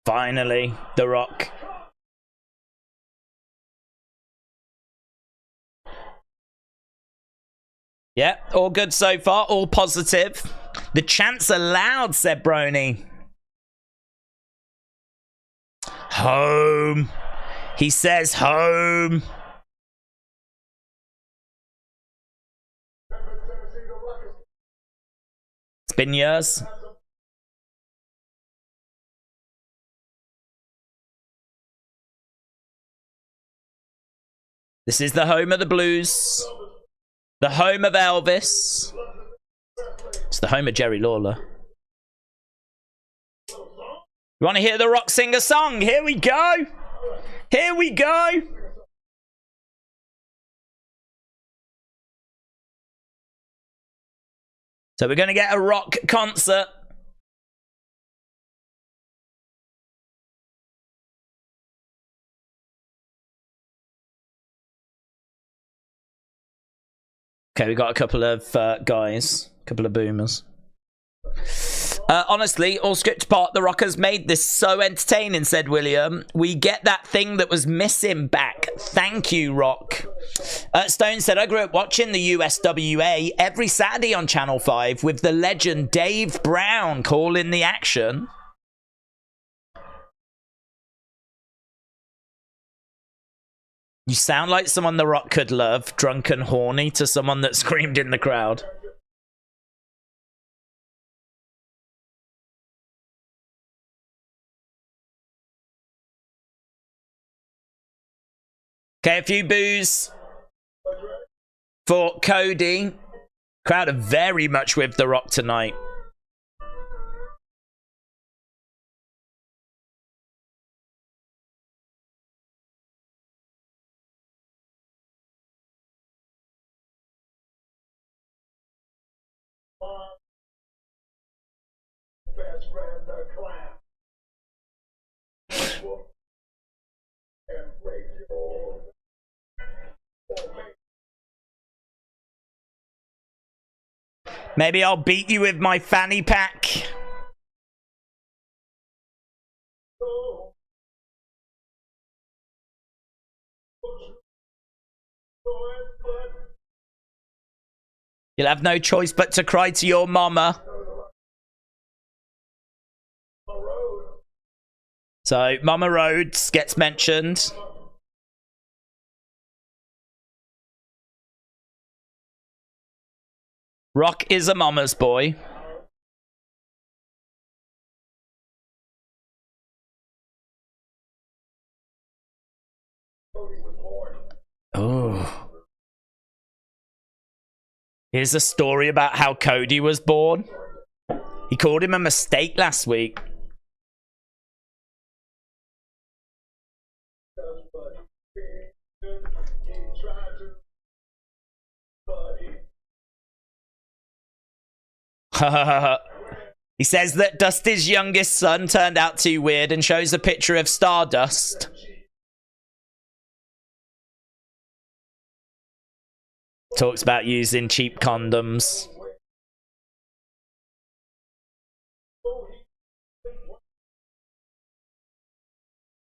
Finally, The Rock. Yeah, all good so far, all positive. The chants are loud, said Brony. Home. He says home. It's been years. This is the home of the blues. The home of Elvis. It's the home of Jerry Lawler. You want to hear The Rock sing a song? Here we go. Here we go. So we're going to get a Rock concert. Okay, we got a couple of guys, a couple of boomers. Honestly, all script part, The Rock has made this so entertaining, said William. We get that thing that was missing back. Thank you, Rock. Stone said, I grew up watching the USWA every Saturday on Channel 5 with the legend Dave Brown calling the action. You sound like someone The Rock could love, drunk and horny, to someone that screamed in the crowd. Okay, a few boos for Cody. Crowd are very much with The Rock tonight. Maybe I'll beat you with my fanny pack. You'll have no choice but to cry to your mama. So, Mama Rhodes gets mentioned. Rock is a mama's boy. Oh. Here's a story about how Cody was born. He called him a mistake last week. He says that Dusty's youngest son turned out too weird and shows a picture of Stardust. Talks about using cheap condoms.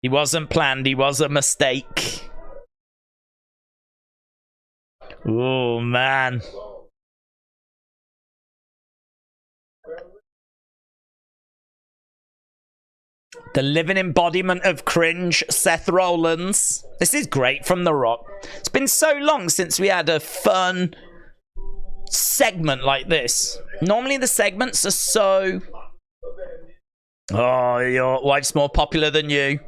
He wasn't planned, he was a mistake. Oh, man. The living embodiment of cringe, Seth Rollins. This is great from The Rock. It's been so long since we had a fun segment like this. Normally the segments are so... Oh, your wife's more popular than you.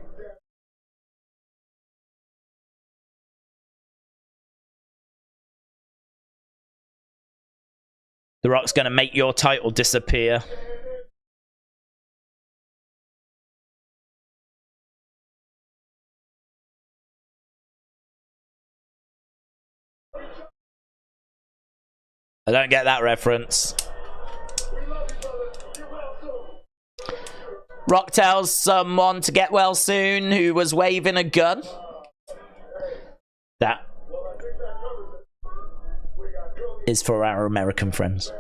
The Rock's going to make your title disappear. I don't get that reference. Rock tells someone to get well soon who was waving a gun. That is for our American friends.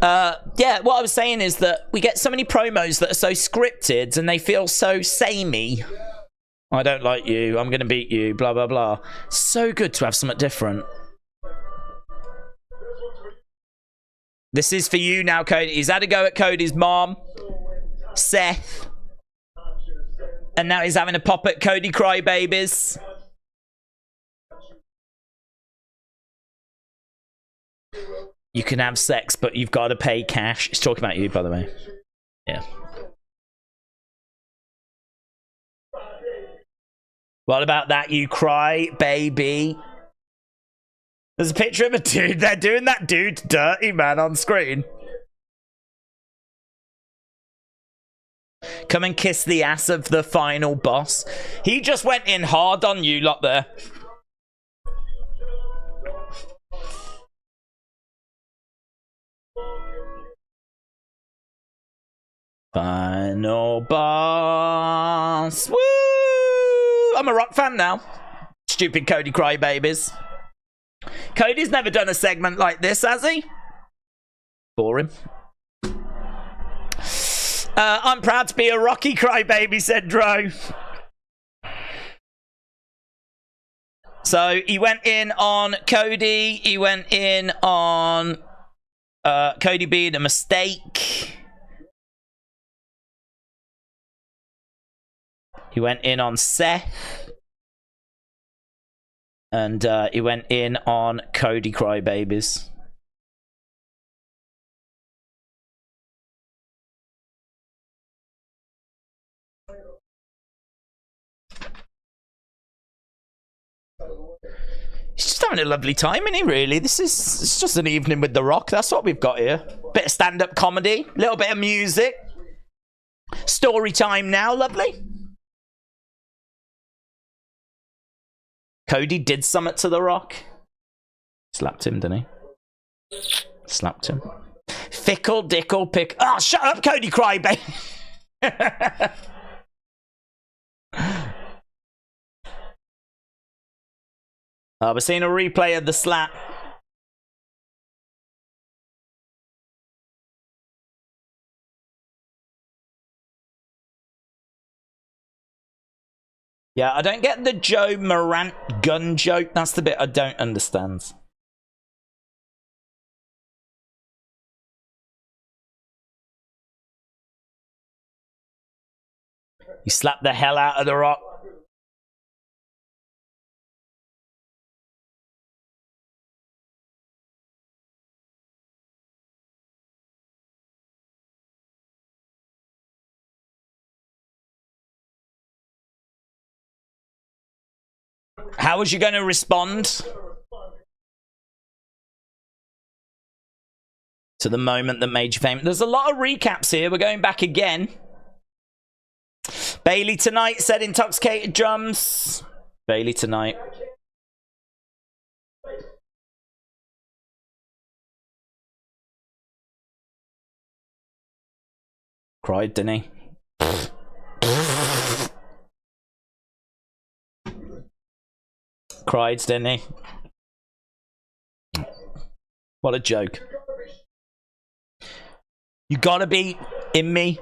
Yeah, what I was saying is that we get so many promos that are so scripted and they feel so samey. I don't like you, I'm gonna beat you, blah blah blah. So good to have something different. This is for you now, Cody. He's had a go at Cody's mom, Seth, and now he's having a pop at Cody Crybabies. You can have sex, but you've got to pay cash. He's talking about you, by the way. Yeah. What about that, you cry, baby? There's a picture of a dude. They're doing that dude dirty, man, on screen. Come and kiss the ass of the final boss. He just went in hard on you lot there. Final boss. Woo! I'm a Rock fan now. Stupid Cody Crybabies. Cody's never done a segment like this, has he? Boring. I'm proud to be a Rocky Crybaby, said Dro. So he went in on Cody. He went in on Cody being a mistake. He went in on Seth. And he went in on Cody Crybabies. He's just having a lovely time, isn't he, really? It's just an evening with The Rock. That's what we've got here. Bit of stand-up comedy, a little bit of music. Story time now, lovely. Cody did something to The Rock. Slapped him, didn't he? Slapped him. Fickle, dickle, pick. Oh, shut up, Cody Crybaby. We're seeing a replay of the slap. Yeah, I don't get the Joe Morant gun joke. That's the bit I don't understand. You slapped the hell out of The Rock. How was you going to respond to the moment that made you famous? There's a lot of recaps here. We're going back again. Bayley tonight said intoxicated drums. Bayley tonight. Cried, didn't he? Cried, didn't he? What a joke. You gotta be in me.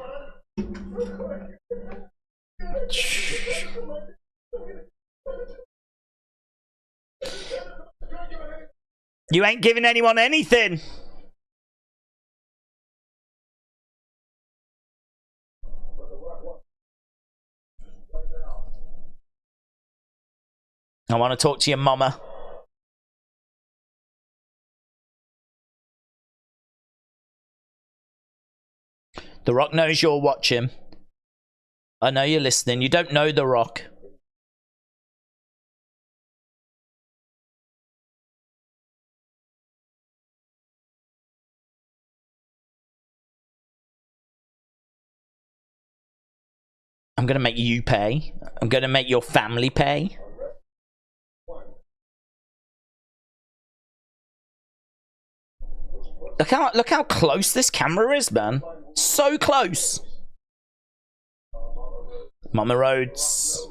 You ain't giving anyone anything. I want to talk to your mama. The Rock knows you're watching. I know you're listening. You don't know The Rock. I'm going to make you pay. I'm going to make your family pay. Look how close this camera is, man. So close. Mama Rhodes.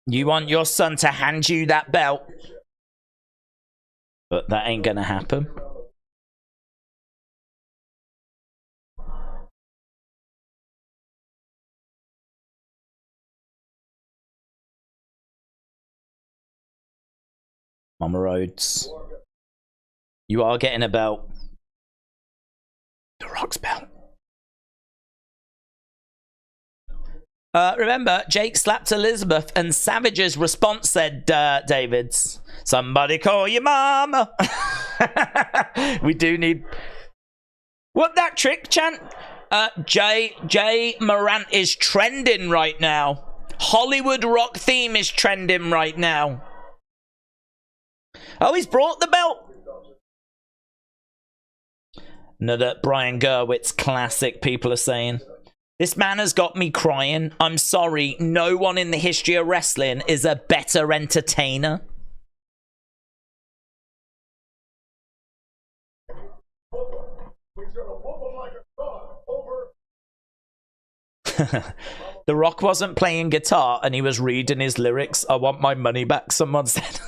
You want your son to hand you that belt? But that ain't gonna happen. Mama Rhodes. You are getting a belt. The Rock's belt. Remember, Jake slapped Elizabeth and Savage's response said, David's, somebody call your mama. We do need... What that trick chant? Jay Morant is trending right now. Hollywood Rock theme is trending right now. Oh, he's brought the belt. Another Brian Gerwitz classic, people are saying. This man has got me crying. I'm sorry, no one in the history of wrestling is a better entertainer. The Rock wasn't playing guitar and he was reading his lyrics. I want my money back, someone said.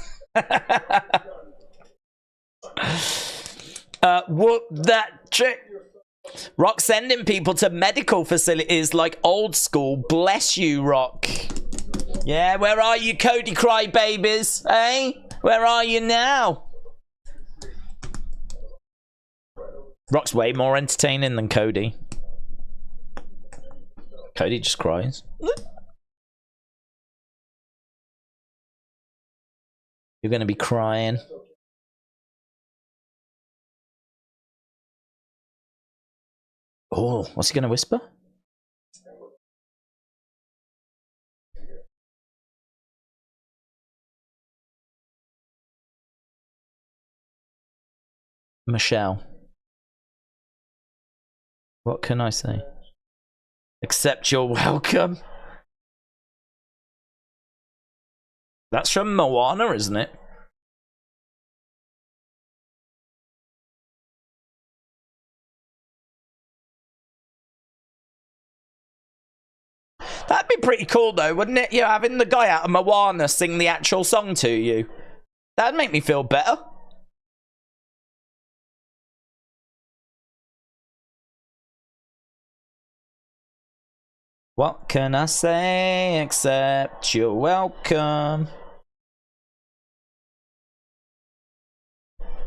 What that trick? Rock sending people to medical facilities like old school. Bless you, Rock. Yeah, where are you, Cody Cry babies? Hey, where are you now? Rock's way more entertaining than Cody. Cody just cries. You're gonna be crying. Oh, what's he gonna whisper? Michelle. What can I say? Accept your welcome. That's from Moana, isn't it? That'd be pretty cool, though, wouldn't it? You know, having the guy out of Moana sing the actual song to you. That'd make me feel better. What can I say except you're welcome?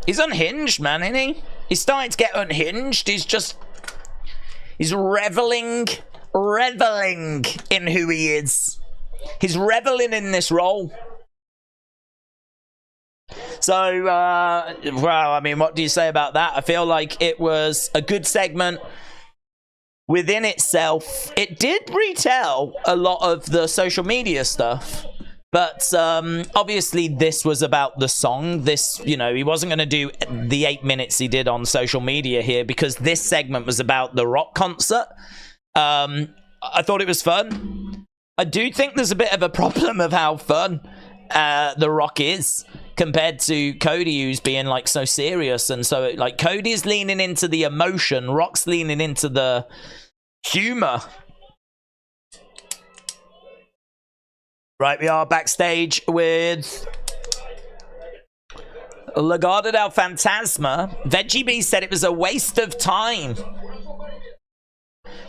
He's unhinged, man, isn't he? He's starting to get unhinged. He's reveling in who he is. He's reveling in this role. So, well, I mean, what do you say about that? I feel like it was a good segment within itself. It did retell a lot of the social media stuff, But obviously this was about the song. This, you know, he wasn't going to do the 8 minutes he did on social media here because this segment was about the Rock concert. I thought it was fun. I do think there's a bit of a problem of how fun the Rock is compared to Cody, who's being like so serious. And so like Cody's leaning into the emotion, Rock's leaning into the humor. Right, we are backstage with Legado del Fantasma. Veggie B said it was a waste of time.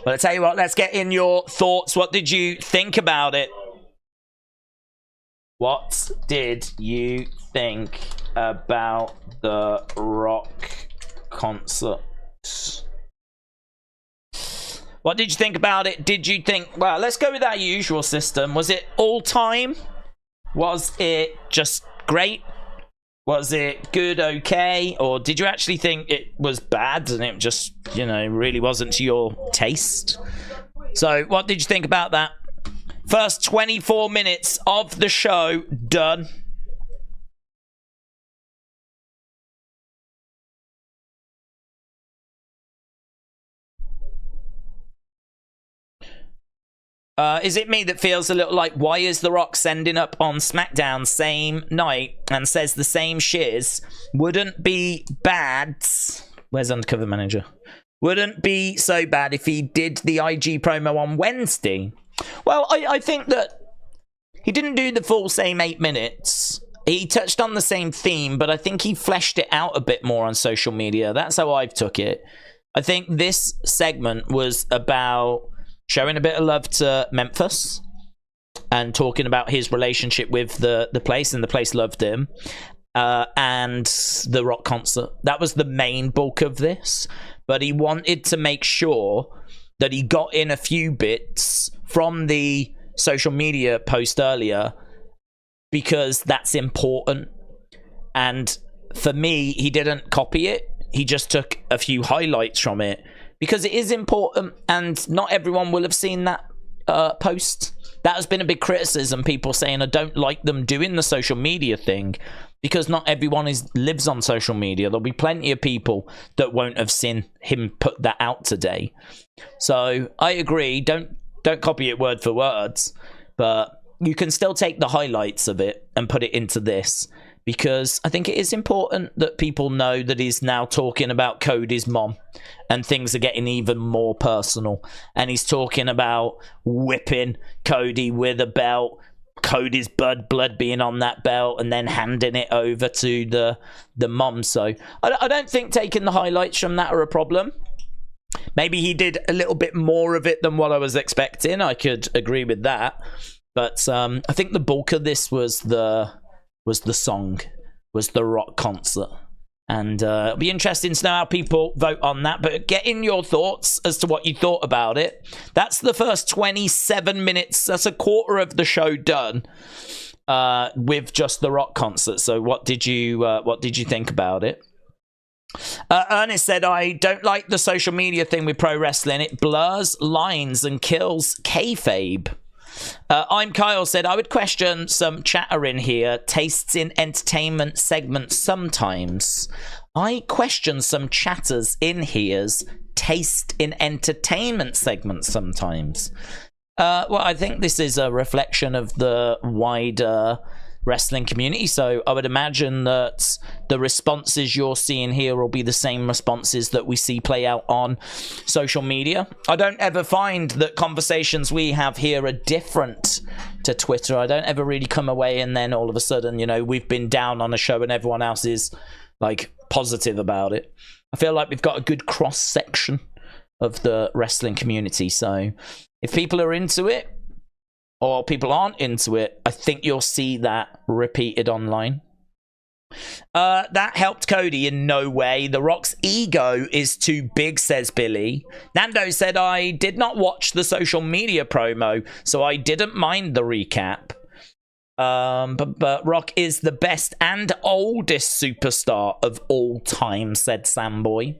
Well, I tell you what, let's get in your thoughts. What did you think about it? What did you think about the Rock concert? What did you think about it? Did you think, well, let's go with our usual system. Was it all time? Was it just great? Was it good, okay? Or did you actually think it was bad and it just, you know, really wasn't to your taste? So what did you think about that? First 24 minutes of the show done. Is it me that feels a little like, why is The Rock sending up on SmackDown same night and says the same shiz? Wouldn't be bad. Where's Undercover Manager? Wouldn't be so bad if he did the IG promo on Wednesday. Well, I think that he didn't do the full same 8 minutes. He touched on the same theme, but I think he fleshed it out a bit more on social media. That's how I've took it. I think this segment was about showing a bit of love to Memphis and talking about his relationship with the place, and the place loved him, and the Rock concert. That was the main bulk of this, but he wanted to make sure that he got in a few bits from the social media post earlier because that's important. And for me, he didn't copy it. He just took a few highlights from it because it is important, and not everyone will have seen that post. That has been a big criticism, people saying I don't like them doing the social media thing because not everyone lives on social media. There'll be plenty of people that won't have seen him put that out today. So I agree, don't copy it word for words, but you can still take the highlights of it and put it into this, because I think it is important that people know that he's now talking about Cody's mom and things are getting even more personal. And he's talking about whipping Cody with a belt, Cody's blood being on that belt, and then handing it over to the mom. So I don't think taking the highlights from that are a problem. Maybe he did a little bit more of it than what I was expecting. I could agree with that. But I think the bulk of this was the song, was the Rock concert. And it'll be interesting to know how people vote on that. But get in your thoughts as to what you thought about it. That's the first 27 minutes. That's a quarter of the show done with just the Rock concert. So what did you think about it? Ernest said, I don't like the social media thing with pro wrestling. It blurs lines and kills kayfabe. I'm Kyle said, I would question some chatter in here. Tastes in entertainment segments sometimes. I question some chatters in here's taste in entertainment segments sometimes. Well, I think this is a reflection of the wider wrestling community, so I would imagine that the responses you're seeing here will be the same responses that we see play out on social media. I don't ever find that conversations we have here are different to Twitter. I don't ever really come away and then all of a sudden, you know, we've been down on a show and everyone else is like positive about it. I feel like we've got a good cross section of the wrestling community, so if people are into it or people aren't into it, I think you'll see that repeated online. That helped Cody in no way. The Rock's ego is too big, says Billy. Nando said, I did not watch the social media promo, so I didn't mind the recap. But Rock is the best and oldest superstar of all time, said Samboy.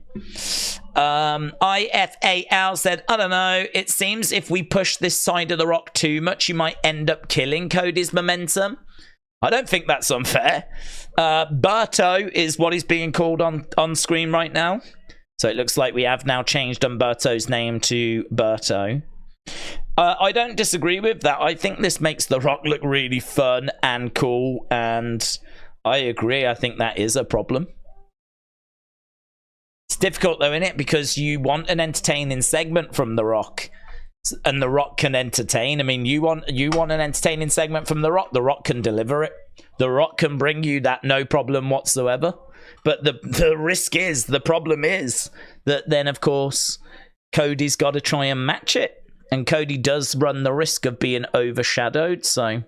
IFAL said, I don't know, it seems if we push this side of the Rock too much, you might end up killing Cody's momentum. I don't think that's unfair. Berto is what is being called on screen right now. So it looks like we have now changed Umberto's name to Berto. I don't disagree with that. I think this makes The Rock look really fun and cool, and I agree. I think that is a problem. It's difficult though, isn't it? Because you want an entertaining segment from The Rock, and The Rock can entertain. I mean, you want an entertaining segment from The Rock. The Rock can deliver it. The Rock can bring you that no problem whatsoever. But the risk is, the problem is that then, of course, Cody's got to try and match it. And Cody does run the risk of being overshadowed. So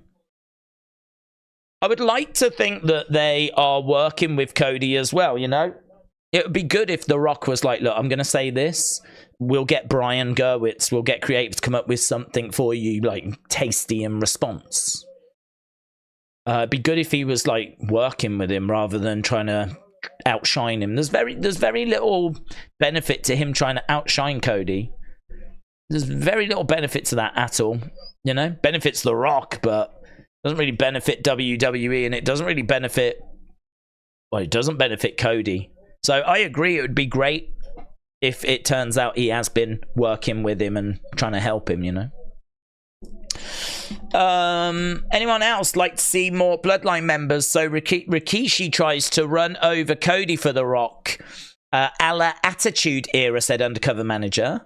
I would like to think that they are working with Cody as well, you know? It would be good if The Rock was like, look, I'm going to say this. We'll get Brian Gerwitz. We'll get creative to come up with something for you, like, tasty in response. It'd be good if he was, like, working with him rather than trying to outshine him. There's very little benefit to him trying to outshine Cody. There's very little benefit to that at all. You know, benefits The Rock, but doesn't really benefit WWE, and it doesn't really benefit, well, it doesn't benefit Cody. So I agree, it would be great if it turns out he has been working with him and trying to help him, you know. Anyone else like to see more Bloodline members? So Rikishi tries to run over Cody for The Rock. A la Attitude Era, said Undercover Manager.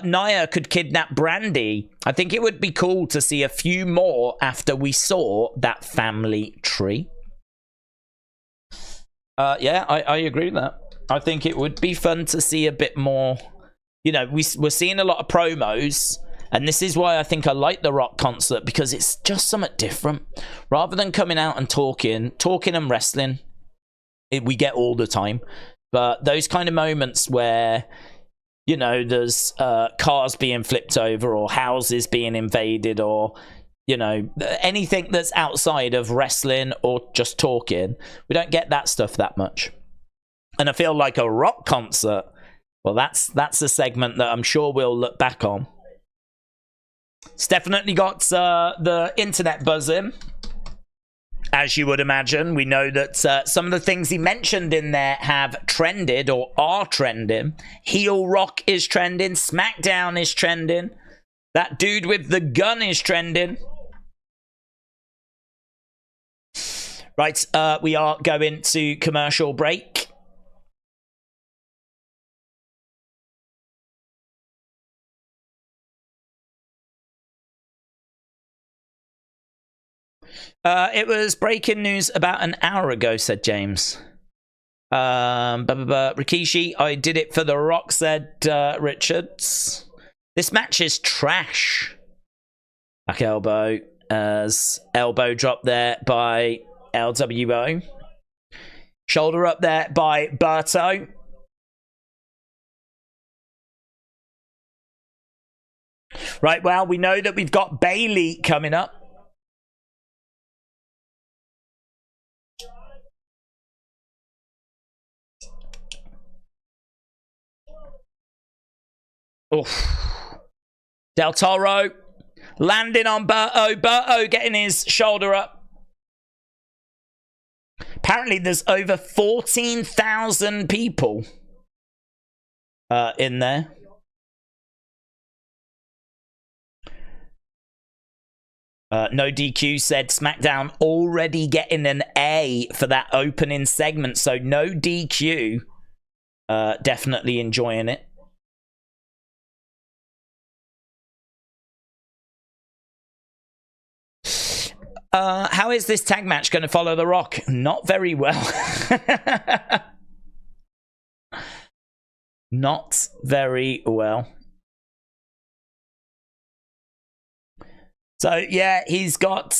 Nia could kidnap Brandy. I think it would be cool to see a few more after we saw that family tree. Yeah, I agree with that. I think it would be fun to see a bit more. You know, we're seeing a lot of promos, and this is why I think I like the Rock concert, because it's just something different. Rather than coming out and talking and wrestling, we get all the time. But those kind of moments where, you know, there's cars being flipped over or houses being invaded or, you know, anything that's outside of wrestling or just talking, we don't get that stuff that much. And I feel like a Rock concert, well, that's a segment that I'm sure we'll look back on. It's definitely got the internet buzzing, as you would imagine. We know that some of the things he mentioned in there have trended or are trending. Heel Rock is trending. Smackdown is trending. That dude with the gun is trending. Right, we are going to commercial break. It was breaking news about an hour ago, said James. Rikishi, I did it for The Rock, said Richards. This match is trash. Back elbow as elbow drop there by LWO. Shoulder up there by Berto. Right, well, we know that we've got Bayley coming up. Oof. Del Toro landing on Berto. Berto getting his shoulder up. Apparently there's over 14,000 people in there. No DQ said SmackDown already getting an A for that opening segment. So no DQ. Definitely enjoying it. How is this tag match going to follow The Rock? Not very well. Not very well. So, yeah, he's got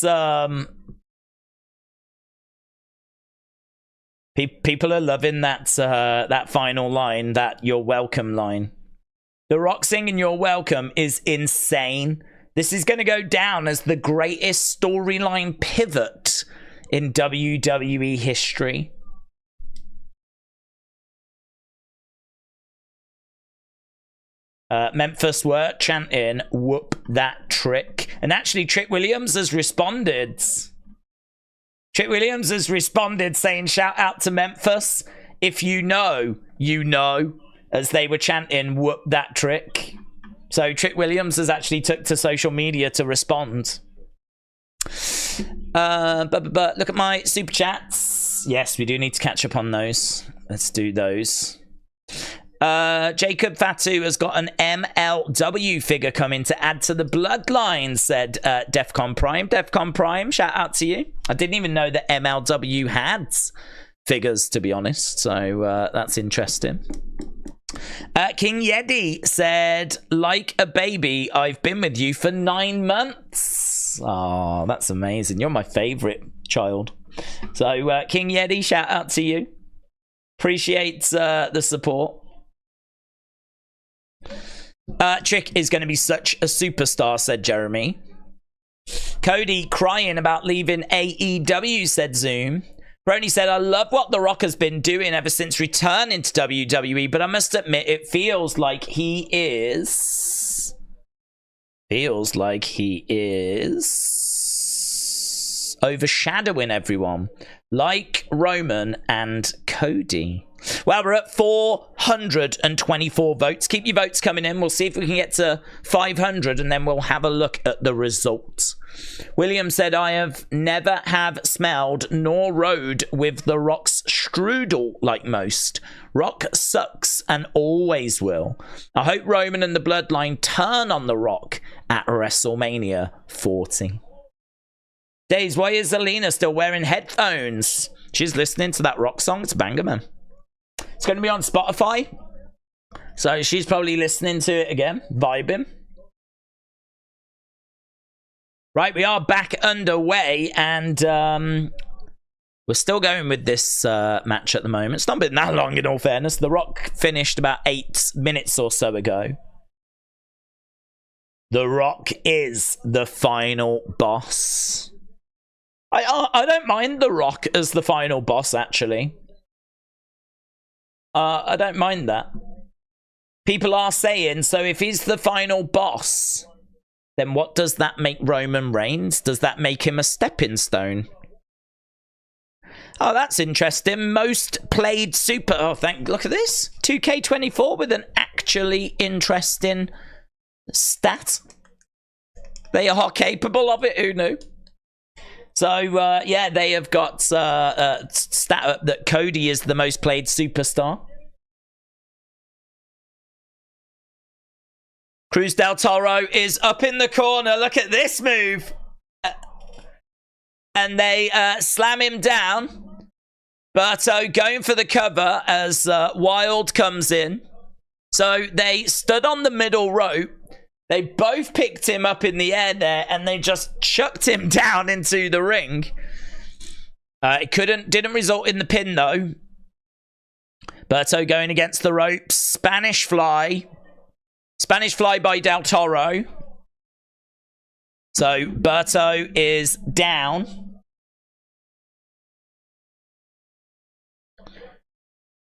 people are loving that that final line, that "You're welcome" line. The Rock singing "You're welcome" is insane. This is going to go down as the greatest storyline pivot in WWE history. Memphis were chanting, "Whoop that Trick." And actually, Trick Williams has responded. Trick Williams has responded saying, shout out to Memphis. If you know, you know, as they were chanting, "Whoop that Trick." So Trick Williams has actually took to social media to respond. But look at my super chats. Yes, we do need to catch up on those. Let's do those. Jacob Fatu has got an MLW figure coming to add to the bloodline, said Defcon Prime. Defcon Prime, shout out to you. I didn't even know that MLW had figures, to be honest, so that's interesting. King Yeti said, like a baby, I've been with you for 9 months. Oh, that's amazing. You're my favorite child. So King Yeti, shout out to you. Appreciate the support. Trick is going to be such a superstar, said Jeremy. Cody crying about leaving AEW, said Zoom. Brony said, I love what The Rock has been doing ever since returning to WWE, but I must admit it feels like he is overshadowing everyone, like Roman and Cody. Well, we're at 424 votes. Keep your votes coming in. We'll see if we can get to 500, and then we'll have a look at the results. William said, I have never have smelled nor rode with The Rock's strudel like most. Rock sucks and always will. I hope Roman and the Bloodline turn on The Rock at WrestleMania 40. Days, why is Alina still wearing headphones? She's listening to that Rock song. It's a banger, man. It's going to be on Spotify. So she's probably listening to it again, vibing. Right, we are back underway, and we're still going with this match at the moment. It's not been that long, in all fairness. The Rock finished about 8 minutes or so ago. The Rock is the final boss. I don't mind The Rock as the final boss, actually. I don't mind that. People are saying, so if he's the final boss, then what does that make Roman Reigns? Does that make him a stepping stone? Oh, that's interesting. Most played super... Oh, look at this. 2K24 with an actually interesting stat. They are capable of it. Who knew? So, yeah, they have got stat up that Cody is the most played superstar. Cruz del Toro is up in the corner. Look at this move. And they slam him down. Berto going for the cover as Wild comes in. So they stood on the middle rope. They both picked him up in the air there, and they just chucked him down into the ring. It didn't result in the pin though. Berto going against the ropes. Spanish fly by Del Toro. So Berto is down.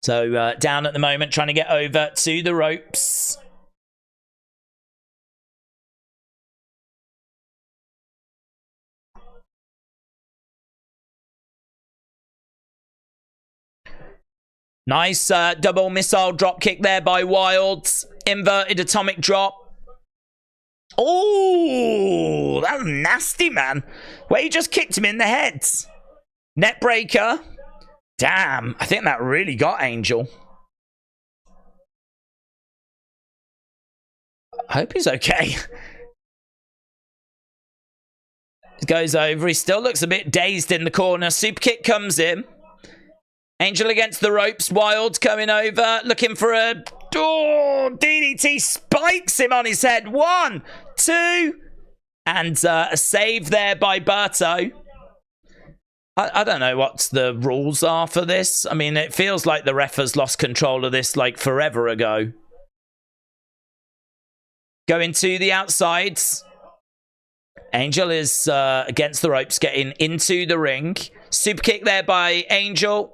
So down at the moment, trying to get over to the ropes. Nice double missile drop kick there by Wilds. Inverted atomic drop. Oh, that was nasty, man. Where he just kicked him in the head. Net breaker. Damn, I think that really got Angel. I hope he's okay. It goes over. He still looks a bit dazed in the corner. Super kick comes in. Angel against the ropes. Wild coming over. Looking for a... Oh, DDT spikes him on his head. 1, 2. And a save there by Berto. I don't know what the rules are for this. I mean, it feels like the ref has lost control of this like forever ago. Going to the outsides. Angel is against the ropes, getting into the ring. Super kick there by Angel.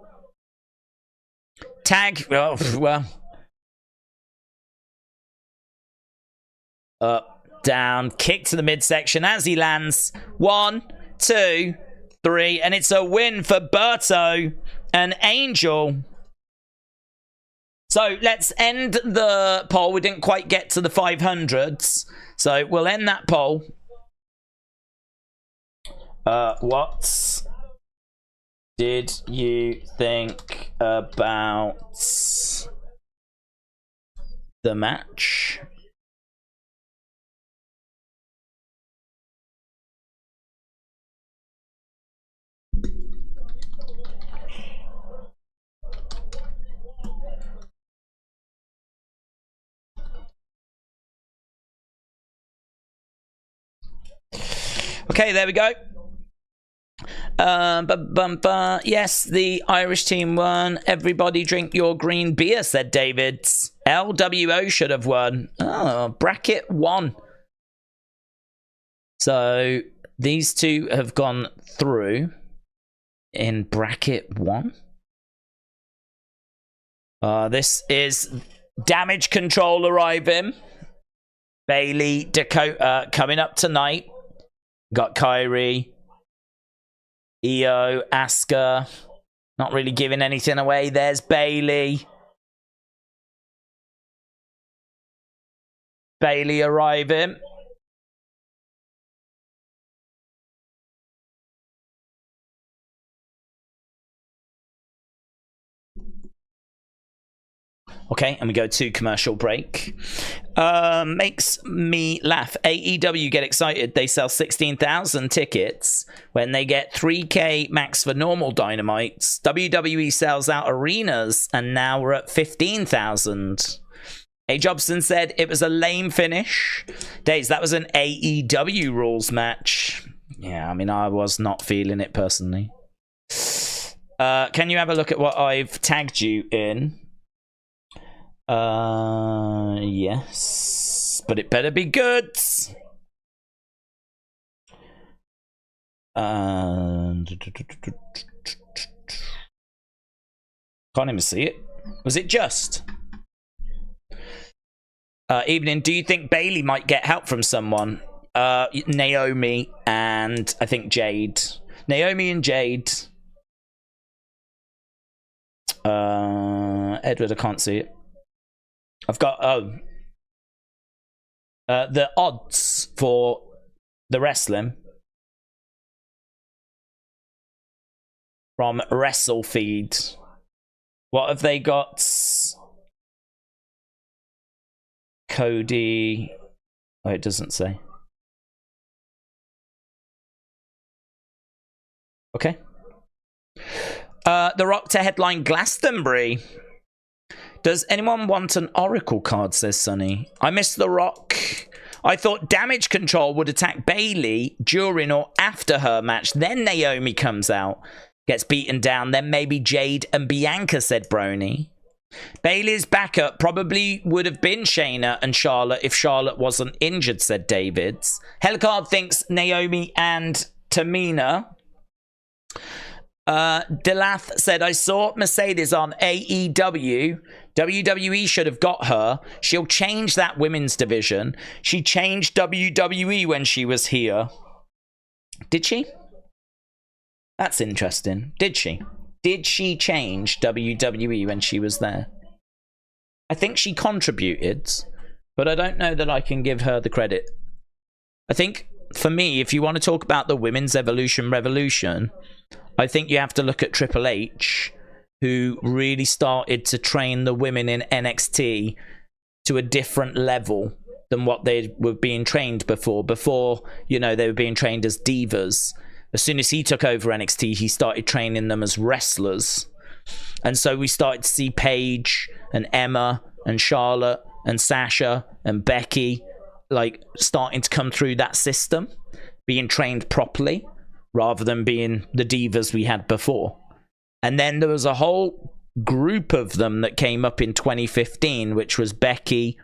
Tag. Oh, well. Up, down, kick to the midsection as he lands. 1, 2, 3. And it's a win for Berto and Angel. So let's end the poll. We didn't quite get to the 500s. So we'll end that poll. What did you think about the match? Okay, there we go. Yes, the Irish team won. Everybody drink your green beer, said David. LWO should have won. Oh, bracket 1. So these two have gone through in bracket 1. This is Damage Control arriving. Bayley, Dakota coming up tonight. Got Kyrie, Io, Asuka. Not really giving anything away. There's Bayley. Bayley arriving. Okay, and we go to commercial break. Makes me laugh. AEW get excited. They sell 16,000 tickets when they get 3K max for normal Dynamites. WWE sells out arenas, and now we're at 15,000. A. Jobson said it was a lame finish. Days, that was an AEW rules match. Yeah, I mean, I was not feeling it personally. Can you have a look at what I've tagged you in? Yes, but it better be good. Can't even see it. Was it just? Evening, do you think Bayley might get help from someone? Naomi and I think Jade. Naomi and Jade. Edward, I can't see it. I've got the odds for the wrestling from WrestleFeed. What have they got? Cody. Oh, it doesn't say. Okay. The Rock to headline Glastonbury. Does anyone want an Oracle card, says Sonny. I missed The Rock. I thought Damage Control would attack Bayley during or after her match. Then Naomi comes out, gets beaten down. Then maybe Jade and Bianca, said Brony. Bayley's backup probably would have been Shayna and Charlotte if Charlotte wasn't injured, said Davids. Helicard thinks Naomi and Tamina. Delath said, I saw Mercedes on AEW. WWE should have got her. She'll change that women's division. She changed WWE when she was here. Did she? That's interesting. Did she? Did she change WWE when she was there? I think she contributed, but I don't know that I can give her the credit. I think, for me, if you want to talk about the women's evolution revolution, I think you have to look at Triple H, who really started to train the women in NXT to a different level than what they were being trained before. Before, you know, they were being trained as divas. As soon as he took over NXT, he started training them as wrestlers. And so we started to see Paige and Emma and Charlotte and Sasha and Becky like starting to come through that system, being trained properly rather than being the divas we had before. And then there was a whole group of them that came up in 2015, which was Becky,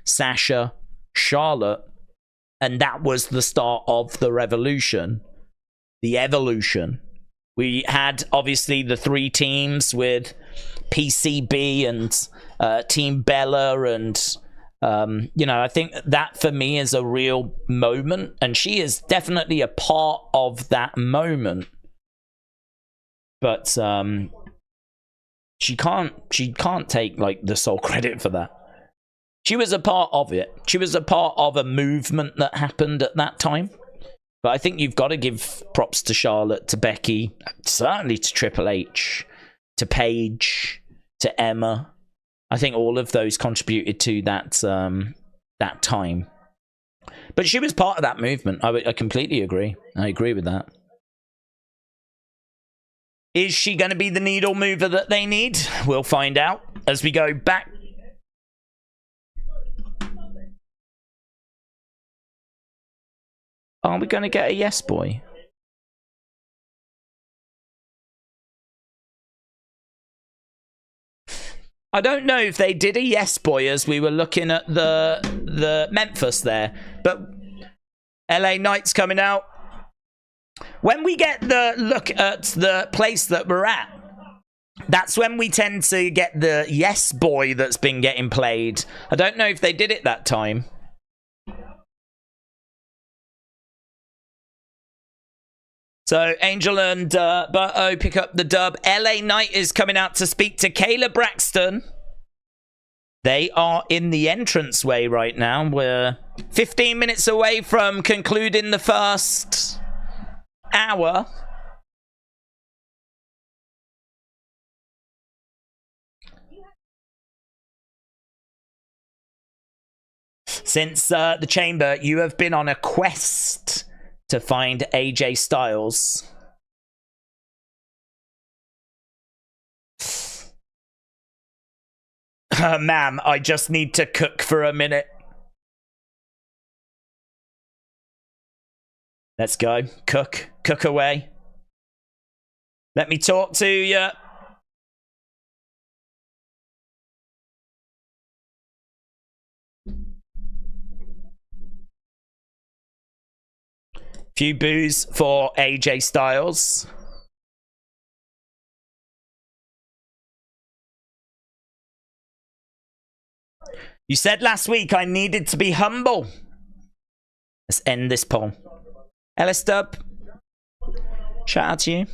Sasha, Charlotte, And that was the start of the revolution, the evolution. We had, obviously, the 3 teams with PCB and Team Bella. And, you know, I think that for me is a real moment. And she is definitely a part of that moment. But she can't take, like, the sole credit for that. She was a part of it. She was a part of a movement that happened at that time. But I think you've got to give props to Charlotte, to Becky, certainly to Triple H, to Paige, to Emma. I think all of those contributed to that that time. But she was part of that movement. I completely agree. I agree with that. Is she going to be the needle mover that they need? We'll find out as we go back. Are we going to get a yes boy? I don't know if they did a yes boy as we were looking at the Memphis there, but LA Knight's coming out. When we get the look at the place that we're at, that's when we tend to get the yes boy that's been getting played. I don't know if they did it that time. So Angel and Berto pick up the dub. LA Knight is coming out to speak to Kayla Braxton. They are in the entranceway right now. We're 15 minutes away from concluding the first hour. Since the chamber, you have been on a quest to find AJ Styles. Ma'am, I just need to cook for a minute. Let's go. Cook. Cook away. Let me talk to you. Few boos for AJ Styles. You said last week I needed to be humble. Let's end this poll. Ellis Dub, shout out to you.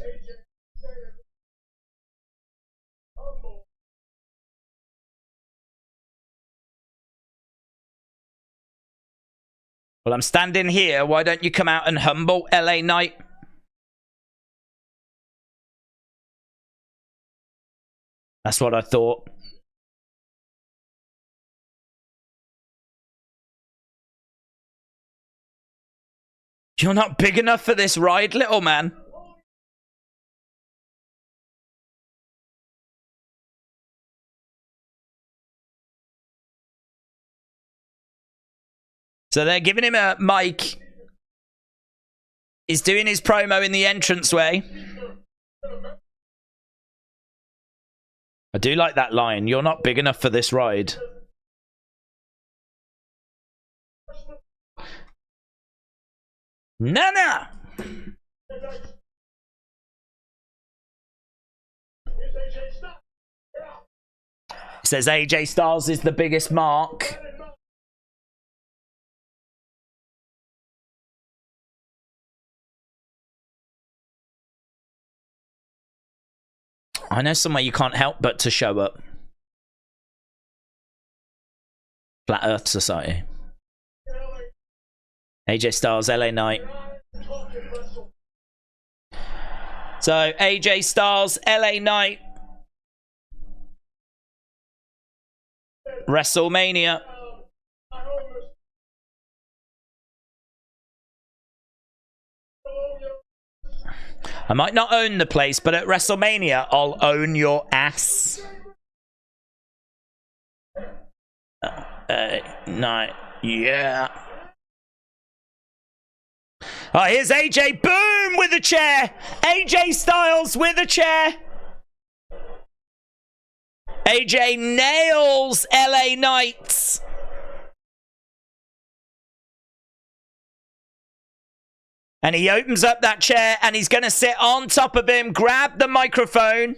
Well, I'm standing here. Why don't you come out and humble LA Knight? That's what I thought. You're not big enough for this ride, little man. So they're giving him a mic. He's doing his promo in the entranceway. I do like that line. You're not big enough for this ride. Nana! He says AJ Styles is the biggest mark. I know somewhere you can't help but to show up. Flat Earth Society. AJ Styles, LA Knight. So, AJ Styles, LA Knight. WrestleMania. I might not own the place, but at WrestleMania, I'll own your ass. No, yeah. Oh, here's AJ. Boom! With a chair. AJ Styles with a chair. AJ nails LA Knights. And he opens up that chair and he's going to sit on top of him, grab the microphone.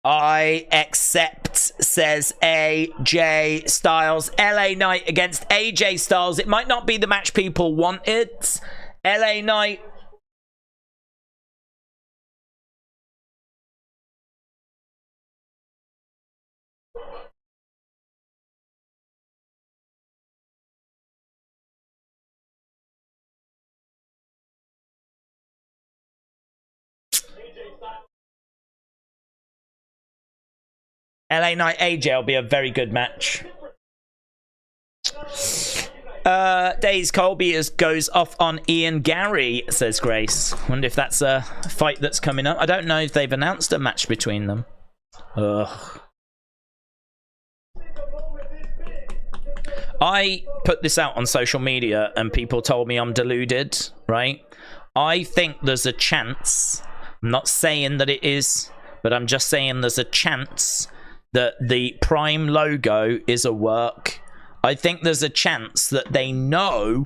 I accept, says AJ Styles. LA Knight against AJ Styles. It might not be the match people wanted. LA Knight. LA Knight AJ will be a very good match. Days Colby goes off on Ian Gary, says Grace. Wonder if that's a fight that's coming up. I don't know if they've announced a match between them. Ugh. I put this out on social media and people told me I'm deluded, right? I think there's a chance, I'm not saying that it is, but I'm just saying there's a chance that the Prime logo is a work. I think there's a chance that they know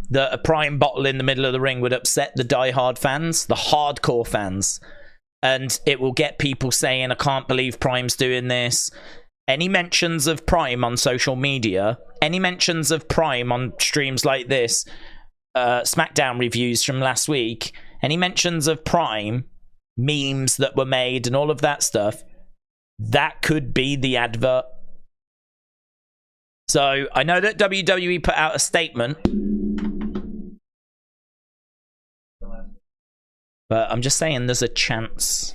that a Prime bottle in the middle of the ring would upset the diehard fans, the hardcore fans. And it will get people saying, I can't believe Prime's doing this. Any mentions of Prime on social media, any mentions of Prime on streams like this, Smackdown reviews from last week, any mentions of Prime, memes that were made and all of that stuff, that could be the advert. So I know that WWE put out a statement, but I'm just saying there's a chance.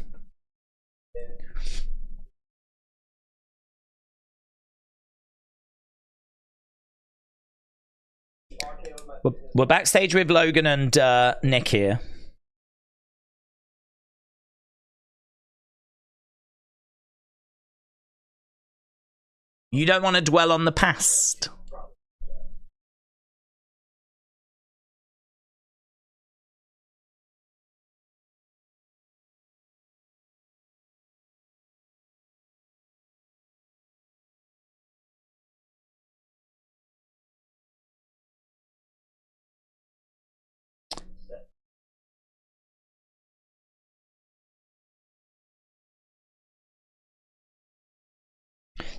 We're backstage with Logan and Nick here. You don't want to dwell on the past.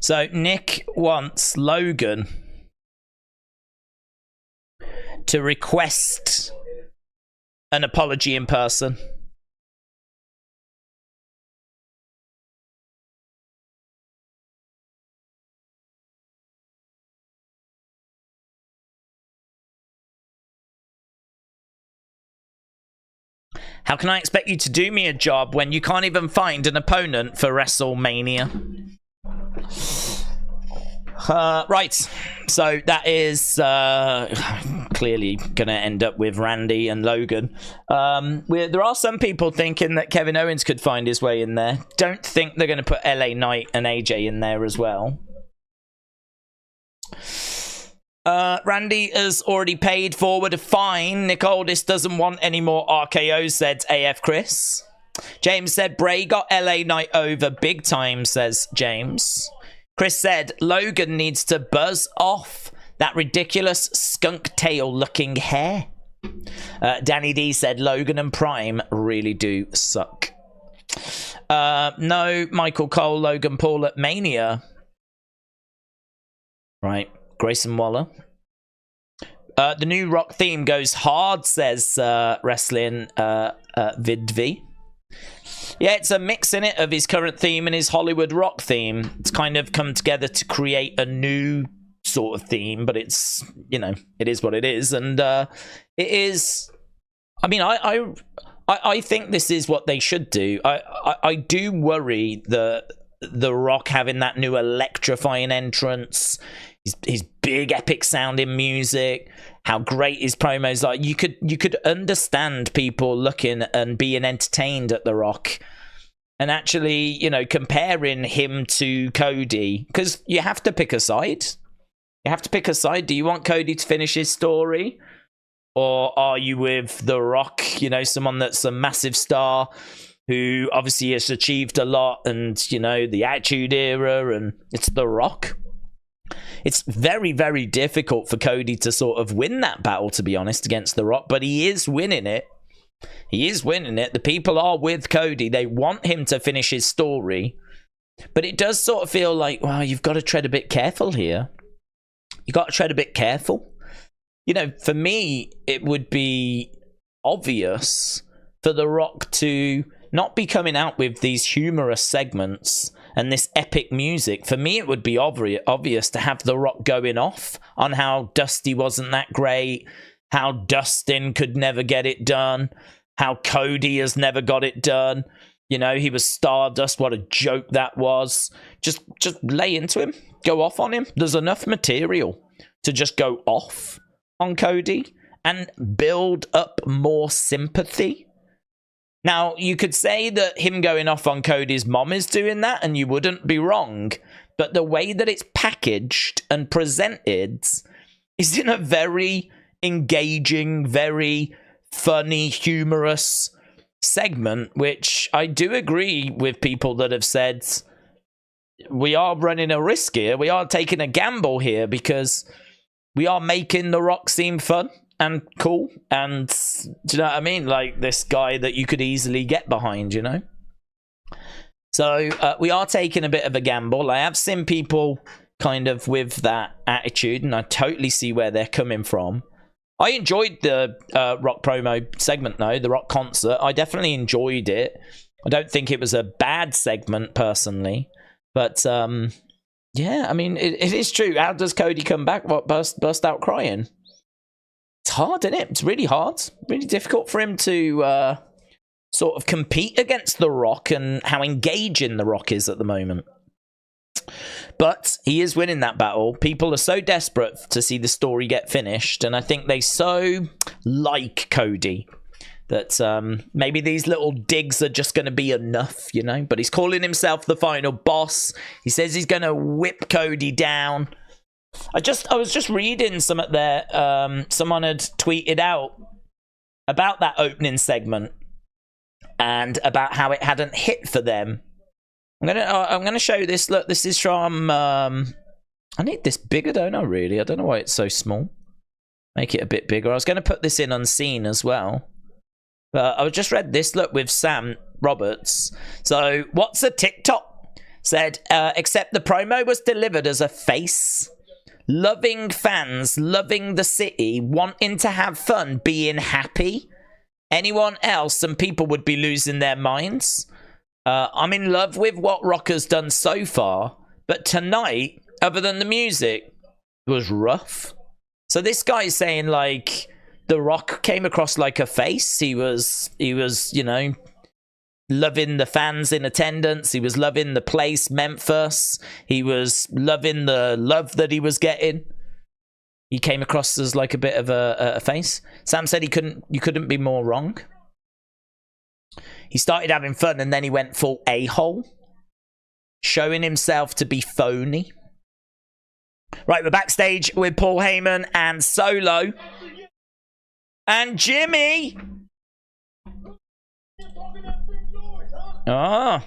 So Nick wants Logan to request an apology in person. How can I expect you to do me a job when you can't even find an opponent for WrestleMania? Right, so that is clearly going to end up with Randy and Logan. There are some people thinking that Kevin Owens could find his way in there. Don't think they're going to put LA Knight and AJ in there as well. Randy has already paid forward a fine. Nick Aldis doesn't want any more RKOs, said AF Chris. James said Bray got LA Knight over big time, says James. Chris said Logan needs to buzz off that ridiculous skunk tail looking hair. Danny D said Logan and Prime really do suck. No, Michael Cole, Logan Paul at Mania. Right, Grayson Waller. The new Rock theme goes hard, says Wrestling Vidv. Yeah, it's a mix in it of his current theme and his Hollywood Rock theme. It's kind of come together to create a new sort of theme, but it's, you know, it is what it is. And it is, I mean, I think this is what they should do. I do worry that The Rock having that new electrifying entrance, his big epic sounding music, how great his promos are. You could understand people looking and being entertained at The Rock, and actually, you know, comparing him to Cody, because you have to pick a side. You have to pick a side. Do you want Cody to finish his story, or are you with The Rock? You know, someone that's a massive star who obviously has achieved a lot, and, you know, the Attitude Era, and it's The Rock. it's very, very difficult for Cody to sort of win that battle, to be honest, against The Rock, but he is winning it. He is winning it. The people are with Cody. They want him to finish his story. But it does sort of feel like, well, you've got to tread a bit careful here. You've got to tread a bit careful. You know, for me, it would be obvious for The Rock to not be coming out with these humorous segments and this epic music. For me, it would be obvious to have The Rock going off on how Dusty wasn't that great, how Dustin could never get it done, how Cody has never got it done. You know, he was Stardust. What a joke that was. Just lay into him. Go off on him. There's enough material to just go off on Cody and build up more sympathy. Now, you could say that him going off on Cody's mom is doing that, and you wouldn't be wrong. But the way that it's packaged and presented is in a very engaging, very funny, humorous segment, which I do agree with people that have said we are running a risk here. We are taking a gamble here because we are making The Rock seem fun and cool. And do you know what I mean? Like this guy that you could easily get behind, you know? So we are taking a bit of a gamble. I have seen people kind of with that attitude, and I totally see where they're coming from. I enjoyed the Rock promo segment, though, the Rock concert. I definitely enjoyed it. I don't think it was a bad segment, personally. But, yeah, I mean, it is true. How does Cody come back? What, burst out crying? It's hard, isn't it? It's really hard. Really difficult for him to sort of compete against The Rock and how engaging The Rock is at the moment. But he is winning that battle. People are so desperate to see the story get finished, and I think they so like Cody that maybe these little digs are just going to be enough, you know? But he's calling himself the final boss. He says he's going to whip Cody down. I was just reading something there. Someone had tweeted out about that opening segment and about how it hadn't hit for them. I'm gonna show you this. Look, this is from. I need this bigger, don't I? Really, I don't know why it's so small. Make it a bit bigger. I was going to put this in unseen as well, but I just read this. Look, with Sam Roberts. So, what's a TikTok said? Except the promo was delivered as a face, loving fans, loving the city, wanting to have fun, being happy. Anyone else, and people would be losing their minds. I'm in love with what Rock has done so far, but tonight, other than the music, was rough. So this guy is saying, like, The Rock came across like a face. He was, you know, loving the fans in attendance. He was loving the place, Memphis. He was loving the love that he was getting. He came across as like a bit of a face. Sam said you couldn't be more wrong. He started having fun and then he went full a-hole, showing himself to be phony. Right, we're backstage with Paul Heyman and Solo. And Jimmy! Oh.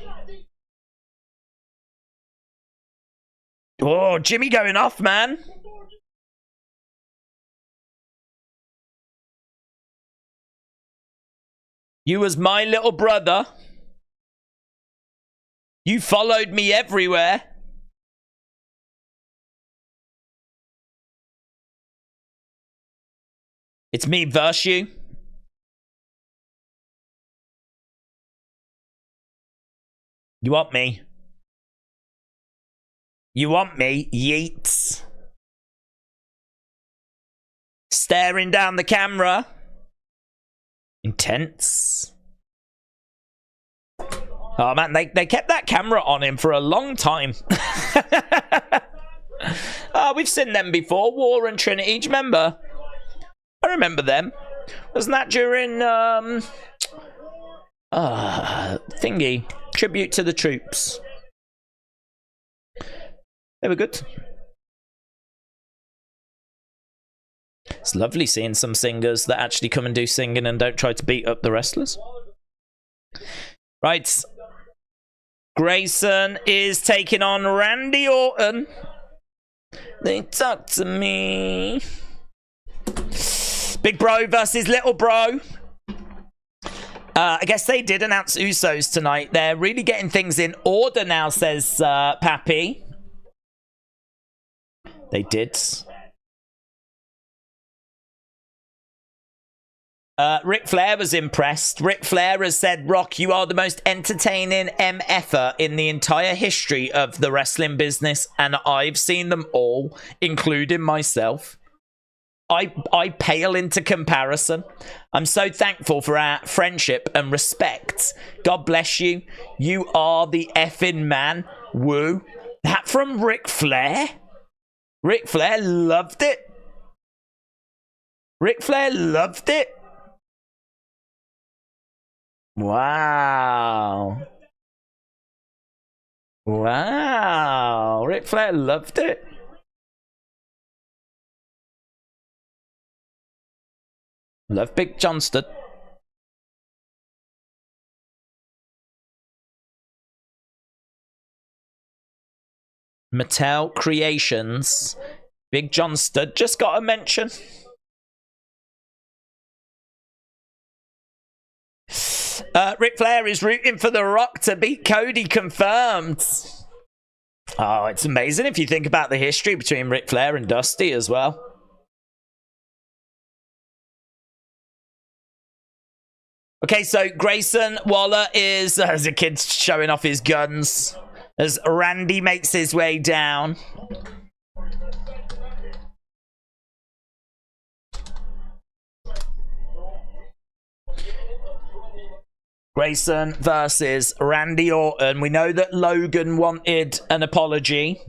Oh, Jimmy going off, man. You was my little brother. You followed me everywhere. It's me versus you. You want me? You want me? Yeets. Staring down the camera. Intense. Oh man, they kept that camera on him for a long time. We've seen them before. War and Trinity, do you remember? I remember them. Wasn't that during thingy? Tribute to the Troops. They were good. It's lovely seeing some singers that actually come and do singing and don't try to beat up the wrestlers. Right. Grayson is taking on Randy Orton. They talk to me. Big bro versus little bro. I guess they did announce Usos tonight. They're really getting things in order now, says Pappy. They did. Ric Flair was impressed. Ric Flair has said, Rock, you are the most entertaining MFer in the entire history of the wrestling business, and I've seen them all, including myself. I pale into comparison. I'm so thankful for our friendship and respect. God bless you. You are the effing man. Woo. That from Ric Flair? Ric Flair loved it. Ric Flair loved it. Wow. Wow. Ric Flair loved it. Love Big Johnston. Mattel Creations. Big Johnston. Just got a mention. Ric Flair is rooting for The Rock to beat Cody, confirmed. Oh, it's amazing if you think about the history between Ric Flair and Dusty as well. Okay, so Grayson Waller is, as a kid, showing off his guns as Randy makes his way down. Grayson versus Randy Orton. We know that Logan wanted an apology.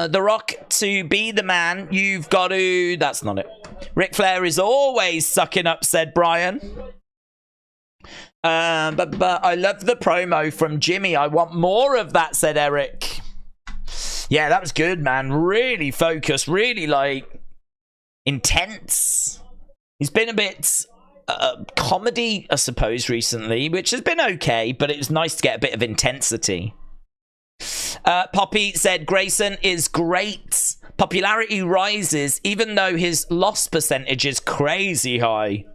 The Rock, to be the man, you've got to... That's not it. Ric Flair is always sucking up, said Brian. But I love the promo from Jimmy. I want more of that, said Eric. Yeah, that was good, man. Really focused, really, like, intense. He's been a bit comedy, I suppose, recently, which has been okay, but it was nice to get a bit of intensity. Poppy said Grayson is great. Popularity rises, even though his loss percentage is crazy high.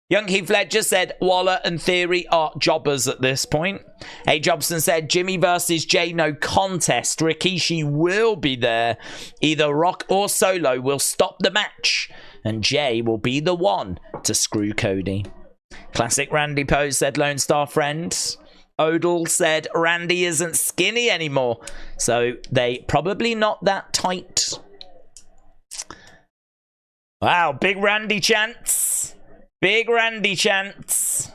Young Heath Ledger said Waller and Theory are jobbers at this point. A. Jobson said Jimmy versus Jay, no contest. Rikishi will be there. Either Rock or Solo will stop the match, and Jay will be the one to screw Cody. Classic Randy pose, said Lone Star Friend. Odell said Randy isn't skinny anymore, so they probably not that tight. Wow, big Randy chants. Big Randy chants.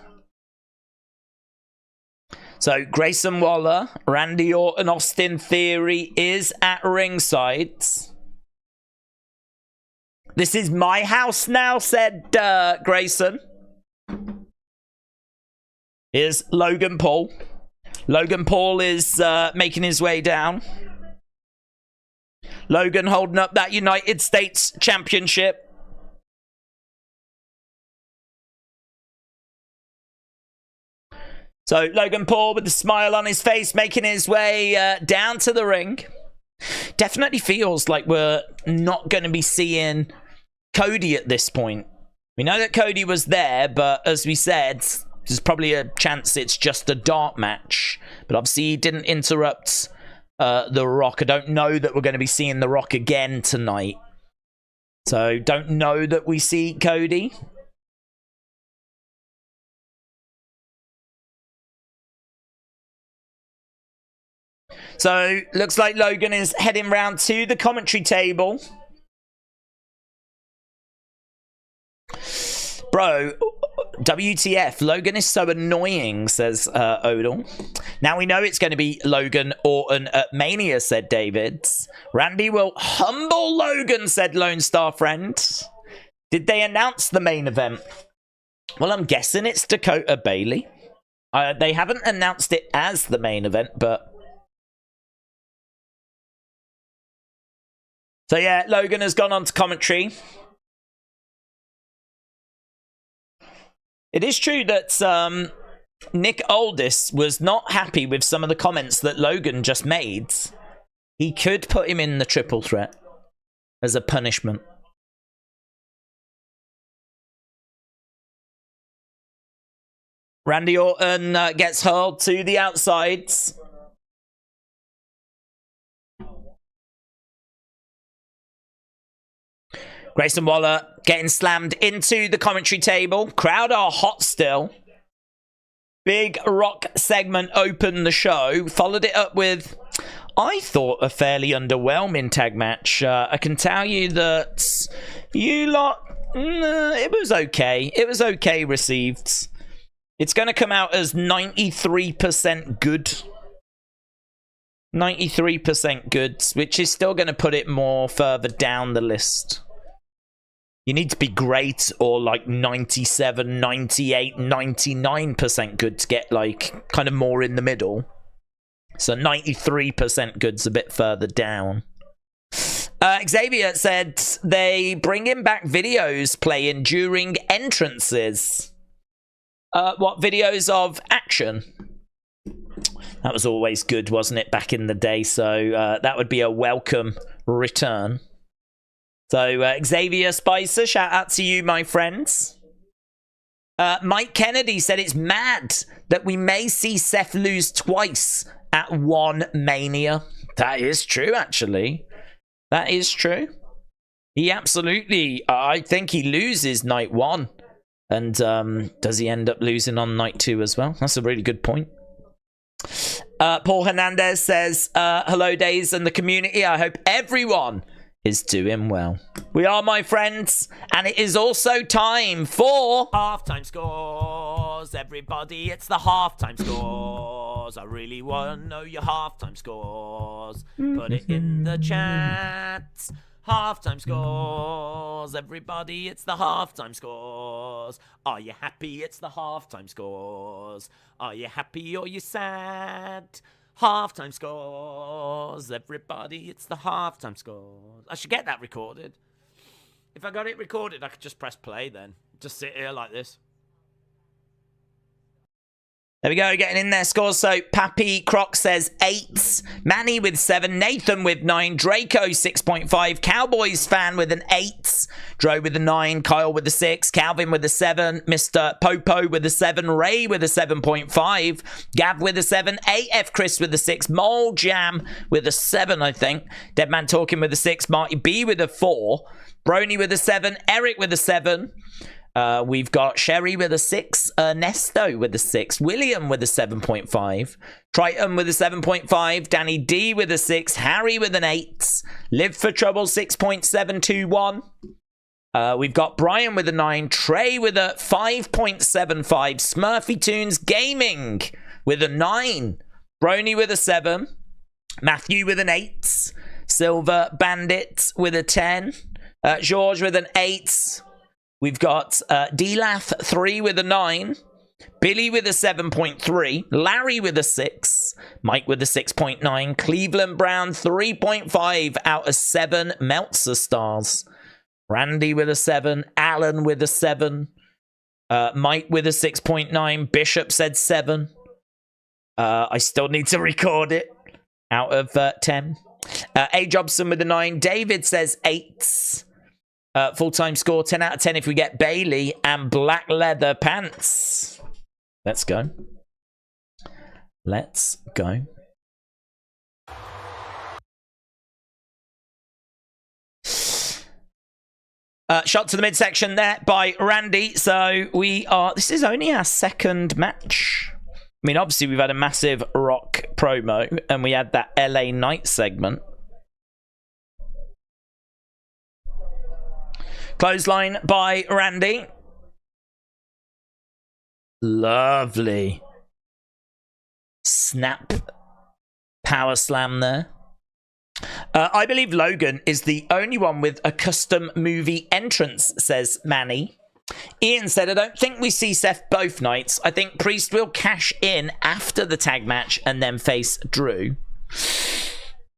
So Grayson Waller, Randy Orton, Austin Theory is at ringside. This is my house now, said Grayson. Here's Logan Paul. Logan Paul is making his way down. Logan holding up that United States Championship. So Logan Paul with a smile on his face making his way down to the ring. Definitely feels like we're not going to be seeing Cody at this point. We know that Cody was there, but as we said, there's probably a chance it's just a dark match. But obviously he didn't interrupt The Rock. I don't know that we're going to be seeing The Rock again tonight. So don't know that we see Cody. So looks like Logan is heading round to the commentary table. Bro, WTF, Logan is so annoying, says Odell. Now we know it's going to be Logan Orton at Mania, said David. Randy will humble Logan, said Lone Star Friend. Did they announce the main event? Well, I'm guessing it's Dakota Bayley. They haven't announced it as the main event, but... So yeah, Logan has gone on to commentary. It is true that Nick Aldis was not happy with some of the comments that Logan just made. He could put him in the triple threat as a punishment. Randy Orton gets hurled to the outsides. Grayson Waller getting slammed into the commentary table. Crowd are hot still. Big Rock segment opened the show. Followed it up with, I thought, a fairly underwhelming tag match. I can tell you that you lot, it was okay. It was okay received. It's going to come out as 93% good. 93% good, which is still going to put it more further down the list. You need to be great or like 97, 98, 99% good to get like kind of more in the middle. So 93% good's a bit further down. Xavier said they bring in back videos playing during entrances. What videos of action? That was always good, wasn't it, back in the day? So that would be a welcome return. So Xavier Spicer, shout out to you, my friends. Mike Kennedy said it's mad that we may see Seth lose twice at one Mania. That is true, actually. That is true. He absolutely, I think he loses night one. And does he end up losing on night two as well? That's a really good point. Paul Hernandez says, hello, Days and the community. I hope everyone is doing well. We are, my friends. And it is also time for halftime scores. Everybody, it's the halftime scores. I really want to know your halftime scores. Put it in the chat. Halftime scores. Everybody, it's the halftime scores. Are you happy? It's the halftime scores. Are you happy or you sad? Halftime scores. Everybody, it's the halftime scores. I should get that recorded. If I got it recorded, I could just press play then. Just sit here like this. There we go, getting in their scores. So Pappy Croc says 8, Manny with 7, Nathan with 9, Draco 6.5, Cowboys fan with an 8, Dro with a 9, Kyle with a 6, Calvin with a 7, Mr. Popo with a 7, Ray with a 7.5, Gav with a 7, AF Chris with a 6, Mole Jam with a 7, I think, Deadman Talking with a 6, Marty B with a 4, Brony with a 7, Eric with a 7, we've got Sherry with a 6, Ernesto with a 6, William with a 7.5, Triton with a 7.5, Danny D with a 6, Harry with an 8, Live for Trouble 6.721. We've got Brian with a 9, Trey with a 5.75, Smurfy Tunes Gaming with a 9, Brony with a 7, Matthew with an 8, Silver Bandit with a 10, George with an 8, we've got D-Lath 3 with a 9, Billy with a 7.3, Larry with a 6, Mike with a 6.9, Cleveland Brown 3.5 out of 7 Meltzer stars, Randy with a 7, Alan with a 7, Mike with a 6.9, Bishop said 7. I still need to record it out of 10. A. Jobson with a 9, David says 8. Full-time score, 10 out of 10 if we get Bayley and black leather pants. Let's go. Let's go. Shot to the midsection there by Randy. So this is only our second match. I mean, obviously we've had a massive Rock promo and we had that LA Knight segment. Clothesline by Randy. Lovely. Snap. Power slam there. I believe Logan is the only one with a custom movie entrance, says Manny. Ian said, I don't think we see Seth both nights. I think Priest will cash in after the tag match and then face Drew.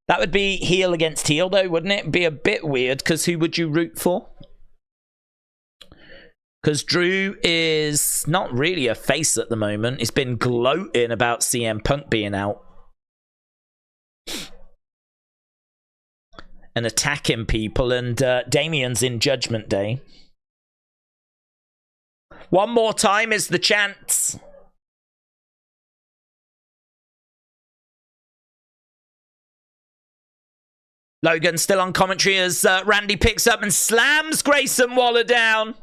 That would be heel against heel, though, wouldn't it? Be a bit weird, because who would you root for? Because Drew is not really a face at the moment. He's been gloating about CM Punk being out. And attacking people. And Damien's in Judgment Day. One more time is the chant. Logan still on commentary as Randy picks up and slams Grayson Waller down.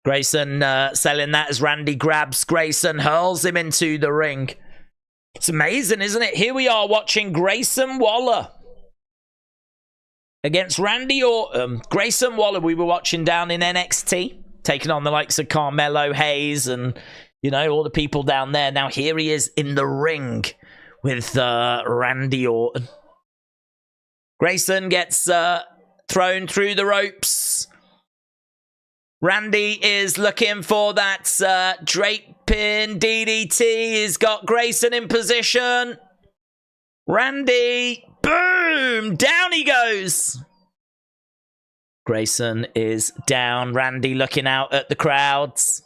Grayson selling that as Randy grabs Grayson, hurls him into the ring. It's amazing, isn't it? Here we are watching Grayson Waller against Randy Orton. Grayson Waller we were watching down in NXT, taking on the likes of Carmelo Hayes and, you know, all the people down there. Now here he is in the ring with Randy Orton. Grayson gets thrown through the ropes. Randy is looking for that draping DDT. He's got Grayson in position. Randy, boom, down he goes. Grayson is down. Randy looking out at the crowds.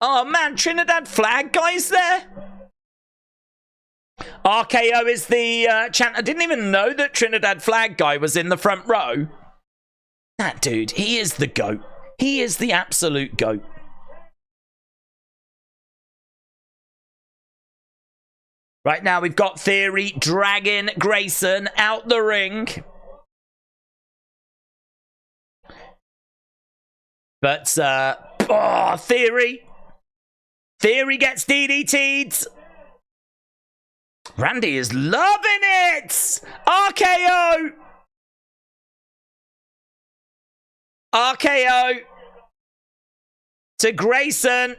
Oh man, Trinidad flag guy's there. RKO is the chant. I didn't even know that Trinidad flag guy was in the front row. That dude, he is the GOAT. He is the absolute GOAT. Right now we've got Theory dragging Grayson out the ring. But, Theory. Theory gets DDT'd. Randy is loving it! RKO! RKO to Grayson.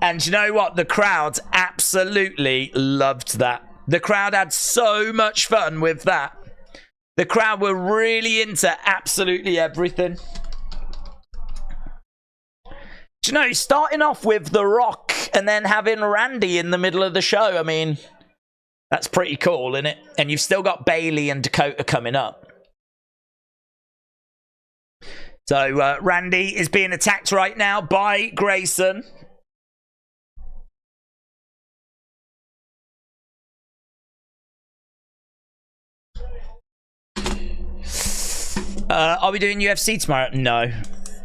And you know what? The crowd absolutely loved that. The crowd had so much fun with that. The crowd were really into absolutely everything. Do you know, starting off with The Rock and then having Randy in the middle of the show, I mean, that's pretty cool, isn't it? And you've still got Bayley and Dakota coming up. So Randy is being attacked right now by Grayson. Are we doing UFC tomorrow? No.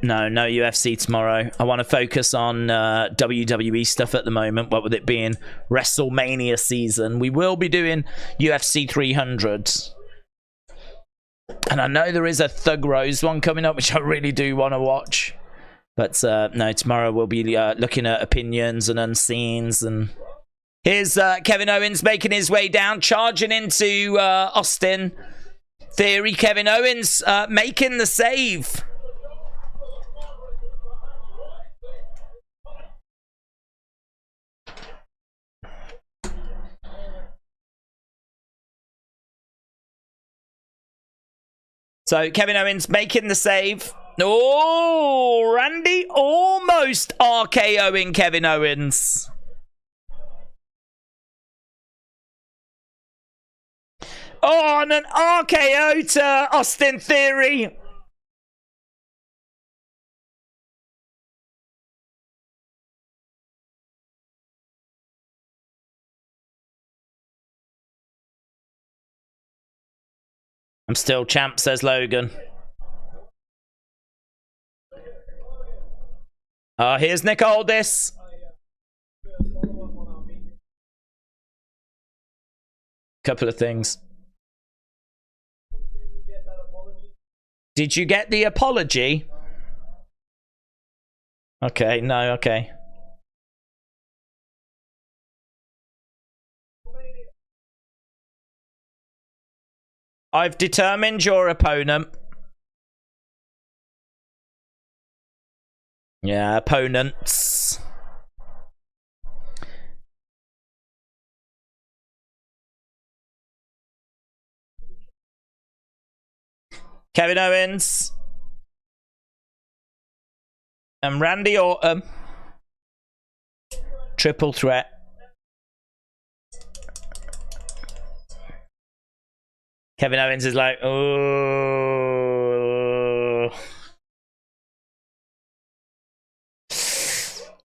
No UFC tomorrow. I want to focus on WWE stuff at the moment, what with it being WrestleMania season. We will be doing UFC 300. And I know there is a Thug Rose one coming up, which I really do want to watch. But no, tomorrow we'll be looking at opinions and unseens. And here's Kevin Owens making his way down, charging into Austin Theory. Kevin Owens making the save. So Kevin Owens making the save. Oh, Randy almost RKOing Kevin Owens. Oh, and an RKO to Austin Theory. I'm still champ, says Logan. Here's Nick Aldis. Couple of things. Did you get the apology? Okay, no, okay. I've determined your opponent. Yeah, opponents. Kevin Owens. And Randy Orton. Triple threat. Kevin Owens is like, oh.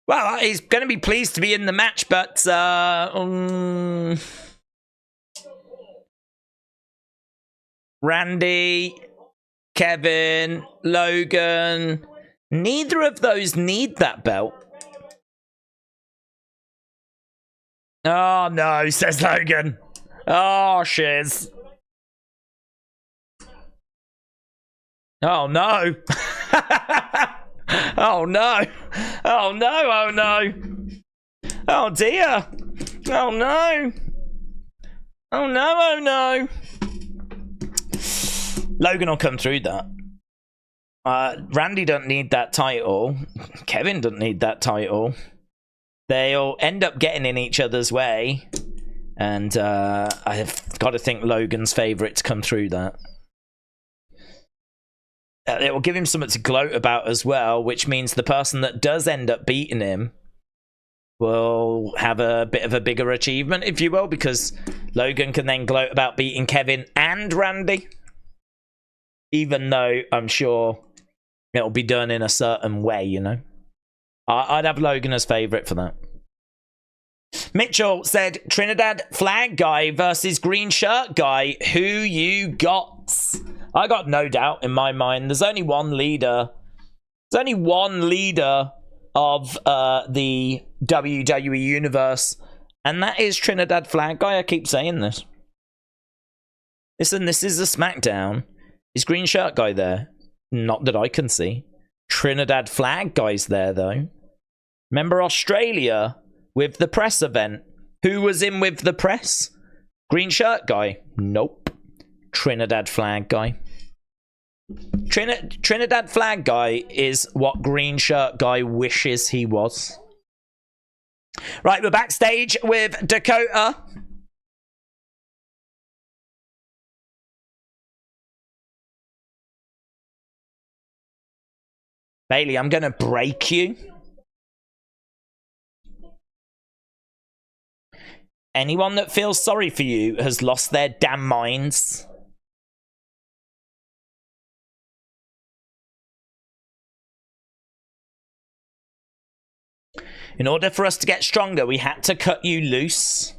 Well, he's going to be pleased to be in the match, but Randy, Kevin, Logan, neither of those need that belt. Oh, no, says Logan. Oh, shiz. Oh, no. Oh, no. Oh, no. Oh, no. Oh, dear. Oh, no. Oh, no. Oh, no. Logan will come through that. Randy doesn't need that title. Kevin doesn't need that title. They'll end up getting in each other's way. And I've got to think Logan's favourite to come through that. It will give him something to gloat about as well, which means the person that does end up beating him will have a bit of a bigger achievement, if you will, because Logan can then gloat about beating Kevin and Randy. Even though I'm sure it'll be done in a certain way, you know. I'd have Logan as favourite for that. Mitchell said, Trinidad flag guy versus green shirt guy. Who you got? I got no doubt in my mind. There's only one leader. There's only one leader of the WWE universe, and that is Trinidad flag guy. I keep saying this. Listen, this is a SmackDown. Is green shirt guy there? Not that I can see. Trinidad flag guy's there, though. Remember Australia with the press event? Who was in with the press? Green shirt guy? Nope. Trinidad flag guy. Trinidad flag guy is what green shirt guy wishes he was. Right, we're backstage with Dakota. Bayley, I'm going to break you. Anyone that feels sorry for you has lost their damn minds. In order for us to get stronger, we had to cut you loose.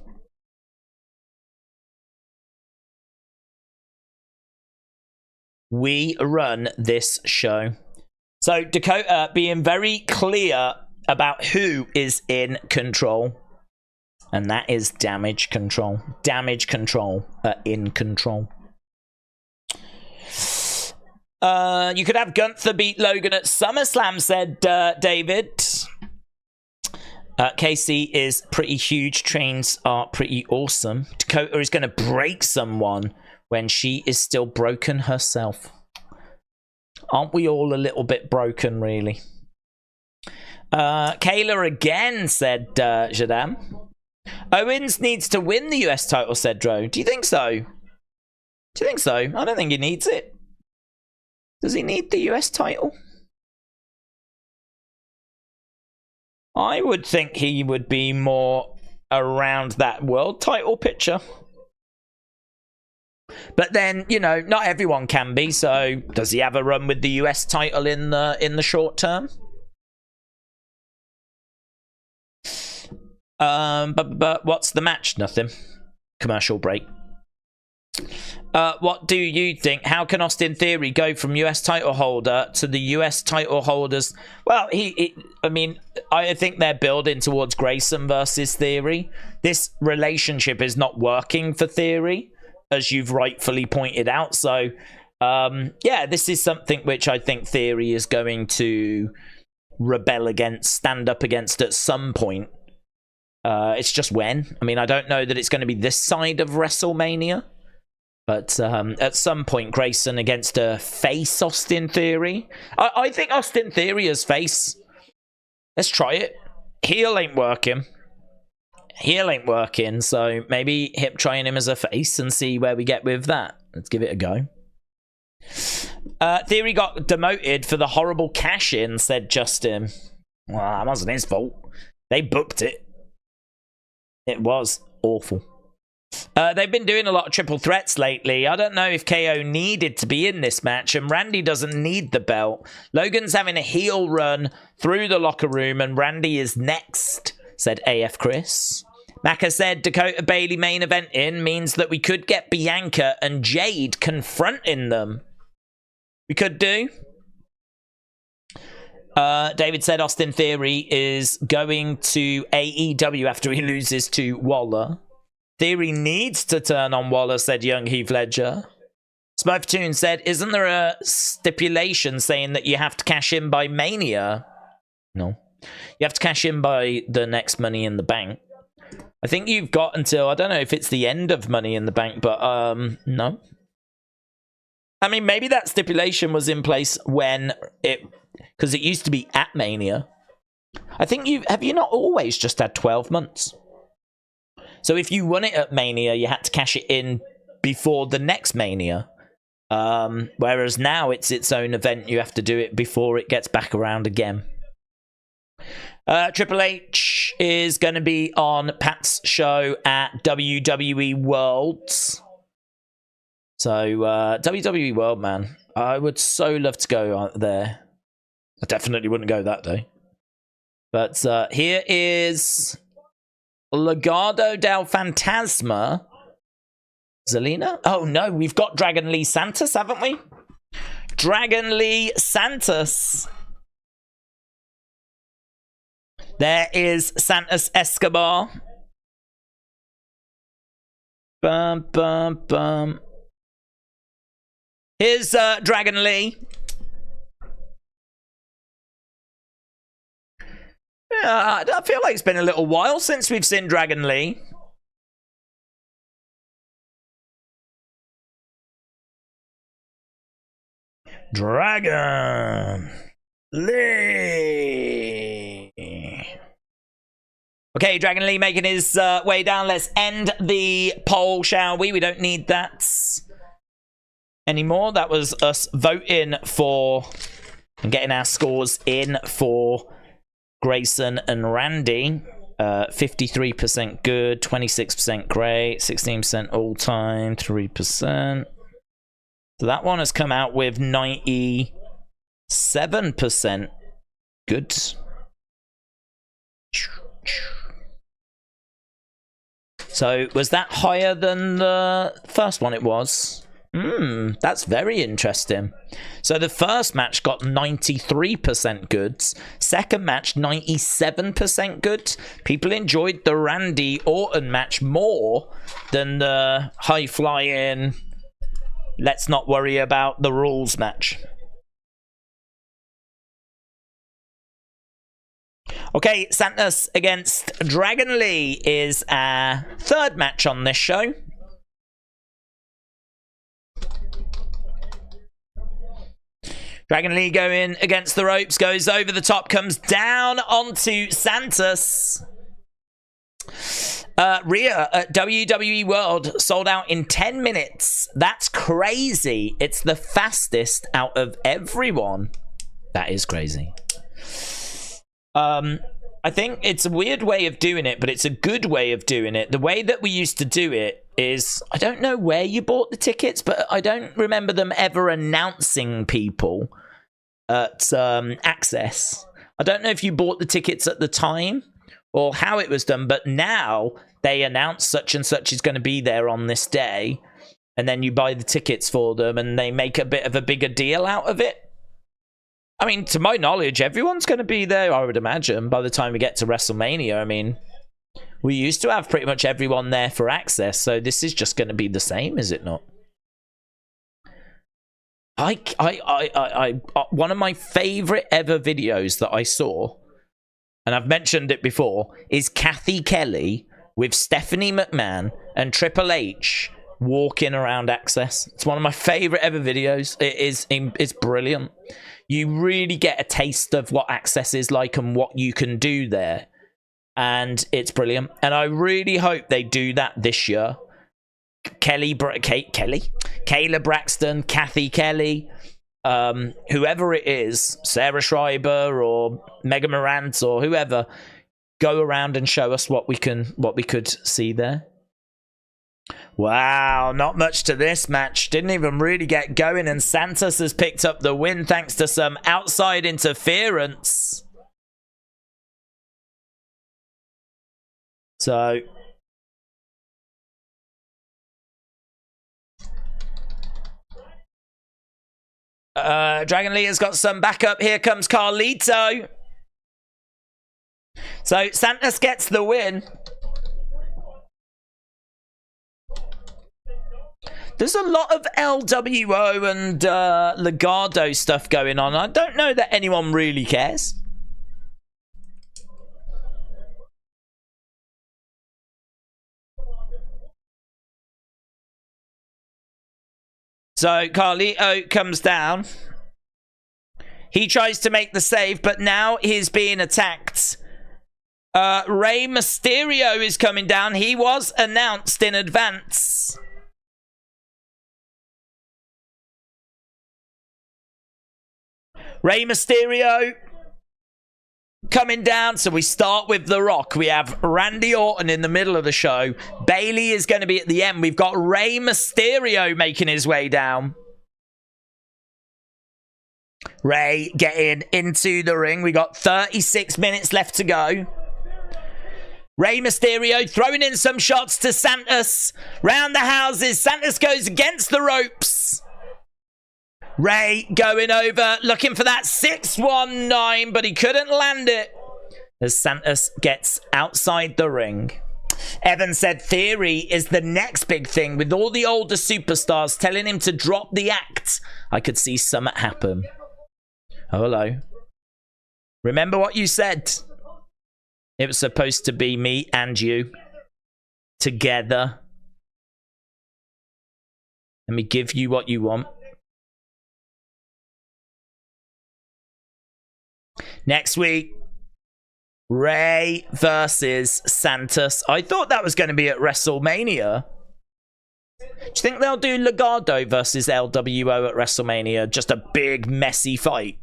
We run this show. So Dakota being very clear about who is in control. And that is Damage Control. Damage Control are in control. You could have Gunther beat Logan at SummerSlam, said David. Casey is pretty huge. Trains are pretty awesome. Dakota is going to break someone when she is still broken herself. Aren't we all a little bit broken, really? Kayla again, said Jadam. Owens needs to win the US title, said Dro. Do you think so? Do you think so? I don't think he needs it. Does he need the US title? I would think he would be more around that world title picture. But then, you know, not everyone can be, so does he have a run with the US title in the short term? But what's the match? Nothing. Commercial break. What do you think? How can Austin Theory go from US title holder to the US title holders? Well, I mean, I think they're building towards Grayson versus Theory. This relationship is not working for Theory, as you've rightfully pointed out. So, yeah, this is something which I think Theory is going to rebel against, stand up against at some point. It's just when. I mean, I don't know that it's going to be this side of WrestleMania. But at some point, Grayson against a face Austin Theory. I think Austin Theory as face. Let's try it. Heel ain't working. Heel ain't working. So maybe trying him as a face and see where we get with that. Let's give it a go. Theory got demoted for the horrible cash-in, said Justin. Well, that wasn't his fault. They booked it. It was awful. They've been doing a lot of triple threats lately. I don't know if KO needed to be in this match, and Randy doesn't need the belt. Logan's having a heel run through the locker room, and Randy is next, said AF Chris. Maka said Dakota Bayley main event in means that we could get Bianca and Jade confronting them. We could do. David said Austin Theory is going to AEW after he loses to Waller. Theory needs to turn on Waller, said young Heath Ledger. Smurf said, isn't there a stipulation saying that you have to cash in by Mania? No. You have to cash in by the next Money in the Bank. I think you've got until, I don't know if it's the end of Money in the Bank, but no. I mean, maybe that stipulation was in place when because it used to be at Mania. I think have you not always just had 12 months? So if you won it at Mania, you had to cash it in before the next Mania. Whereas now it's its own event. You have to do it before it gets back around again. Triple H is going to be on Pat's show at WWE Worlds. So, WWE World, man. I would so love to go there. I definitely wouldn't go that day. But here is Legado del Fantasma. Zelina? Oh, no. We've got Dragon Lee Santos, haven't we? Dragon Lee Santos. There is Santos Escobar. Bum, bum, bum. Here's Dragon Lee. I feel like it's been a little while since we've seen Dragon Lee. Dragon Lee. Okay, Dragon Lee making his way down. Let's end the poll, shall we? We don't need that anymore. That was us voting for and getting our scores in for Grayson and Randy. 53% good, 26% great, 16% all-time, 3%. So that one has come out with 97% good. So was that higher than the first one? It was. That's very interesting. So the first match got 93% goods. Second match, 97% good. People enjoyed the Randy Orton match more than the high-flying, let's not worry about the rules match. Okay, Santos against Dragon Lee is our third match on this show. Dragon Lee going against the ropes, goes over the top, comes down onto Santos. Rhea at WWE World sold out in 10 minutes. That's crazy. It's the fastest out of everyone. That is crazy. I think it's a weird way of doing it, but it's a good way of doing it. The way that we used to do it is, I don't know where you bought the tickets, but I don't remember them ever announcing people at Access. I don't know if you bought the tickets at the time or how it was done, but now they announce such and such is going to be there on this day, and then you buy the tickets for them, and they make a bit of a bigger deal out of it. I mean, to my knowledge, everyone's going to be there, I would imagine, by the time we get to WrestleMania. I mean, we used to have pretty much everyone there for Access, so this is just going to be the same, is it not? One of my favorite ever videos that I saw, and I've mentioned it before, is Kathy Kelly with Stephanie McMahon and Triple H walking around Access. It's one of my favorite ever videos. It's brilliant. You really get a taste of what Access is like and what you can do there. And it's brilliant. And I really hope they do that this year. Kayla Braxton, Kathy Kelly, whoever it is, Sarah Schreiber or Mega Morant or whoever, go around and show us what we could see there. Wow, not much to this match. Didn't even really get going, and Santos has picked up the win thanks to some outside interference. So... Dragon Lee has got some backup. Here comes Carlito. So Santos gets the win. There's a lot of LWO and Legado stuff going on. I don't know that anyone really cares. So Carlito comes down. He tries to make the save, but now he's being attacked. Rey Mysterio is coming down. He was announced in advance. Rey Mysterio coming down. So we start with The Rock. We have Randy Orton in the middle of the show. Bayley is going to be at the end. We've got Rey Mysterio making his way down. Rey getting into the ring. We got 36 minutes left to go. Rey Mysterio throwing in some shots to Santos. Round the houses. Santos goes against the ropes. Rey going over, looking for that 619, but he couldn't land it as Santos gets outside the ring. Evan said Theory is the next big thing, with all the older superstars telling him to drop the act. I could see something happen. Oh, hello. Remember what you said? It was supposed to be me and you together. Let me give you what you want. Next week, Rey versus Santos. I thought that was going to be at WrestleMania. Do you think they'll do Legado versus LWO at WrestleMania? Just a big, messy fight.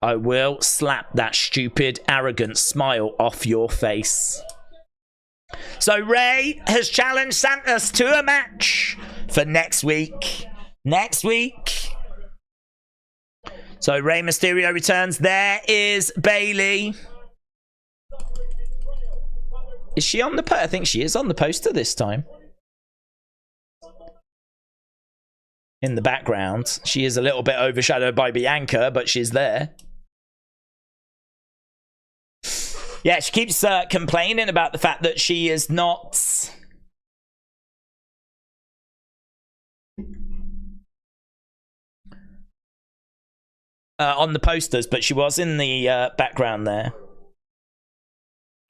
I will slap that stupid, arrogant smile off your face. So Rey has challenged Santos to a match for next week. Next week. So Rey Mysterio returns. There is Bayley. Is she on the poster? I think she is on the poster this time. In the background. She is a little bit overshadowed by Bianca, but she's there. Yeah, she keeps complaining about the fact that she is not on the posters, but she was in the background there.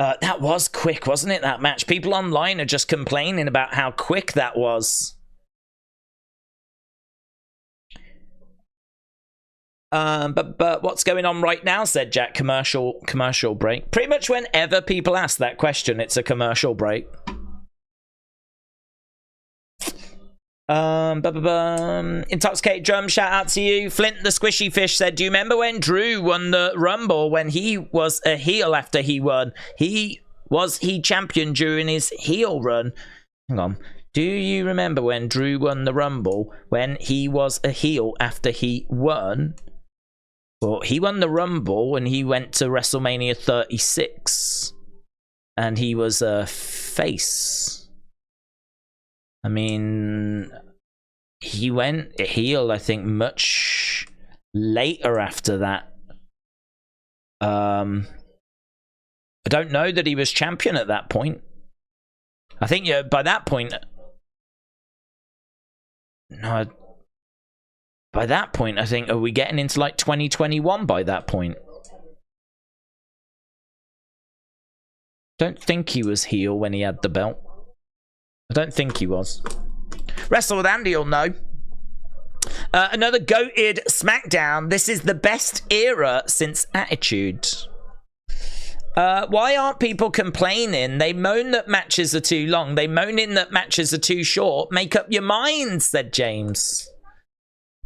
That was quick, wasn't it, that match? People online are just complaining about how quick that was. But what's going on right now, said Jack. Commercial break. Pretty much whenever people ask that question, it's a commercial break. Intoxicated Drum, shout out to you. Flint the Squishy Fish said, do you remember when Drew won the Rumble when he was a heel after he won? Was he champion during his heel run? Hang on. Do you remember when Drew won the Rumble when he was a heel after he won? Well, he won the Rumble when he went to WrestleMania 36. And he was a face. I mean, he went heel, I think, much later after that. I don't know that he was champion at that point. I think, yeah, by that point... No, by that point, I think, are we getting into like 2021 by that point? Don't think he was heel when he had the belt. I don't think he was. Wrestle with Andy will know. Another goated Smackdown. This is the best era since Attitude. Why aren't people complaining? They moan that matches are too long. They moaning that matches are too short. Make up your mind, said James.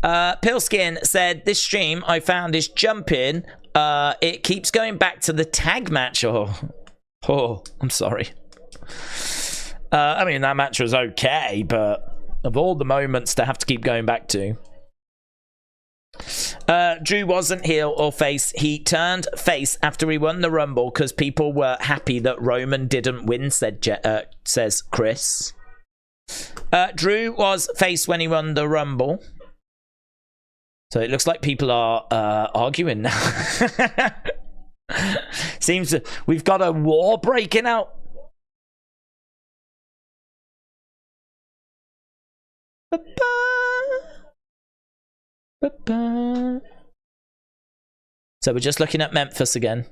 Pillskin said, this stream I found is jumping. it keeps going back to the tag match. Oh, I'm sorry. I mean, that match was okay, but of all the moments to have to keep going back to. Drew wasn't heel or face. He turned face after he won the Rumble because people were happy that Roman didn't win, says Chris. Drew was face when he won the Rumble. So it looks like people are arguing now. Seems we've got a war breaking out. So we're just looking at Memphis again.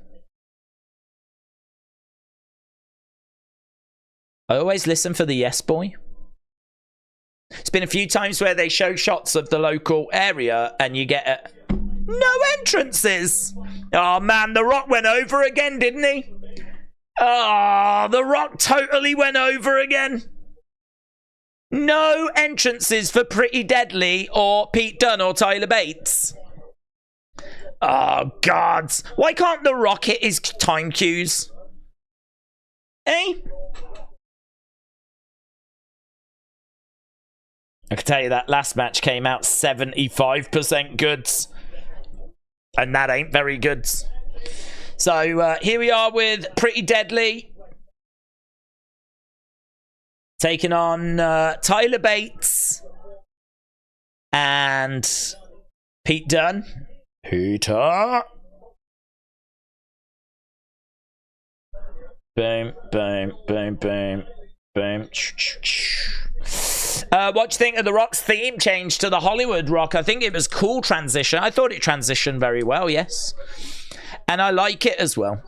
I always listen for the yes boy. It's been a few times where they show shots of the local area and you get no entrances. Oh man, The Rock went over again, didn't he? Oh, The Rock totally went over again. No entrances for Pretty Deadly or Pete Dunne or Tyler Bates. Oh, God. Why can't The Rock hit his time cues? Eh? I can tell you that last match came out 75% goods. And that ain't very good. So here we are with Pretty Deadly. Taking on Tyler Bates and Pete Dunne. Peter. Boom, boom, boom, boom, boom. What do you think of The Rock's theme change to the Hollywood Rock? I think it was cool transition. I thought it transitioned very well, yes. And I like it as well.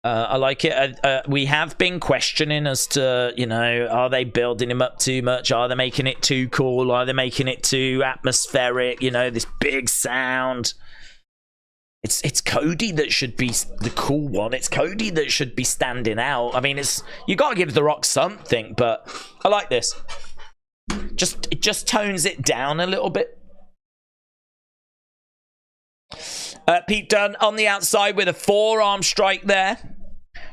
I like it. We have been questioning as to, you know, are they building him up too much? Are they making it too cool? Are they making it too atmospheric? You know, this big sound. It's Cody that should be the cool one. It's Cody that should be standing out. I mean, you got to give The Rock something, but I like this. It just tones it down a little bit. Pete Dunne on the outside with a forearm strike there.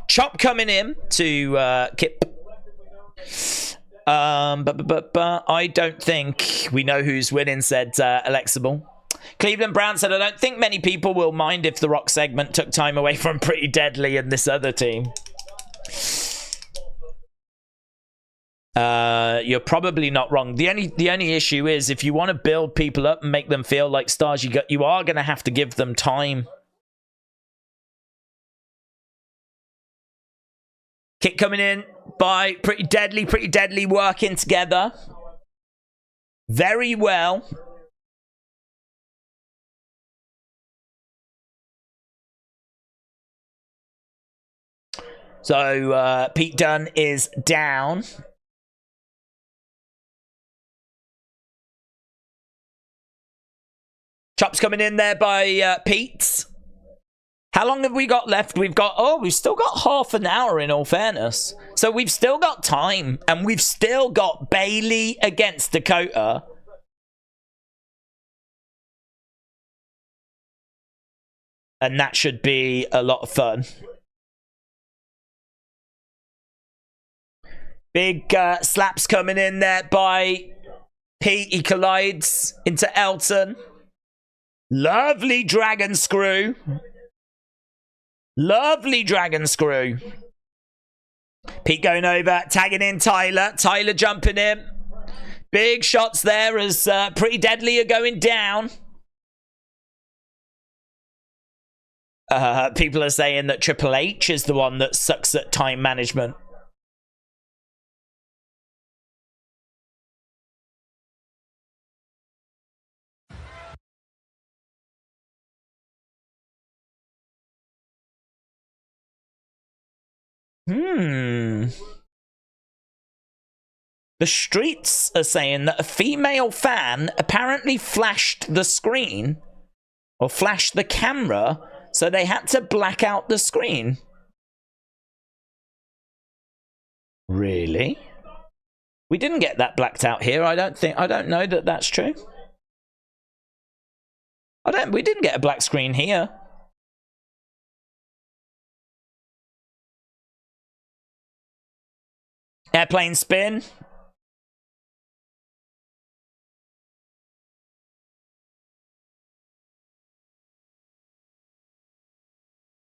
Chop coming in to Kip. But I don't think we know who's winning, said Alexible. Cleveland Brown said, I don't think many people will mind if the Rock segment took time away from Pretty Deadly and this other team. You're probably not wrong. The only issue is if you want to build people up and make them feel like stars, you are going to have to give them time. Kick coming in by Pretty Deadly working together very well. So Pete Dunne is down. Chops coming in there by Pete. How long have we got left? We've still got half an hour in all fairness. So we've still got time. And we've still got Bayley against Dakota. And that should be a lot of fun. Big slaps coming in there by Pete. He collides into Elton. Lovely dragon screw. Lovely dragon screw. Pete going over, tagging in Tyler. Tyler jumping in. Big shots there as Pretty Deadly are going down. People are saying that Triple H is the one that sucks at time management. The streets are saying that a female fan apparently flashed the screen or flashed the camera, so they had to black out the screen. Really? We didn't get that blacked out here. I don't know that that's true. We didn't get a black screen here. Airplane spin.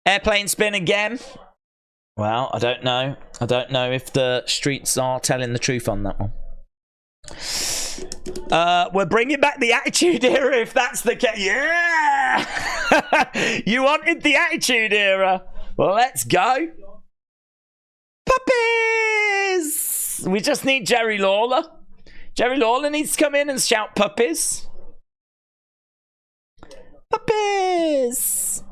Airplane spin again. Well, I don't know. I don't know if the streets are telling the truth on that one. We're bringing back the Attitude Era if that's the case. Yeah! You wanted the Attitude Era. Well, let's go. Puppies! We just need Jerry Lawler. Jerry Lawler needs to come in and shout puppies. Puppies!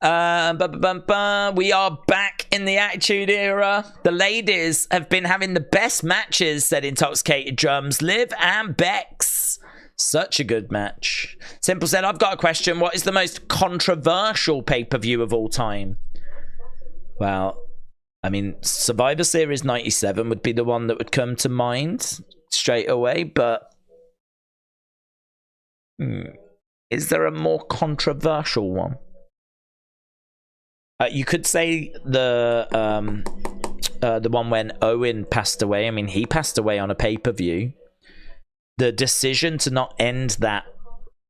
We are back in the Attitude Era. The ladies have been having the best matches, said Intoxicated Drums. Liv and Bex. Such a good match. Simple said, I've got a question. What is the most controversial pay-per-view of all time? Well, I mean, Survivor Series 97 would be the one that would come to mind straight away, but is there a more controversial one? You could say the one when Owen passed away. I mean, he passed away on a pay-per-view. The decision to not end that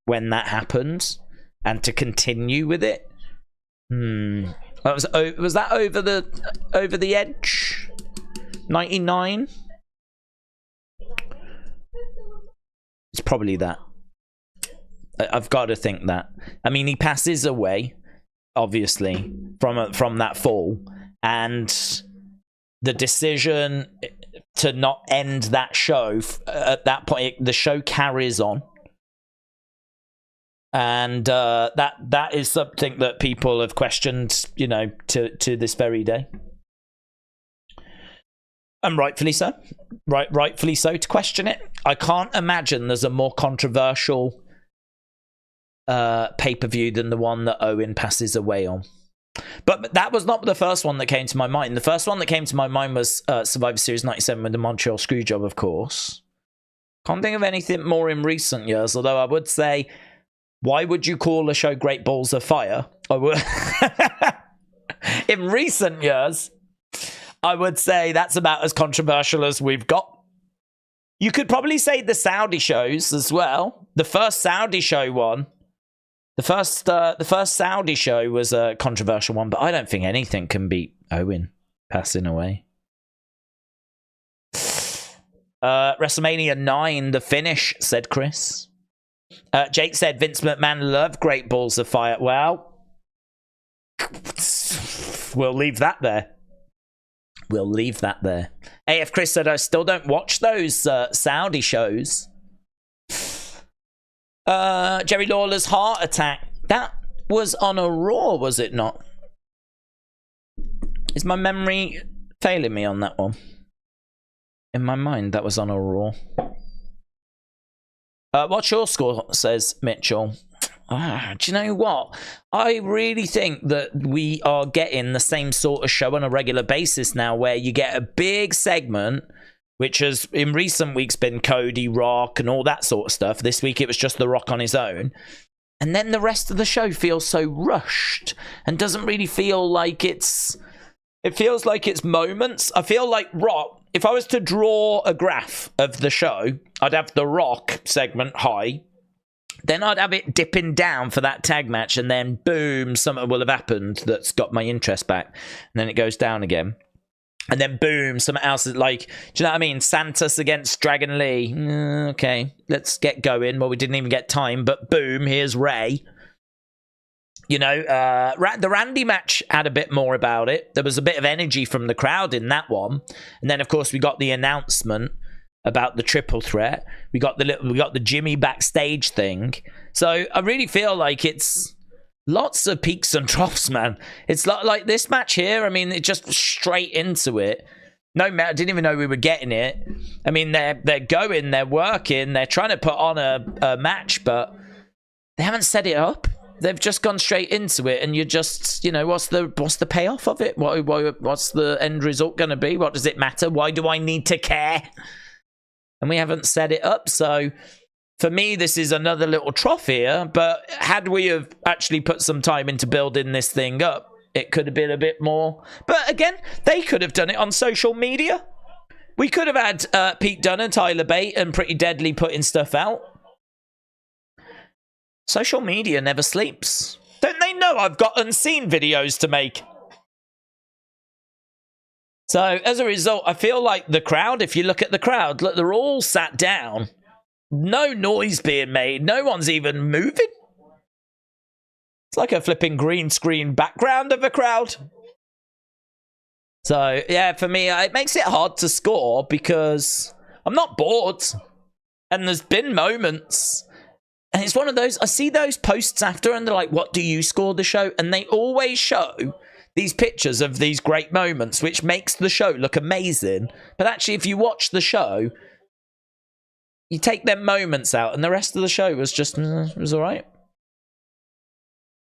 when that happened and to continue with it. Was that over the edge? 99? It's probably that. I've got to think that. I mean, he passes away, obviously, from that fall, and the decision to not end that show at that point, the show carries on, and that is something that people have questioned, you know, to this very day, and rightfully so. Rightfully so to question it. I can't imagine there's a more controversial pay-per-view than the one that Owen passes away on. But that was not the first one that came to my mind. The first one that came to my mind was Survivor Series 97 with the Montreal Screwjob, of course. Can't think of anything more in recent years, although I would say, why would you call a show Great Balls of Fire? I would in recent years, I would say that's about as controversial as we've got. You could probably say the Saudi shows as well. The first Saudi show one. The first Saudi show was a controversial one, but I don't think anything can beat Owen passing away. WrestleMania 9, the finish, said Chris. Jake said Vince McMahon loved Great Balls of Fire. Well, we'll leave that there. We'll leave that there. AF Chris said, I still don't watch those Saudi shows. Jerry Lawler's heart attack. That was on a Raw, was it not? Is my memory failing me on that one? In my mind, that was on a Raw. What's your score, says Mitchell. Do you know what? I really think that we are getting the same sort of show on a regular basis now, where you get a big segment, which has in recent weeks been Cody, Rock, and all that sort of stuff. This week it was just The Rock on his own. And then the rest of the show feels so rushed and doesn't really feel like it's... It feels like it's moments. I feel like Rock, if I was to draw a graph of the show, I'd have The Rock segment high. Then I'd have it dipping down for that tag match, and then boom, something will have happened that's got my interest back. And then it goes down again. And then boom, something else is like, do you know what I mean? Santos against Dragon Lee. Okay, let's get going. Well, we didn't even get time, but boom, here's Ray. You know, the Randy match had a bit more about it. There was a bit of energy from the crowd in that one. And then, of course, we got the announcement about the triple threat. We got the Jimmy backstage thing. So I really feel like it's lots of peaks and troughs, man. It's like this match here. I mean, it just straight into it. No, I didn't even know we were getting it. I mean, they're going, they're working, they're trying to put on a match, but they haven't set it up. They've just gone straight into it, and you just, you know, what's the payoff of it? What's the end result going to be? What does it matter? Why do I need to care? and we haven't set it up. So for me, this is another little trough here. But had we have actually put some time into building this thing up, it could have been a bit more. But again, they could have done it on social media. We could have had Pete Dunne and Tyler Bate and Pretty Deadly putting stuff out. Social media never sleeps. Don't they know I've got unseen videos to make? So, as a result, I feel like the crowd, if you look at the crowd, look, they're all sat down. No noise being made. No one's even moving. It's like a flipping green screen background of a crowd. So, yeah, for me, it makes it hard to score because I'm not bored. And there's been moments. And it's one of those, I see those posts after and they're like, what do you score the show? And they always show these pictures of these great moments, which makes the show look amazing. But actually, if you watch the show, you take them moments out and the rest of the show was just, it was all right.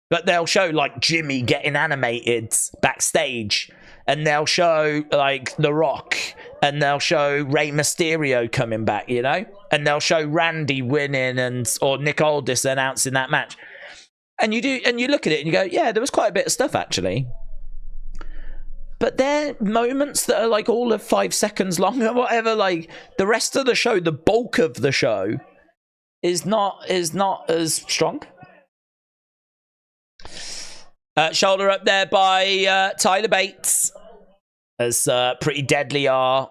But they'll show like Jimmy getting animated backstage, and they'll show like The Rock, and they'll show Rey Mysterio coming back, you know, and they'll show Randy winning or Nick Aldis announcing that match. And you look at it and you go, yeah, there was quite a bit of stuff actually. But they're moments that are like all of 5 seconds long or whatever. Like the rest of the show, the bulk of the show is not as strong. Shoulder up there by Tyler Bates, as Pretty Deadly are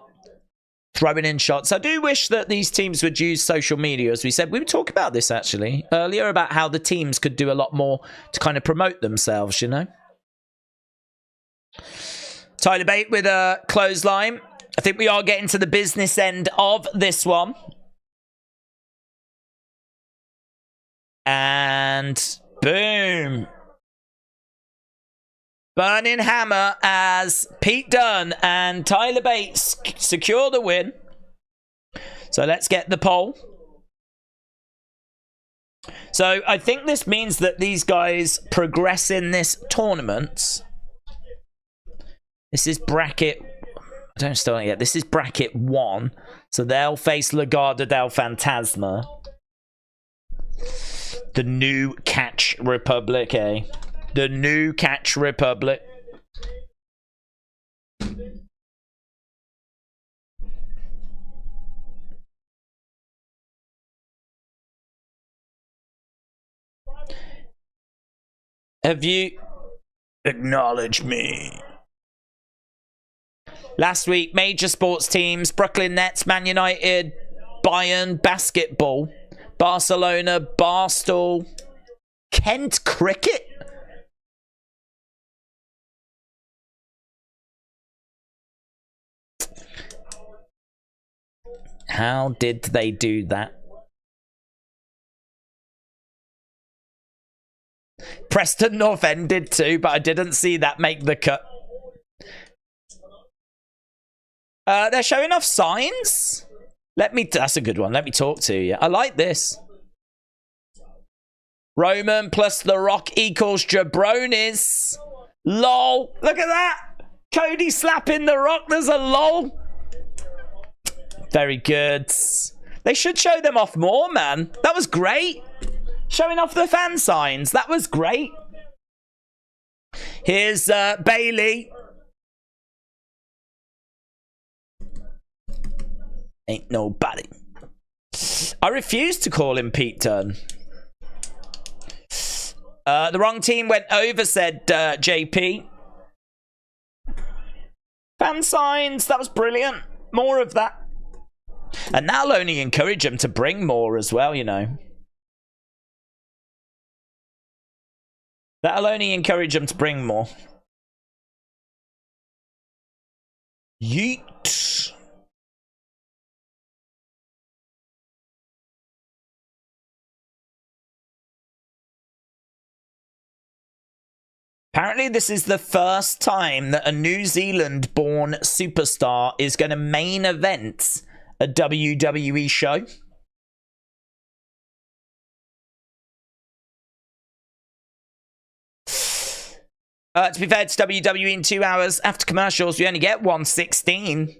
throwing in shots. I do wish that these teams would use social media, as we said. We were talking about this actually earlier, about how the teams could do a lot more to kind of promote themselves, you know. Tyler Bate with a clothesline. I think we are getting to the business end of this one. And boom. Burning Hammer as Pete Dunne and Tyler Bates secure the win. So let's get the poll. So I think this means that these guys progress in this tournament. This is bracket... I don't start yet. This is bracket 1. So they'll face Legado del Fantasma. The new Catch Republic, eh? The new Catch Republic. Have you acknowledged me? Last week, major sports teams: Brooklyn Nets, Man United, Bayern Basketball, Barcelona, Barstool, Kent Cricket. How did they do that? Preston North End did too, but I didn't see that make the cut. They're showing off signs. That's a good one. Let me talk to you. I like this. Roman plus The Rock equals jabronis. Lol. Look at that. Cody slapping The Rock. There's a lol. Very good. They should show them off more, man. That was great. Showing off the fan signs. That was great. Here's Bayley. Ain't nobody. I refuse to call him Pete Dunne. The wrong team went over, said JP. Fan signs. That was brilliant. More of that. And that'll only encourage them to bring more as well, you know. That'll only encourage them to bring more. Yeet. Apparently, this is the first time that a New Zealand-born superstar is going to main event a WWE show. To be fair, it's WWE in 2 hours. After commercials, we only get 1:16.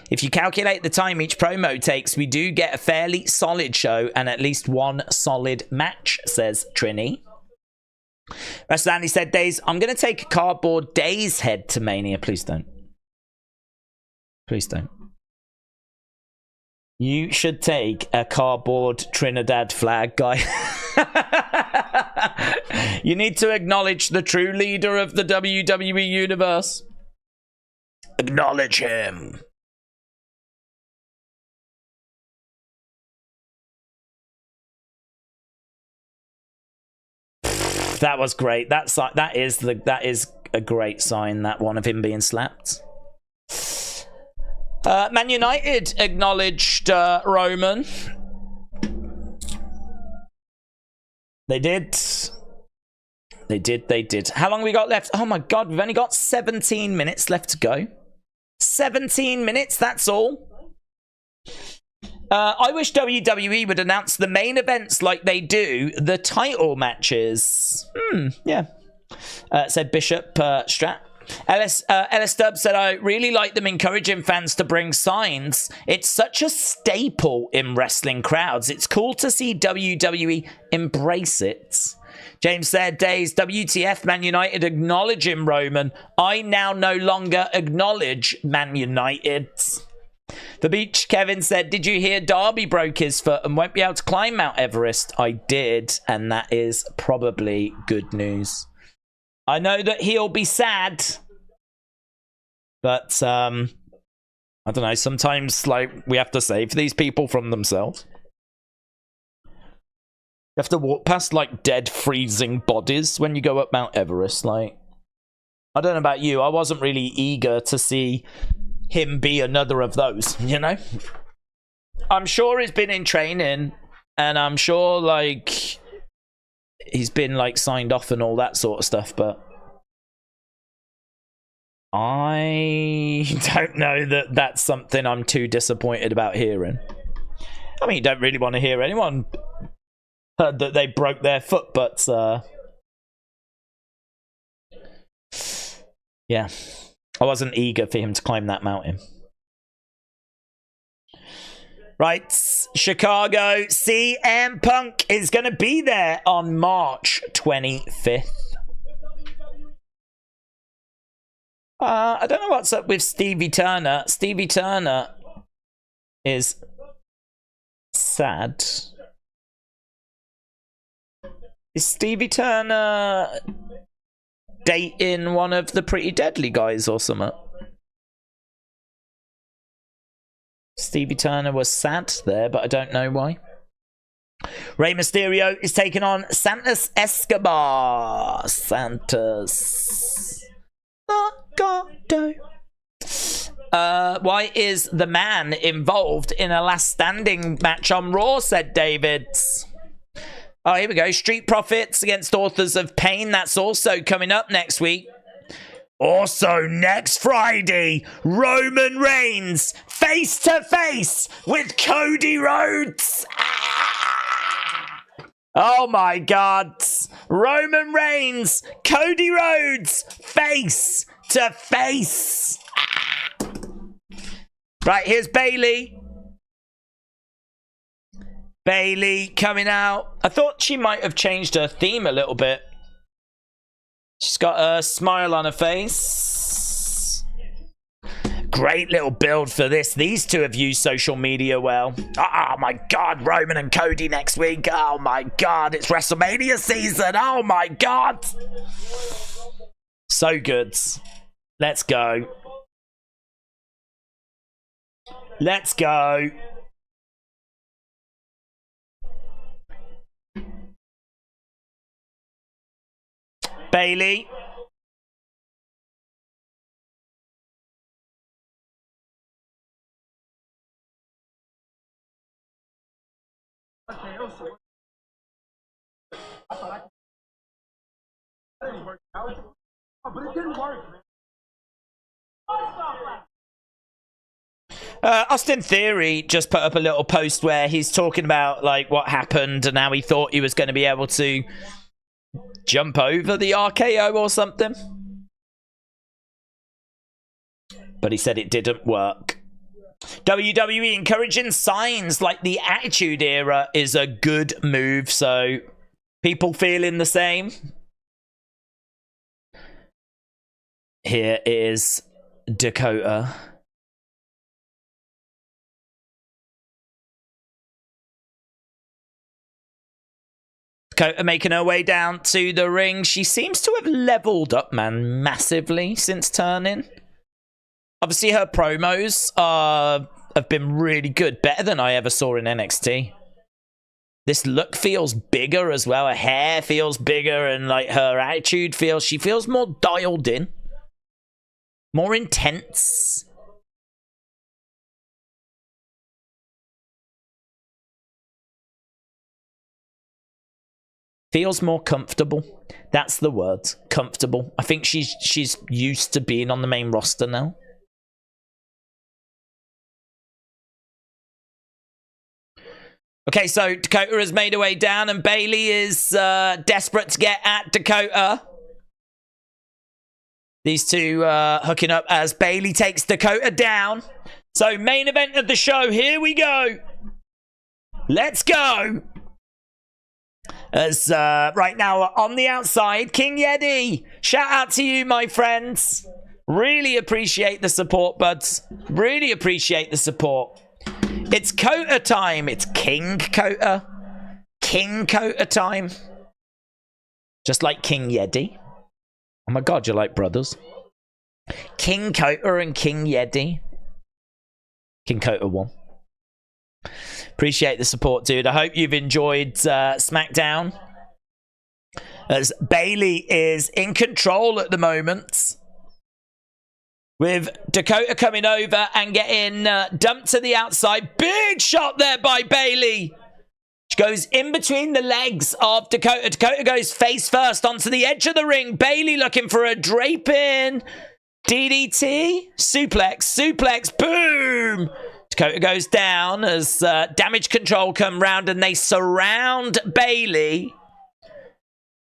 If you calculate the time each promo takes, we do get a fairly solid show and at least one solid match, says Trini. Wrestler Andy said, Days, I'm going to take a cardboard Days head to Mania. Please don't. Please don't. You should take a cardboard Trinidad flag, guy. You need to acknowledge the true leader of the WWE Universe. Acknowledge him. That was great. That is a great sign, that one of him being slapped. Man United acknowledged Roman. They did. They did. How long we got left? Oh my god, we've only got 17 minutes left to go. 17 minutes, that's all. I wish WWE would announce the main events like they do the title matches. Yeah. Said Bishop Strat. Ellis Stubb said, I really like them encouraging fans to bring signs. It's such a staple in wrestling crowds. It's cool to see WWE embrace it. James said, Days, WTF, Man United acknowledging Roman. I now no longer acknowledge Man United. The Beach Kevin said, did you hear Darby broke his foot and won't be able to climb Mount Everest? I did, and that is probably good news. I know that he'll be sad, but I don't know, sometimes like we have to save these people from themselves. You have to walk past like dead freezing bodies when you go up Mount Everest. Like, I don't know about you, I wasn't really eager to see him be another of those, you know? I'm sure he's been in training, and I'm sure like he's been like signed off and all that sort of stuff, but I don't know that that's something I'm too disappointed about hearing. I mean, you don't really want to hear anyone heard that they broke their foot, but yeah, I wasn't eager for him to climb that mountain. Right, Chicago, CM Punk is going to be there on March 25th. I don't know what's up with Stevie Turner. Stevie Turner is sad. Is Stevie Turner dating one of the Pretty Deadly guys or something? Stevie Turner was sad there, but I don't know why. Rey Mysterio is taking on Santos Escobar. Santos. Why is the man involved in a last standing match on Raw, said David. Oh, here we go. Street Profits against Authors of Pain. That's also coming up next week. Also, next Friday, Roman Reigns face to face with Cody Rhodes. Ah! Oh my God. Roman Reigns, Cody Rhodes, face to face. Ah! Right, here's Bayley. Bayley coming out. I thought she might have changed her theme a little bit. She's got a smile on her face. Great little build for this. These two have used social media well. Oh my God, Roman and Cody next week. Oh my God, it's WrestleMania season. Oh my God. So good. Let's go. Let's go. Bayley. Austin Theory just put up a little post where he's talking about like what happened and how he thought he was going to be able to jump over the RKO or something, but he said it didn't work. WWE encouraging signs like the Attitude Era is a good move, so people feeling the same. Here is Dakota. Dakota making her way down to the ring. She seems to have leveled up, man, massively since turning. Obviously, her promos have been really good. Better than I ever saw in NXT. This look feels bigger as well. Her hair feels bigger, and like her attitude feels... She feels more dialed in. More intense. Feels more comfortable. That's the word. Comfortable. I think she's used to being on the main roster now. Okay, so Dakota has made her way down, and Bayley is desperate to get at Dakota. These two hooking up as Bayley takes Dakota down. So, main event of the show. Here we go. Let's go. As right now on the outside, King Yeti. Shout out to you, my friends. Really appreciate the support, buds. Really appreciate the support. It's Kota time. It's King Kota. King Kota time. Just like King Yeti. Oh my god, you're like brothers. King Kota and King Yeti. King Kota won. Appreciate the support, dude. I hope you've enjoyed Smackdown. As Bayley is in control at the moment. With Dakota coming over and getting dumped to the outside. Big shot there by Bayley. She goes in between the legs of Dakota. Dakota goes face first onto the edge of the ring. Bayley looking for a draping. DDT. Suplex. Boom. Dakota goes down as Damage Control come round and they surround Bayley.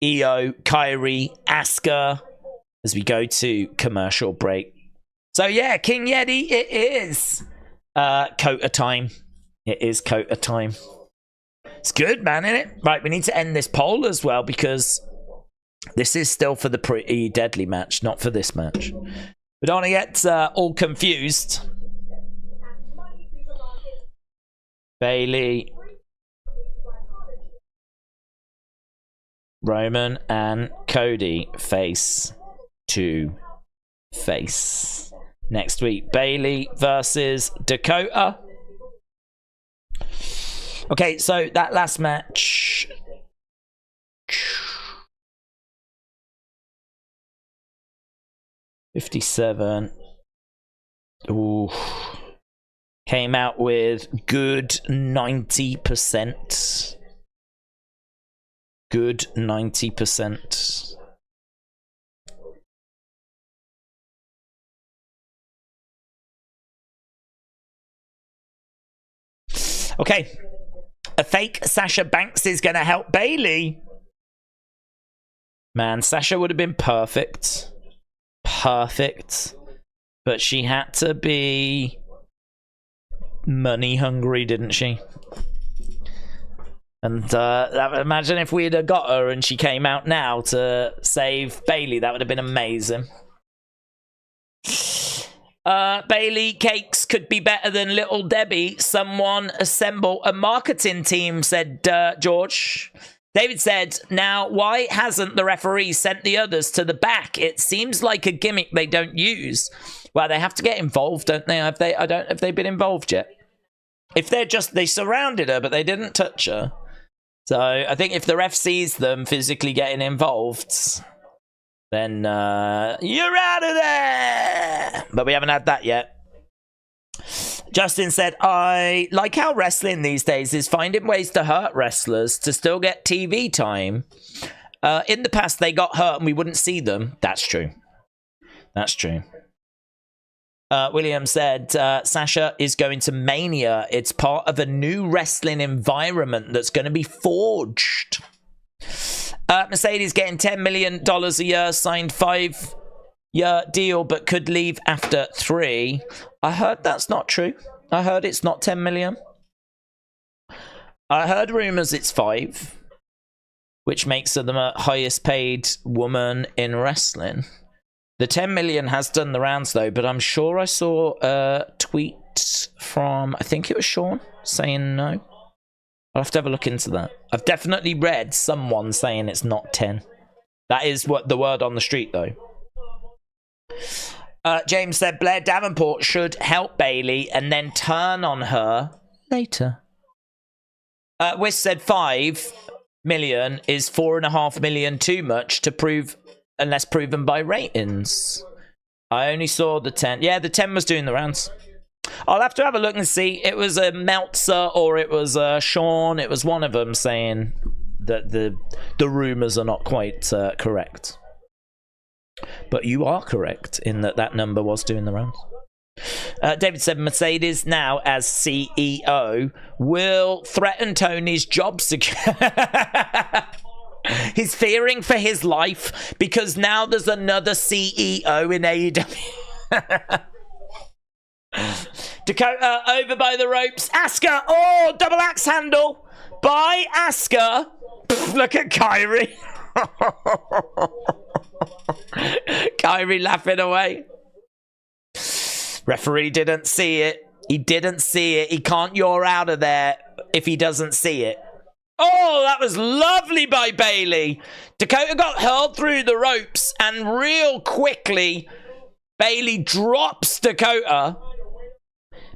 Io, Kyrie, Asuka as we go to commercial break. So yeah, King Yeti, it is Kota time. It is Kota time. It's good, man, isn't it? Right, we need to end this poll as well because this is still for the Pretty Deadly match, not for this match. We don't want to get all confused. Bayley, Roman, and Cody face to face. Next week, Bayley versus Dakota. Okay, so that last match. $57. Ooh. Came out with good 90%. Good 90%. Okay. A fake Sasha Banks is going to help Bayley. Man, Sasha would have been perfect. Perfect. But she had to be money hungry, didn't she? And imagine if we'd have got her and she came out now to save Bayley. That would have been amazing. Bayley cakes could be better than Little Debbie. Someone assemble a marketing team, said George. David said, now, why hasn't the referee sent the others to the back? It seems like a gimmick they don't use. Well, they have to get involved, don't they? Have they been involved yet? If they're just, they surrounded her, but they didn't touch her. So I think if the ref sees them physically getting involved, then you're out of there. But we haven't had that yet. Justin said, I like how wrestling these days is finding ways to hurt wrestlers to still get TV time. In the past, they got hurt and we wouldn't see them. That's true. That's true. William said, Sasha is going to Mania. It's part of a new wrestling environment that's going to be forged. Mercedes getting $10 million a year, signed 5-year deal, but could leave after 3. I heard that's not true. I heard it's not 10 million. I heard rumors it's 5, which makes her the highest paid woman in wrestling. The 10 million has done the rounds though, but I'm sure I saw a tweet from, I think it was Sean, saying no. I'll have to have a look into that. I've definitely read someone saying it's not 10. That is what the word on the street though. James said Blair Davenport should help Bayley and then turn on her later. Wiz said 5 million is 4.5 million too much to prove unless proven by ratings. I only saw the 10. Yeah, the 10 was doing the rounds. I'll have to have a look and see. It was a Meltzer or it was Sean. It was one of them saying that the rumors are not quite correct. But you are correct in that number was doing the rounds. David said Mercedes now as CEO will threaten Tony's job security. He's fearing for his life because now there's another CEO in AEW. Dakota over by the ropes. Asuka, oh, double axe handle by Asuka. Look at Kyrie. Kyrie laughing away. Referee didn't see it. He didn't see it. He can't yaw out of there if he doesn't see it. Oh, that was lovely by Bayley. Dakota got hurled through the ropes and real quickly Bayley drops Dakota.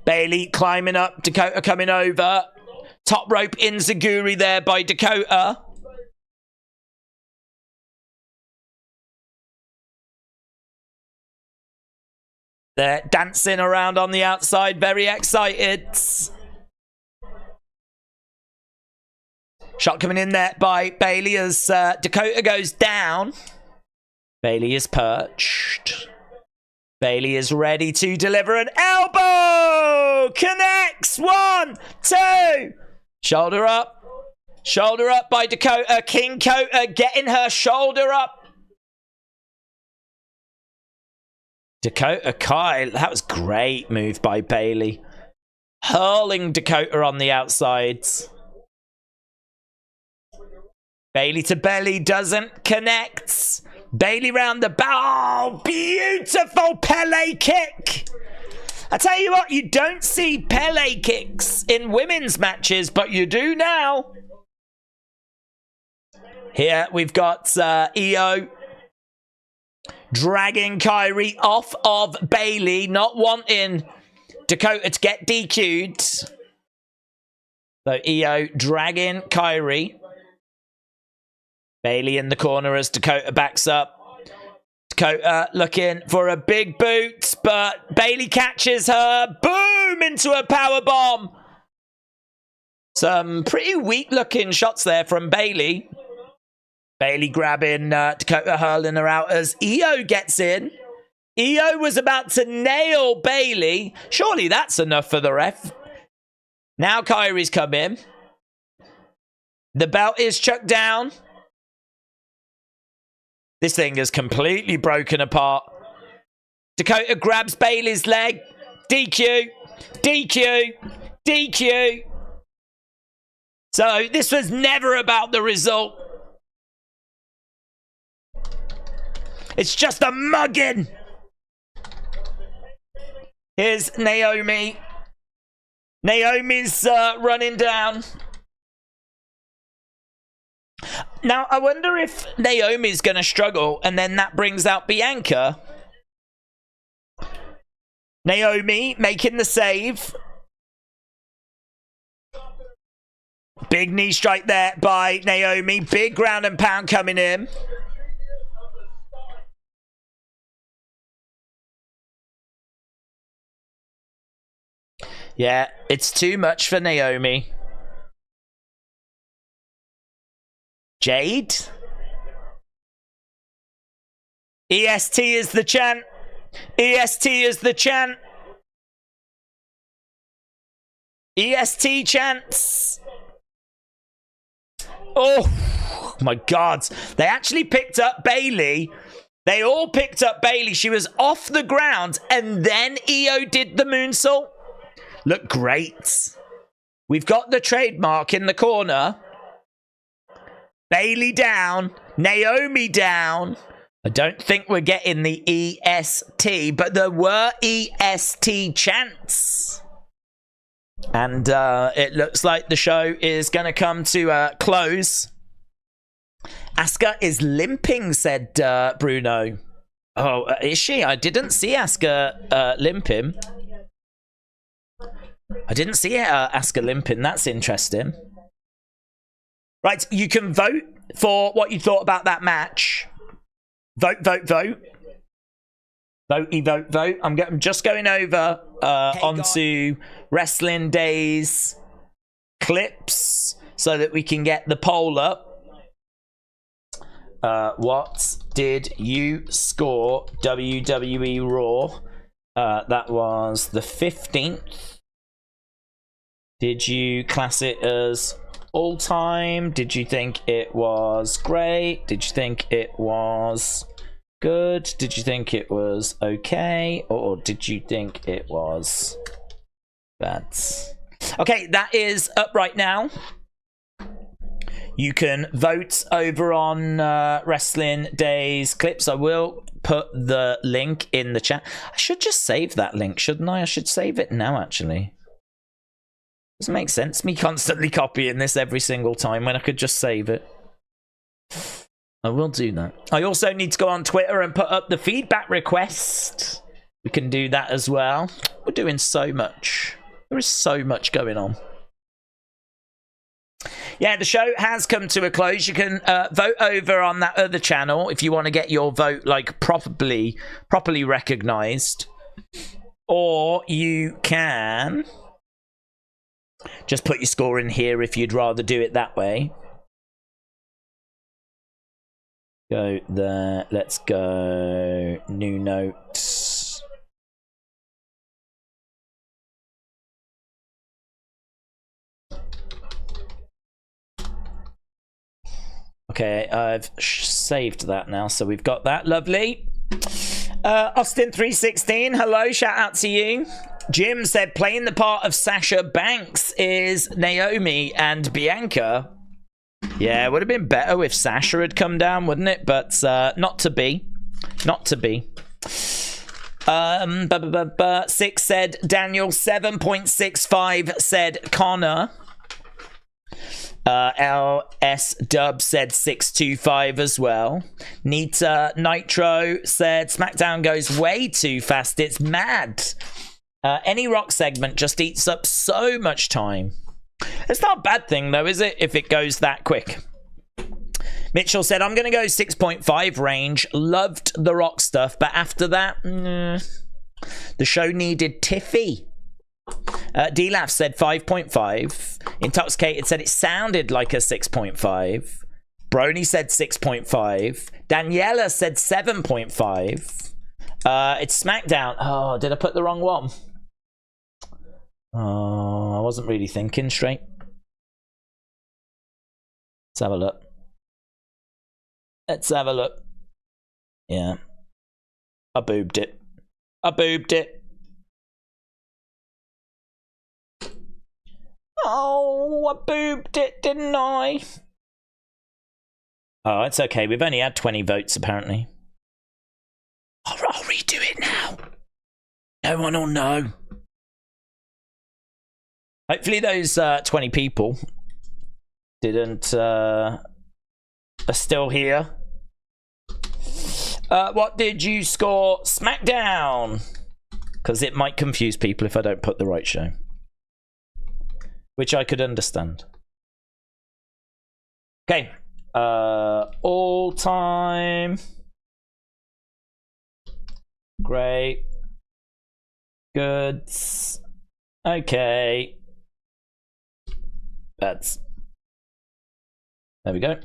Bayley climbing up, Dakota coming over. Top rope enziguri there by Dakota. They're dancing around on the outside, very excited. Shot coming in there by Bayley as Dakota goes down. Bayley is perched. Bayley is ready to deliver an elbow. Connects. 1, 2. Shoulder up. Shoulder up by Dakota. King Kota getting her shoulder up. Dakota Kai, that was great move by Bayley. Hurling Dakota on the outsides. Bayley to belly, doesn't connect. Bayley round the bow. Beautiful Pele kick. I tell you what, you don't see Pele kicks in women's matches, but you do now. Here we've got Io dragging Kyrie off of Bayley, not wanting Dakota to get DQ'd. So Io dragging Kyrie. Bayley in the corner as Dakota backs up. Dakota looking for a big boot, but Bayley catches her. Boom! Into a powerbomb. Some pretty weak-looking shots there from Bayley. Bayley grabbing Dakota, hurling her out as Io gets in. Io was about to nail Bayley. Surely that's enough for the ref. Now Kyrie's come in. The belt is chucked down. This thing is completely broken apart. Dakota grabs Bayley's leg. DQ. DQ. DQ. So this was never about the result. It's just a mugging. Here's Naomi. Naomi's running down. Now, I wonder if Naomi's going to struggle and then that brings out Bianca. Naomi making the save. Big knee strike there by Naomi. Big ground and pound coming in. Yeah, it's too much for Naomi. Jade? EST is the chant. EST is the chant. EST chants. Oh my God. They actually picked up Bayley. They all picked up Bayley. She was off the ground and then Io did the moonsault. look great. We've got the trademark in the corner. Bayley down. Naomi down. I don't think we're getting the EST, but there were EST chants. And it looks like the show is going to come to a close. Asuka is limping, said Bruno. Oh, is she? I didn't see Asuka limping. I didn't see Asuka limping. That's interesting. Right, you can vote for what you thought about that match. Vote, vote, vote. Votey, vote, vote. I'm just going over onto Wrestling Days clips so that we can get the poll up. What did you score WWE Raw? That was the 15th. Did you class it as all time? Did you think it was great? Did you think it was good? Did you think it was okay? Or did you think it was bad? Okay, that is up right now. You can vote over on Wrestling Days clips. I will put the link in the chat. I should just save that link, shouldn't I? I should save it now, actually. Doesn't make sense me constantly copying this every single time when I could just save it. I will do that. I also need to go on Twitter and put up the feedback request. We can do that as well. We're doing so much. There is so much going on. Yeah, the show has come to a close. You can vote over on that other channel if you want to get your vote like properly recognized. Or you can just put your score in here if you'd rather do it that way. Go there. Let's go. New notes. Okay, I've saved that now, so we've got that. Lovely. Austin316, hello, shout out to you. Jim said playing the part of Sasha Banks is Naomi and Bianca. Yeah, it would have been better if Sasha had come down, wouldn't it? But not to be. Not to be. 6 said Daniel. 7.65 said Connor. LS Dub said 625 as well. Nita Nitro said SmackDown goes way too fast. It's mad. Any Rock segment just eats up so much time. It's not a bad thing though, is it, if it goes that quick? Mitchell said, I'm going to go 6.5 range. Loved the Rock stuff, but after that, the show needed Tiffy. D-Laugh said 5.5. Intoxicated said it sounded like a 6.5. Brony said 6.5. Daniela said 7.5. It's SmackDown. Oh, did I put the wrong one? Oh, I wasn't really thinking straight. Let's have a look. Let's have a look. Yeah. I boobed it. I boobed it. Oh, I boobed it, didn't I? Oh, it's okay. We've only had 20 votes, apparently. I'll redo it now. No one will know. Hopefully those 20 people didn't are still here. What did you score SmackDown? Because it might confuse people if I don't put the right show. Which I could understand. Okay. All time. Great. Goods. Okay. That's. There we go.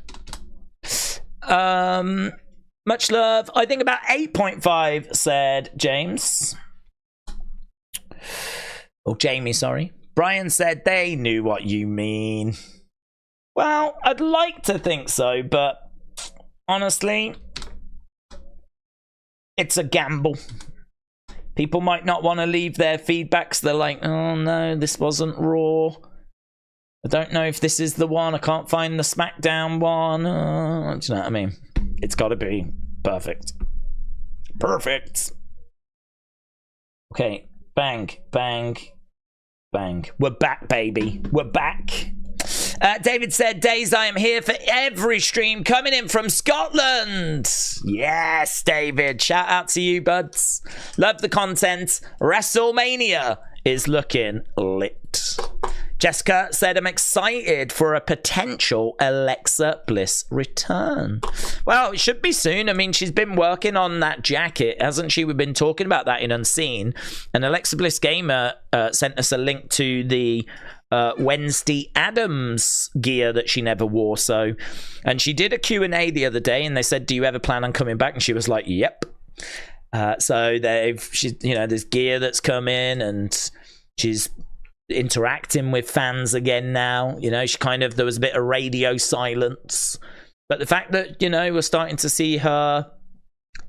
Much love. I think about 8.5, said James. Oh, Jamie, sorry. Brian said they knew what you mean. Well, I'd like to think so, but honestly, it's a gamble. People might not want to leave their feedbacks. They're like, oh no, this wasn't Raw. I don't know if this is the one. I can't find the SmackDown one. Do you know what I mean? It's got to be perfect. Perfect. Okay. Bang, bang, bang. We're back, baby. We're back. David said, Days, I am here for every stream coming in from Scotland. Yes, David. Shout out to you, buds. Love the content. WrestleMania is looking lit. Jessica said, I'm excited for a potential Alexa Bliss return. Well, it should be soon. I mean, she's been working on that jacket, hasn't she? We've been talking about that in Unseen. And Alexa Bliss Gamer sent us a link to the Wednesday Addams gear that she never wore. So, and she did a Q&A the other day, and they said, do you ever plan on coming back? And she was like, yep. So there's gear that's come in, and she's interacting with fans again now. You know, there was a bit of radio silence, but the fact that, you know, we're starting to see her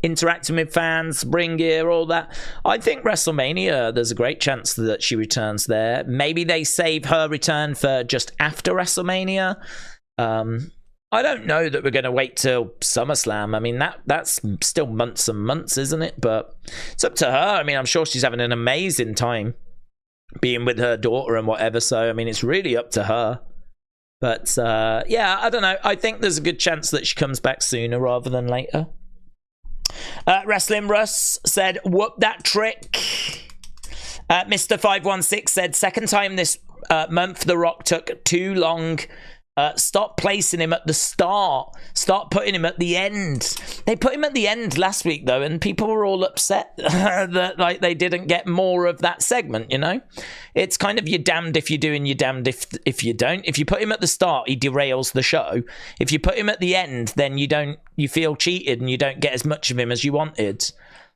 interacting with fans, bring gear, all that, I think WrestleMania, there's a great chance that she returns there. Maybe they save her return for just after WrestleMania. I don't know that we're going to wait till SummerSlam. I mean, that's still months and months, isn't it? But it's up to her. I mean, I'm sure she's having an amazing time being with her daughter and whatever. So, I mean, it's really up to her. But, yeah, I don't know. I think there's a good chance that she comes back sooner rather than later. Wrestling Russ said, whoop that trick. Mr. 516 said, second time this month The Rock took too long. Stop placing him at the start. Start putting him at the end. They put him at the end last week, though, and people were all upset that like they didn't get more of that segment, you know? It's kind of you're damned if you do and you're damned if you don't. If you put him at the start, he derails the show. If you put him at the end, then you feel cheated and you don't get as much of him as you wanted.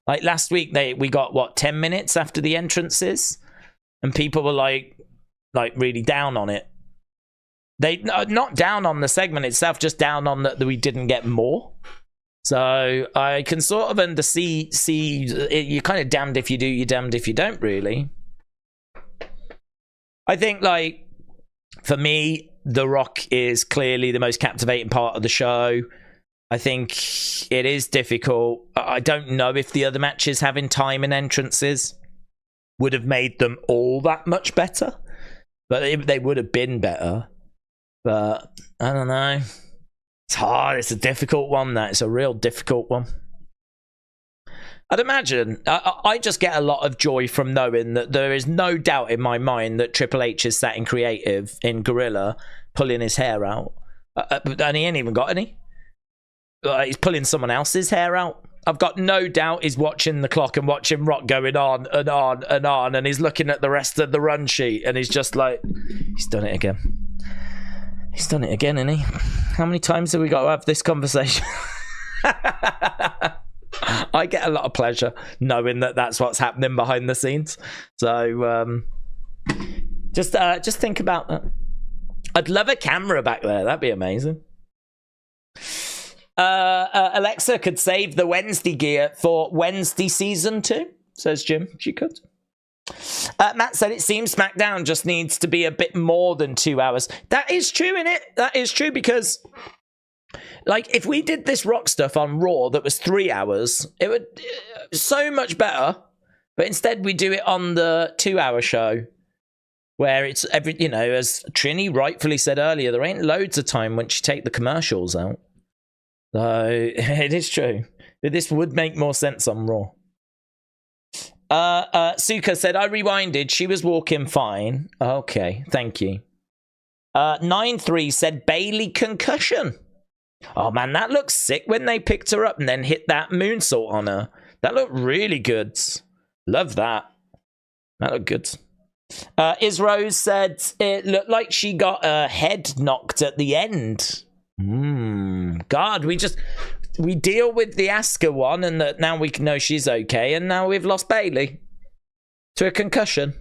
Like last week, we got, 10 minutes after the entrances? And people were like really down on it. They not down on the segment itself, just down on that we didn't get more. So I can sort of see you're kind of damned if you do, you're damned if you don't, really. I think, like, for me, The Rock is clearly the most captivating part of the show. I think it is difficult. I don't know if the other matches having time and entrances would have made them all that much better, but they would have been better. But I don't know. It's hard. It's a difficult one. It's a real difficult one. I'd imagine. I just get a lot of joy from knowing that there is no doubt in my mind that Triple H is sat in creative in Gorilla pulling his hair out. And he ain't even got any. He's pulling someone else's hair out. I've got no doubt he's watching the clock and watching Rock going on and on and on. And he's looking at the rest of the run sheet. And he's just like, he's done it again. He's done it again, isn't he? How many times have we got to have this conversation? I get a lot of pleasure knowing that that's what's happening behind the scenes. So just think about that. I'd love a camera back there. That'd be amazing. Alexa could save the Wednesday gear for Wednesday season 2, says Jim. She could. Matt said it seems SmackDown just needs to be a bit more than 2 hours. That is true, innit? That is true, because like if we did this Rock stuff on Raw that was 3 hours, it would so much better. But instead we do it on the 2 hour show where it's as Trini rightfully said earlier, there ain't loads of time once you take the commercials out. So it is true. This would make more sense on Raw. Suka said, I rewinded. She was walking fine. Okay, thank you. 9-3 said Bayley concussion. Oh, man, that looks sick when they picked her up and then hit that moonsault on her. That looked really good. Love that. That looked good. Isrose said it looked like she got her head knocked at the end. God, we deal with the Asuka one, and that now we know she's okay, and now we've lost Bayley to a concussion.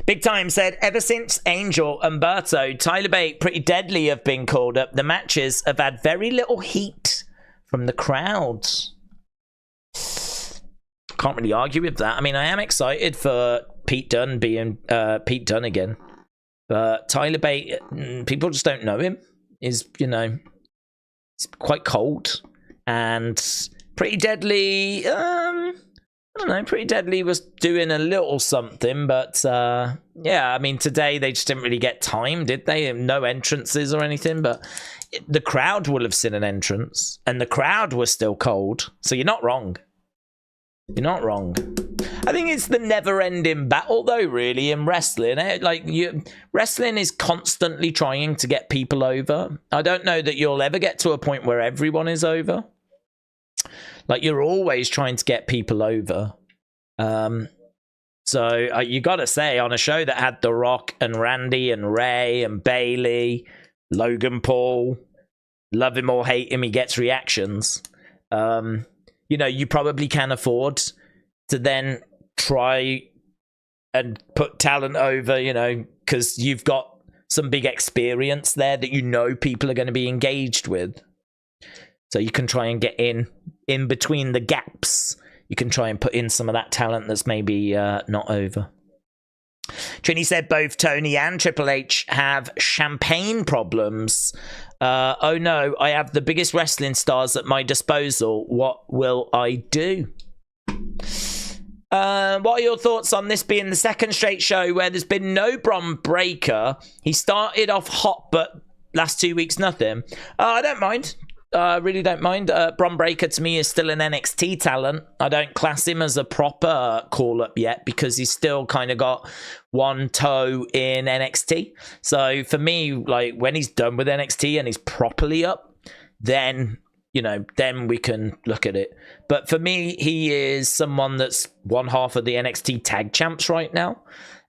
Big Time said, ever since Angel and Berto, Tyler Bate, Pretty Deadly have been called up, the matches have had very little heat from the crowds. can't really argue with that. I mean, I am excited for Pete Dunne being Pete Dunne again. But Tyler Bate, people just don't know him. Is, you know, he's quite cold and Pretty Deadly. I don't know. Pretty Deadly was doing a little something, but yeah, I mean, today they just didn't really get time, did they? No entrances or anything, but the crowd will have seen an entrance, and the crowd was still cold. So you're not wrong. You're not wrong. I think it's the never-ending battle, though, really, in wrestling. Wrestling is constantly trying to get people over. I don't know that you'll ever get to a point where everyone is over. Like, you're always trying to get people over. So you got to say, on a show that had The Rock and Randy and Ray and Bayley, Logan Paul, love him or hate him, he gets reactions. You know, you probably can afford to then try and put talent over, you know, because you've got some big experience there that you know people are going to be engaged with. So you can try and get in between the gaps. You can try and put in some of that talent that's maybe not over. Trini said both Tony and Triple H have champagne problems. Oh no, I have the biggest wrestling stars at my disposal. What will I do? What are your thoughts on this being the second straight show where there's been no Bron Breakker? He started off hot, but last 2 weeks, nothing. I don't mind. I really don't mind. Bron Breakker to me is still an NXT talent. I don't class him as a proper call-up yet because he's still kind of got one toe in NXT. So for me, like, when he's done with NXT and he's properly up, then, you know, then we can look at it. But for me, he is someone that's one half of the NXT tag champs right now.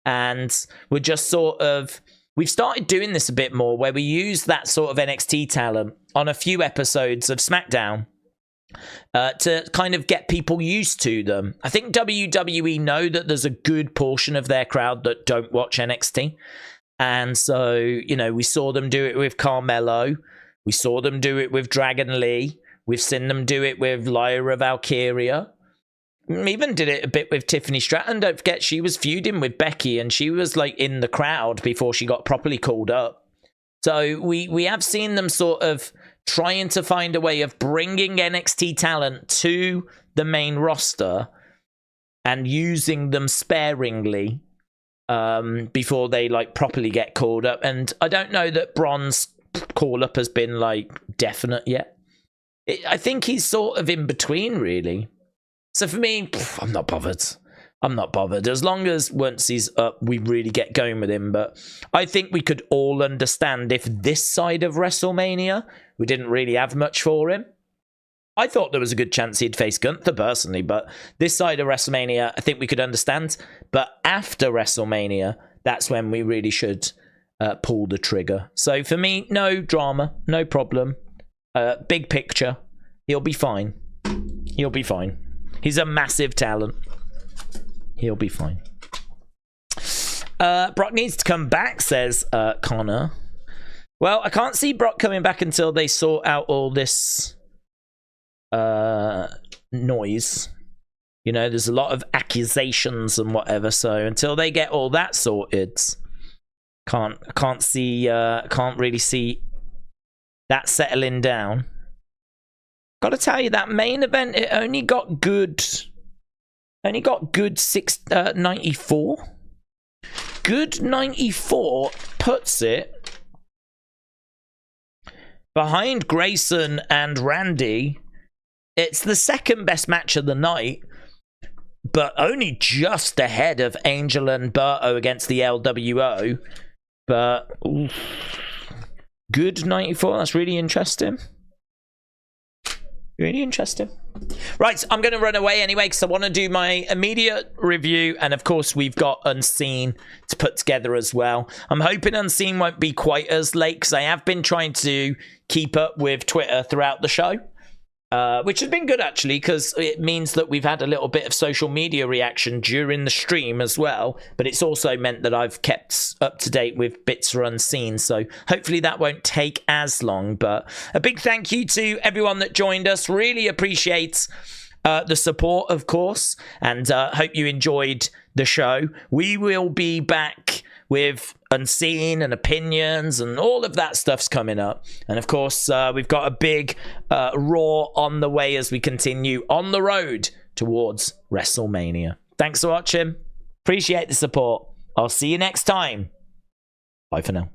And we're just sort of... We've started doing this a bit more where we use that sort of NXT talent on a few episodes of SmackDown to kind of get people used to them. I think WWE know that there's a good portion of their crowd that don't watch NXT. And so, you know, we saw them do it with Carmelo. We saw them do it with Dragon Lee. We've seen them do it with Lyra Valkyria. Even did it a bit with Tiffany Stratton. Don't forget, she was feuding with Becky and she was like in the crowd before she got properly called up. So we have seen them sort of trying to find a way of bringing NXT talent to the main roster and using them sparingly before they like properly get called up. And I don't know that Bron's call up has been like definite yet. I think he's sort of in between, really. So for me, I'm not bothered. I'm not bothered. As long as once he's up, we really get going with him. But I think we could all understand if this side of WrestleMania, we didn't really have much for him. I thought there was a good chance he'd face Gunther personally, but this side of WrestleMania, I think we could understand. But after WrestleMania, that's when we really should pull the trigger. So for me, no drama, no problem. Big picture, he'll be fine. He'll be fine. He's a massive talent. He'll be fine. Brock needs to come back, says Connor. Well, I can't see Brock coming back until they sort out all this noise. You know, there's a lot of accusations and whatever. So until they get all that sorted, can't really see that settling down. Got to tell you, that main event, it only got good 94. Good 94 puts it behind Grayson and Randy. It's the second best match of the night, but only just ahead of Angel and Berto against the LWO. But oof, good 94. That's really interesting. Really interesting. Right, I'm going to run away anyway because I want to do my immediate review. And of course, we've got Unseen to put together as well. I'm hoping Unseen won't be quite as late because I have been trying to keep up with Twitter throughout the show. Which has been good, actually, because it means that we've had a little bit of social media reaction during the stream as well. But it's also meant that I've kept up to date with bits for Unseen. So hopefully that won't take as long. But a big thank you to everyone that joined us. Really appreciate the support, of course, and hope you enjoyed the show. We will be back with Unseen and opinions and all of that stuff's coming up. And of course, we've got a big Raw on the way as we continue on the road towards WrestleMania. Thanks for watching. Appreciate the support. I'll see you next time. Bye for now.